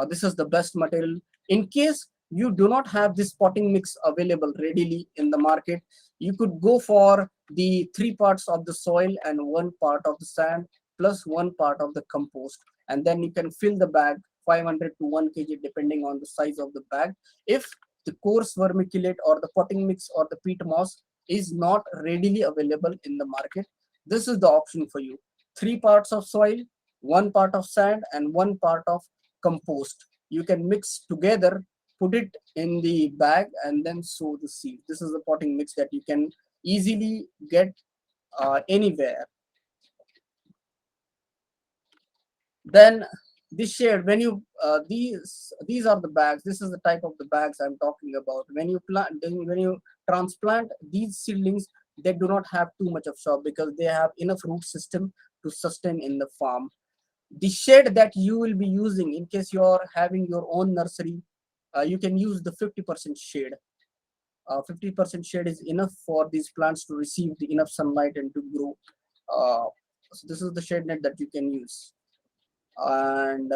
Speaker 3: This is the best material. In case you do not have this potting mix available readily in the market, you could go for the 3 parts of the soil and 1 part of the sand plus 1 part of the compost, and then you can fill the bag 500 to 1 kg depending on the size of the bag. If the coarse vermiculate or the potting mix or the peat moss is not readily available in the market, this is the option for you. 3 parts of soil, 1 part of sand and 1 part of compost. You can mix together, put it in the bag and then sow the seed. This is the potting mix that you can easily get anywhere. Then this shade, when you these are the bags. This is the type of the bags I'm talking about. When you transplant these seedlings, they do not have too much of shock because they have enough root system to sustain in the farm. The shade that you will be using, in case you are having your own nursery, you can use the 50% shade. 50% shade is enough for these plants to receive the enough sunlight and to grow. So this is the shade net that you can use. And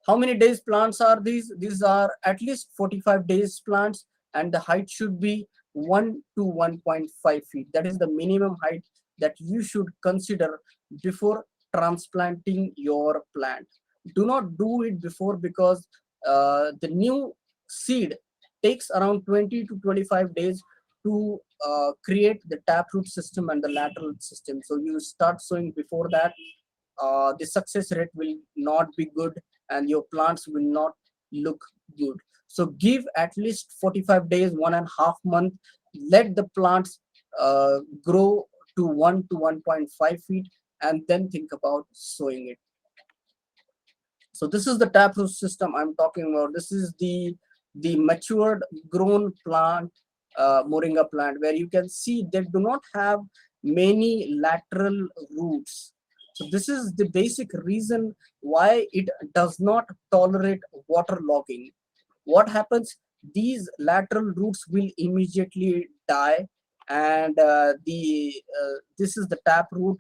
Speaker 3: how many days plants are these? These are at least 45 days plants, and the height should be 1 to 1.5 feet. That is the minimum height that you should consider before transplanting your plant. Do not do it before, because the new seed takes around 20 to 25 days to create the taproot system and the lateral system. So you start sowing before that, the success rate will not be good and your plants will not look good. So give at least 45 days, 1.5 months. Let the plants grow to 1 to 1.5 feet and then think about sowing it. So this is the taproot system I'm talking about. This is the matured grown plant, moringa plant, where you can see they do not have many lateral roots. So this is the basic reason why it does not tolerate waterlogging. What happens? These lateral roots will immediately die, and this is the taproot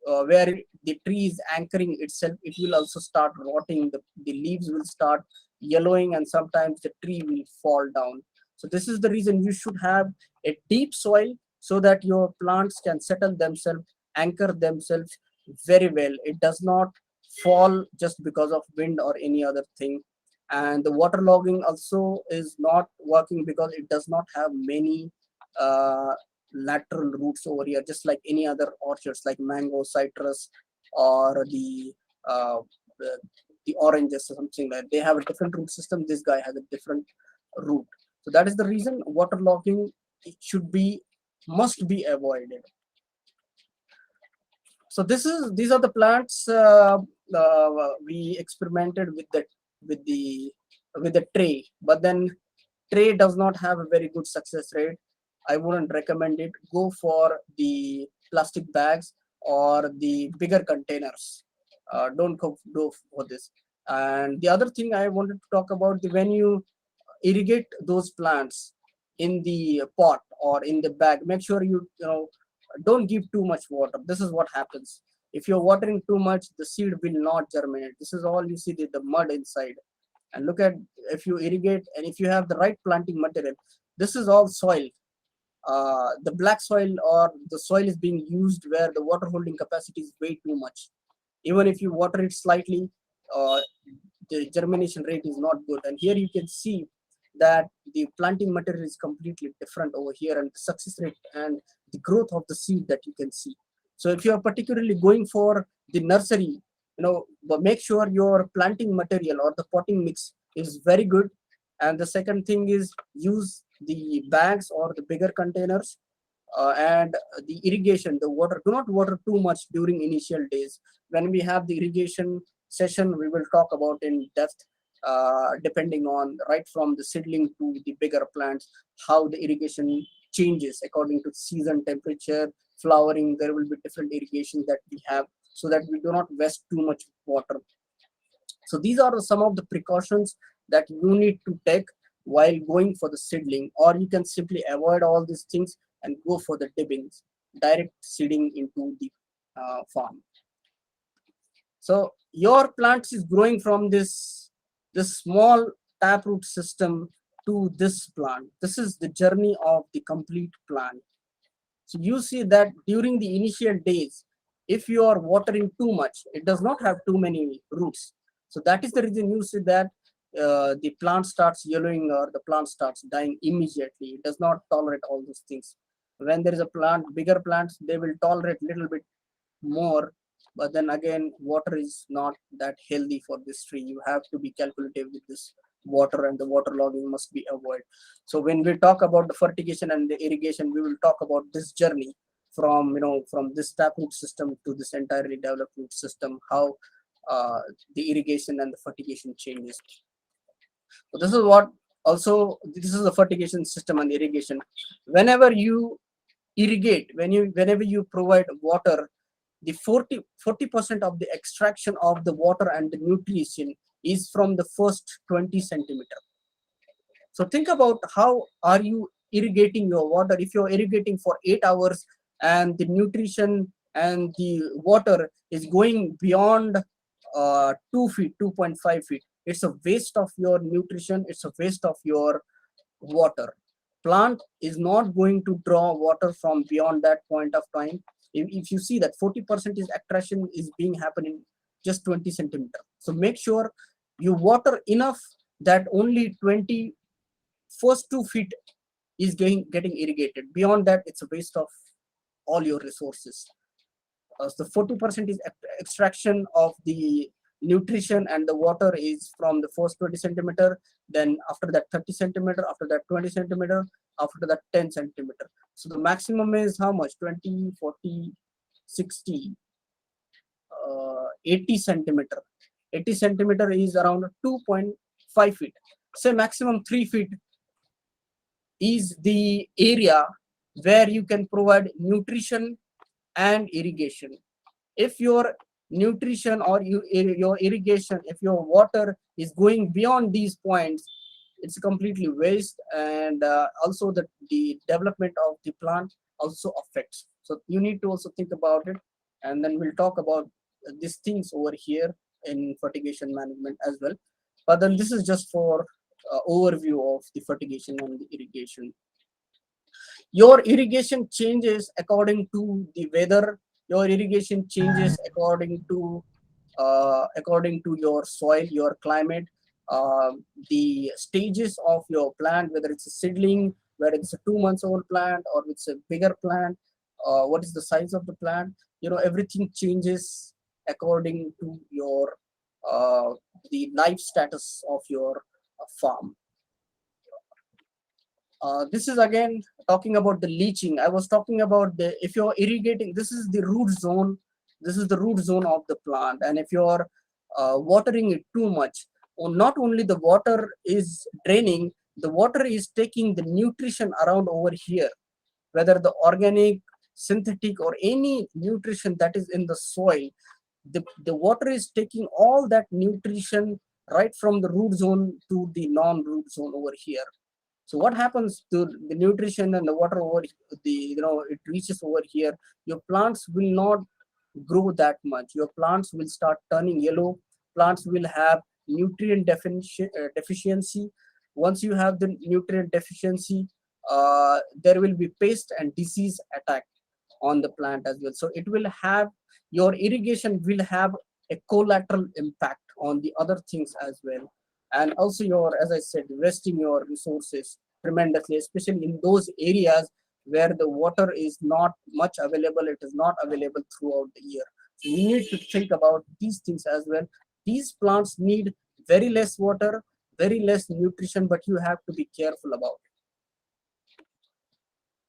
Speaker 3: where the tree is anchoring itself. It will also start rotting. The leaves will start yellowing, and sometimes the tree will fall down. So this is the reason you should have a deep soil so that your plants can settle themselves, anchor themselves very well. It does not fall just because of wind or any other thing. And the waterlogging also is not working because it does not have many lateral roots over here, just like any other orchards like mango, citrus, or uh, the, the oranges or something like that. They have a different root system. This guy has a different root. So that is the reason waterlogging, it should be, must be avoided. So these are the plants we experimented with the tray, but then tray does not have a very good success rate. I wouldn't recommend it. Go for the plastic bags or the bigger containers. Don't go for this. And the other thing I wanted to talk about, when you irrigate those plants in the pot or in the bag, make sure you know don't give too much water. This is what happens. If you're watering too much, the seed will not germinate. This is all you see, the mud inside. And look at, if you irrigate and if you have the right planting material, this is all soil. The black soil or the soil is being used where the water holding capacity is way too much. Even if you water it slightly, uh, the germination rate is not good. And here you can see that the planting material is completely different over here, and the success rate and the growth of the seed that you can see. So if you are particularly going for the nursery, but make sure your planting material or the potting mix is very good. And the second thing is, use the bags or the bigger containers. And the irrigation, the water, do not water too much during initial days. When we have the irrigation session, we will talk about in depth, depending on right from the seedling to the bigger plants, how the irrigation changes according to season, temperature, flowering. There will be different irrigation that we have, so that we do not waste too much water. So these are some of the precautions that you need to take while going for the seedling, or you can simply avoid all these things and go for the dibbings, direct seeding into the farm. So your plants is growing from this small taproot system to this plant. This is the journey of the complete plant. So you see that during the initial days, if you are watering too much, it does not have too many roots. So that is the reason you see that the plant starts yellowing or the plant starts dying immediately. It does not tolerate all those things. When there is a plant, bigger plants, they will tolerate little bit more. But then again, water is not that healthy for this tree. You have to be calculative with this water, and the water logging must be avoided. So when we talk about the fertigation and the irrigation, we will talk about this journey from this taproot system to this entirely developed root system, how the irrigation and the fertigation changes. So this is what also, this is the fertigation system and irrigation. Whenever you irrigate, whenever you provide water, the 40% of the extraction of the water and the nutrition is from the first 20 centimeter. So think about how are you irrigating your water. If you're irrigating for 8 hours and the nutrition and the water is going beyond 2 feet, 2.5 feet, it's a waste of your nutrition, it's a waste of your water. Plant is not going to draw water from beyond that point of time. If you see that 40% is extraction is being happening just 20 centimeter. So make sure you water enough that only 20 first 2 feet is getting irrigated. Beyond that, it's a waste of all your resources. So 40% is extraction of the nutrition, and the water is from the first 20 centimeter, then after that 30 centimeter, after that 20 centimeter, after that 10 centimeter. So the maximum is how much? 20, 40, 60, 80 centimeter. 80 centimeter is around 2.5 feet. Say maximum 3 feet is the area where you can provide nutrition and irrigation. If your nutrition or your irrigation, if your water is going beyond these points, it's completely waste. And also the development of the plant also affects. So you need to also think about it, and then we'll talk about these things over here in fertigation management as well. But then this is just for overview of the fertigation and the irrigation. Your irrigation changes according to the weather. Your irrigation changes according to your soil, your climate. the stages of your plant, whether it's a seedling, whether it's a 2 months old plant, or it's a bigger plant, what is the size of the plant. Everything changes according to your the life status of your farm. This is again talking about the leaching. I was talking about if you're irrigating, this is the root zone. This is the root zone of the plant, and if you're watering it too much, or not only the water is draining, the water is taking the nutrition around over here, whether the organic, synthetic, or any nutrition that is in the soil. The water is taking all that nutrition right from the root zone to the non-root zone over here. So what happens to the nutrition and the water over it reaches over here, your plants will not grow that much. Your plants will start turning yellow. Plants will have nutrient deficiency. Once you have the nutrient deficiency, there will be pest and disease attack on the plant as well. So it will have, your irrigation will have a collateral impact on the other things as well. And also as I said, wasting your resources tremendously, especially in those areas where the water is not much available. It is not available throughout the year. So we need to think about these things as well. These plants need very less water, very less nutrition, but you have to be careful about it.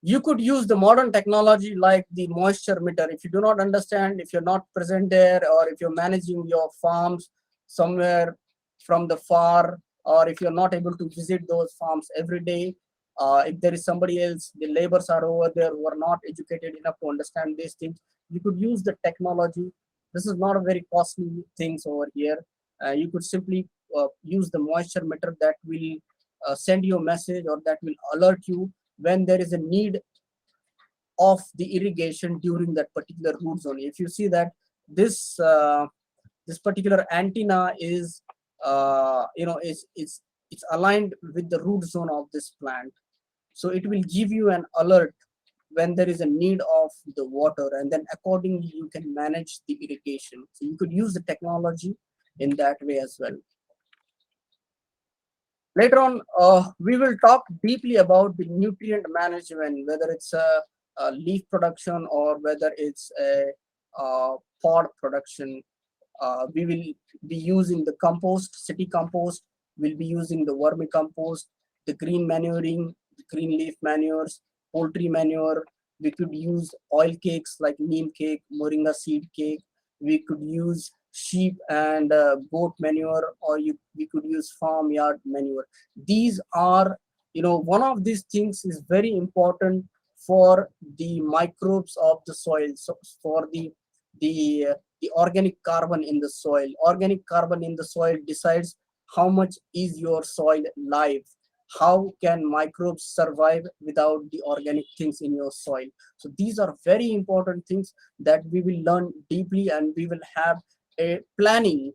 Speaker 3: You could use the modern technology like the moisture meter. If you do not understand, if you're not present there, or if you're managing your farms somewhere from the far, or if you're not able to visit those farms every day, if there is somebody else, the laborers are over there who are not educated enough to understand these things, you could use the technology. This is not a very costly things over here. You could simply use the moisture meter that will send you a message, or that will alert you when there is a need of the irrigation during that particular root zone. If you see that this this particular antenna is it's aligned with the root zone of this plant, so it will give you an alert when there is a need of the water, and then accordingly you can manage the irrigation. So you could use the technology in that way as well. Later on, we will talk deeply about the nutrient management, whether it's a leaf production or whether it's a pod production. We will be using the compost, city compost. We'll be using the vermicompost, the green manuring, the green leaf manures, poultry manure. We could use oil cakes like neem cake, moringa seed cake. We could use sheep and goat manure, or we could use farmyard manure. These are, one of these things is very important for the microbes of the soil. So for the organic carbon in the soil. Organic carbon in the soil decides how much is your soil live. How can microbes survive without the organic things in your soil? So these are very important things that we will learn deeply, and we will have a planning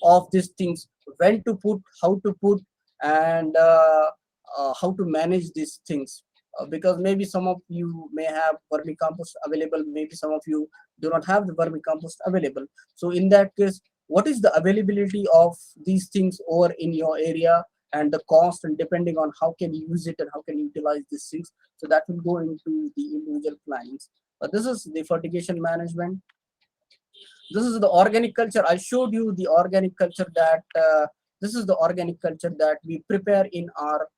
Speaker 3: of these things, when to put, how to put, and how to manage these things. Because maybe some of you may have vermicompost available, maybe some of you do not have the vermicompost available. So in that case, what is the availability of these things over in your area, and the cost, and depending on how can you use it and how can you utilize these things. So that will go into the individual plannings. But this is the fertigation management. This is the organic culture. I showed you the organic culture that this is the organic culture that we prepare in our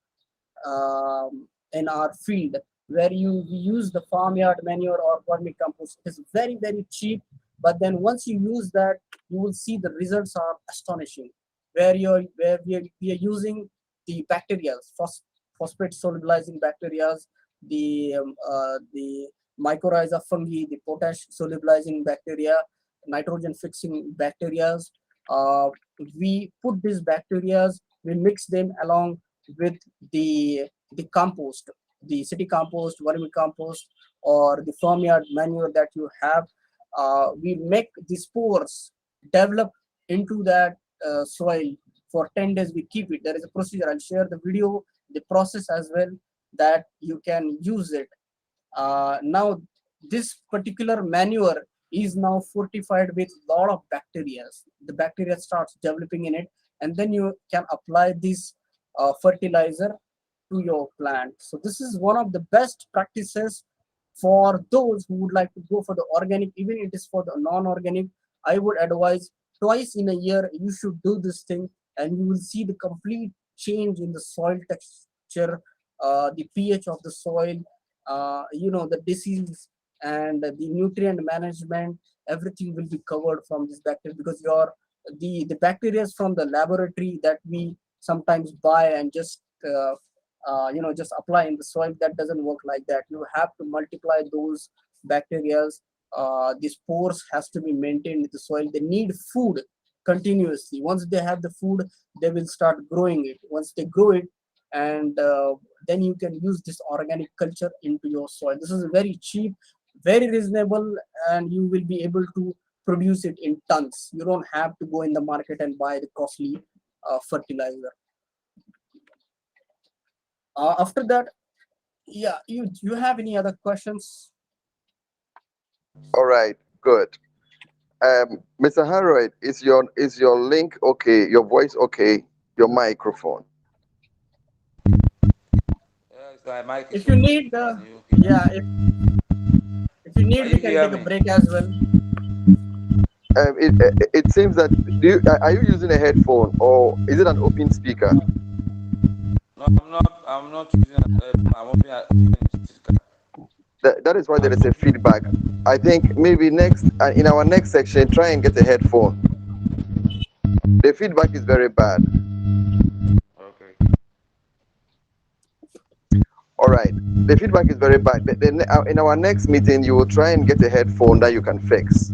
Speaker 3: field, where we use the farmyard manure or vermicompost. It is very, very cheap, but then once you use that, you will see the results are astonishing. Where we are using the bacteria, phosphate solubilizing bacteria, the mycorrhiza fungi, the potash solubilizing bacteria, nitrogen fixing bacteria. We put these bacteria, we mix them along with the compost, the city compost, vermicompost, or the farmyard manure that you have. We make the spores develop into that soil for 10 days. We keep it. There is a procedure. I'll share the video, the process as well, that you can use it. Now this particular manure is now fortified with a lot of bacteria. The bacteria starts developing in it, and then you can apply this fertilizer to your plant. So this is one of the best practices for those who would like to go for the organic. Even it is for the non-organic, I would advise twice in a year you should do this thing, and you will see the complete change in the soil texture, the pH of the soil, the disease and the nutrient management. Everything will be covered from this bacteria, because the bacteria from the laboratory that we sometimes buy and just just apply in the soil, that doesn't work like that. You have to multiply those bacteria. The spores has to be maintained in the soil. They need food continuously. Once they have the food, they will start growing it. Once they grow it, and then you can use this organic culture into your soil. This is very cheap, very reasonable, and you will be able to produce it in tons. You don't have to go in the market and buy the costly fertilizer. After that, yeah, you have any other questions?
Speaker 2: All right, good. Mr. Harold, is your link okay? Your voice okay? Your microphone?
Speaker 3: If you need, yeah, if you need, we can take a break as well.
Speaker 2: It seems that are you using a headphone or is it an open speaker?
Speaker 1: No, I'm not using a headphone. I'm opening a speaker.
Speaker 2: That is why there is a feedback. I think maybe in our next section, try and get a headphone. The feedback is very bad.
Speaker 1: Okay.
Speaker 2: All right. The feedback is very bad. In our next meeting, you will try and get a headphone that you can fix.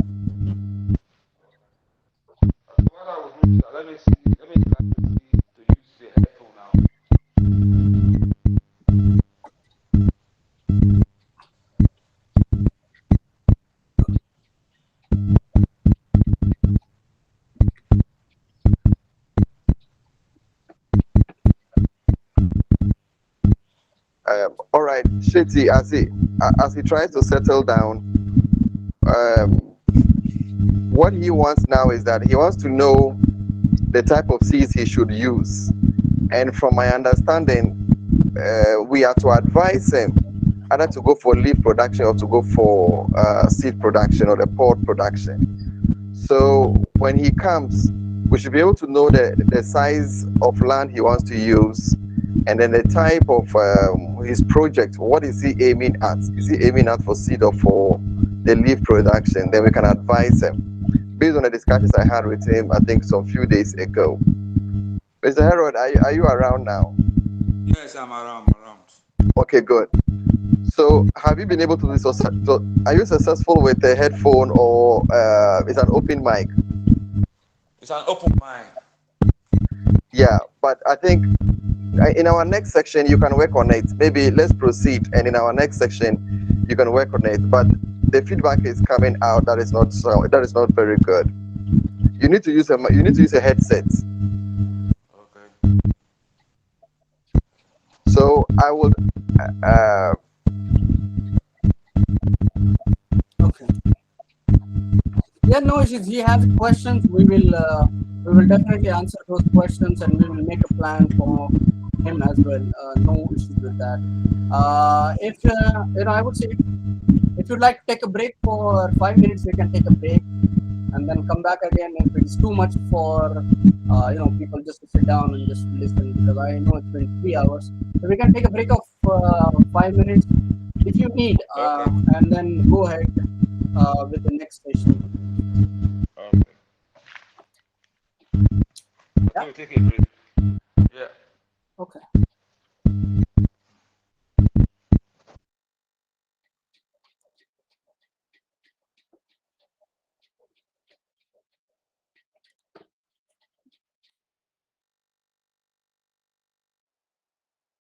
Speaker 1: What I will do is let me try to use the headphone now.
Speaker 2: All right, Sheti, as he tries to settle down, what he wants now is that he wants to know the type of seeds he should use. And from my understanding, we are to advise him either to go for leaf production or to go for seed production or the pod production. So when he comes, we should be able to know the size of land he wants to use, and then the type of his project. What is he aiming at? Is he aiming at for seed or for the leaf production? Then we can advise him based on the discussions I had with him, I think some few days ago. Mr. Harold, are you around now?
Speaker 1: Yes, I'm around.
Speaker 2: Okay, good. So have you been able to do so? Are you successful with the headphone, or it's an open mic?
Speaker 1: It's an open mic.
Speaker 2: Yeah, but I think in our next section you can work on it. Maybe let's proceed, and in our next section you can work on it. But the feedback is coming out that is not very good. You need to use a headset.
Speaker 1: Okay.
Speaker 2: So I will.
Speaker 3: Okay. Yeah, no issues. He has questions. We will definitely answer those questions, and we will make a plan for him as well. No issues with that. If I would say, if you'd like to take a break for 5 minutes, we can take a break and then come back again. If it's too much for people just to sit down and just listen, because I know it's been 3 hours, so we can take a break of 5 minutes if you need, and then go ahead with the next session.
Speaker 1: Okay.
Speaker 3: Yeah.
Speaker 1: Let me take a break.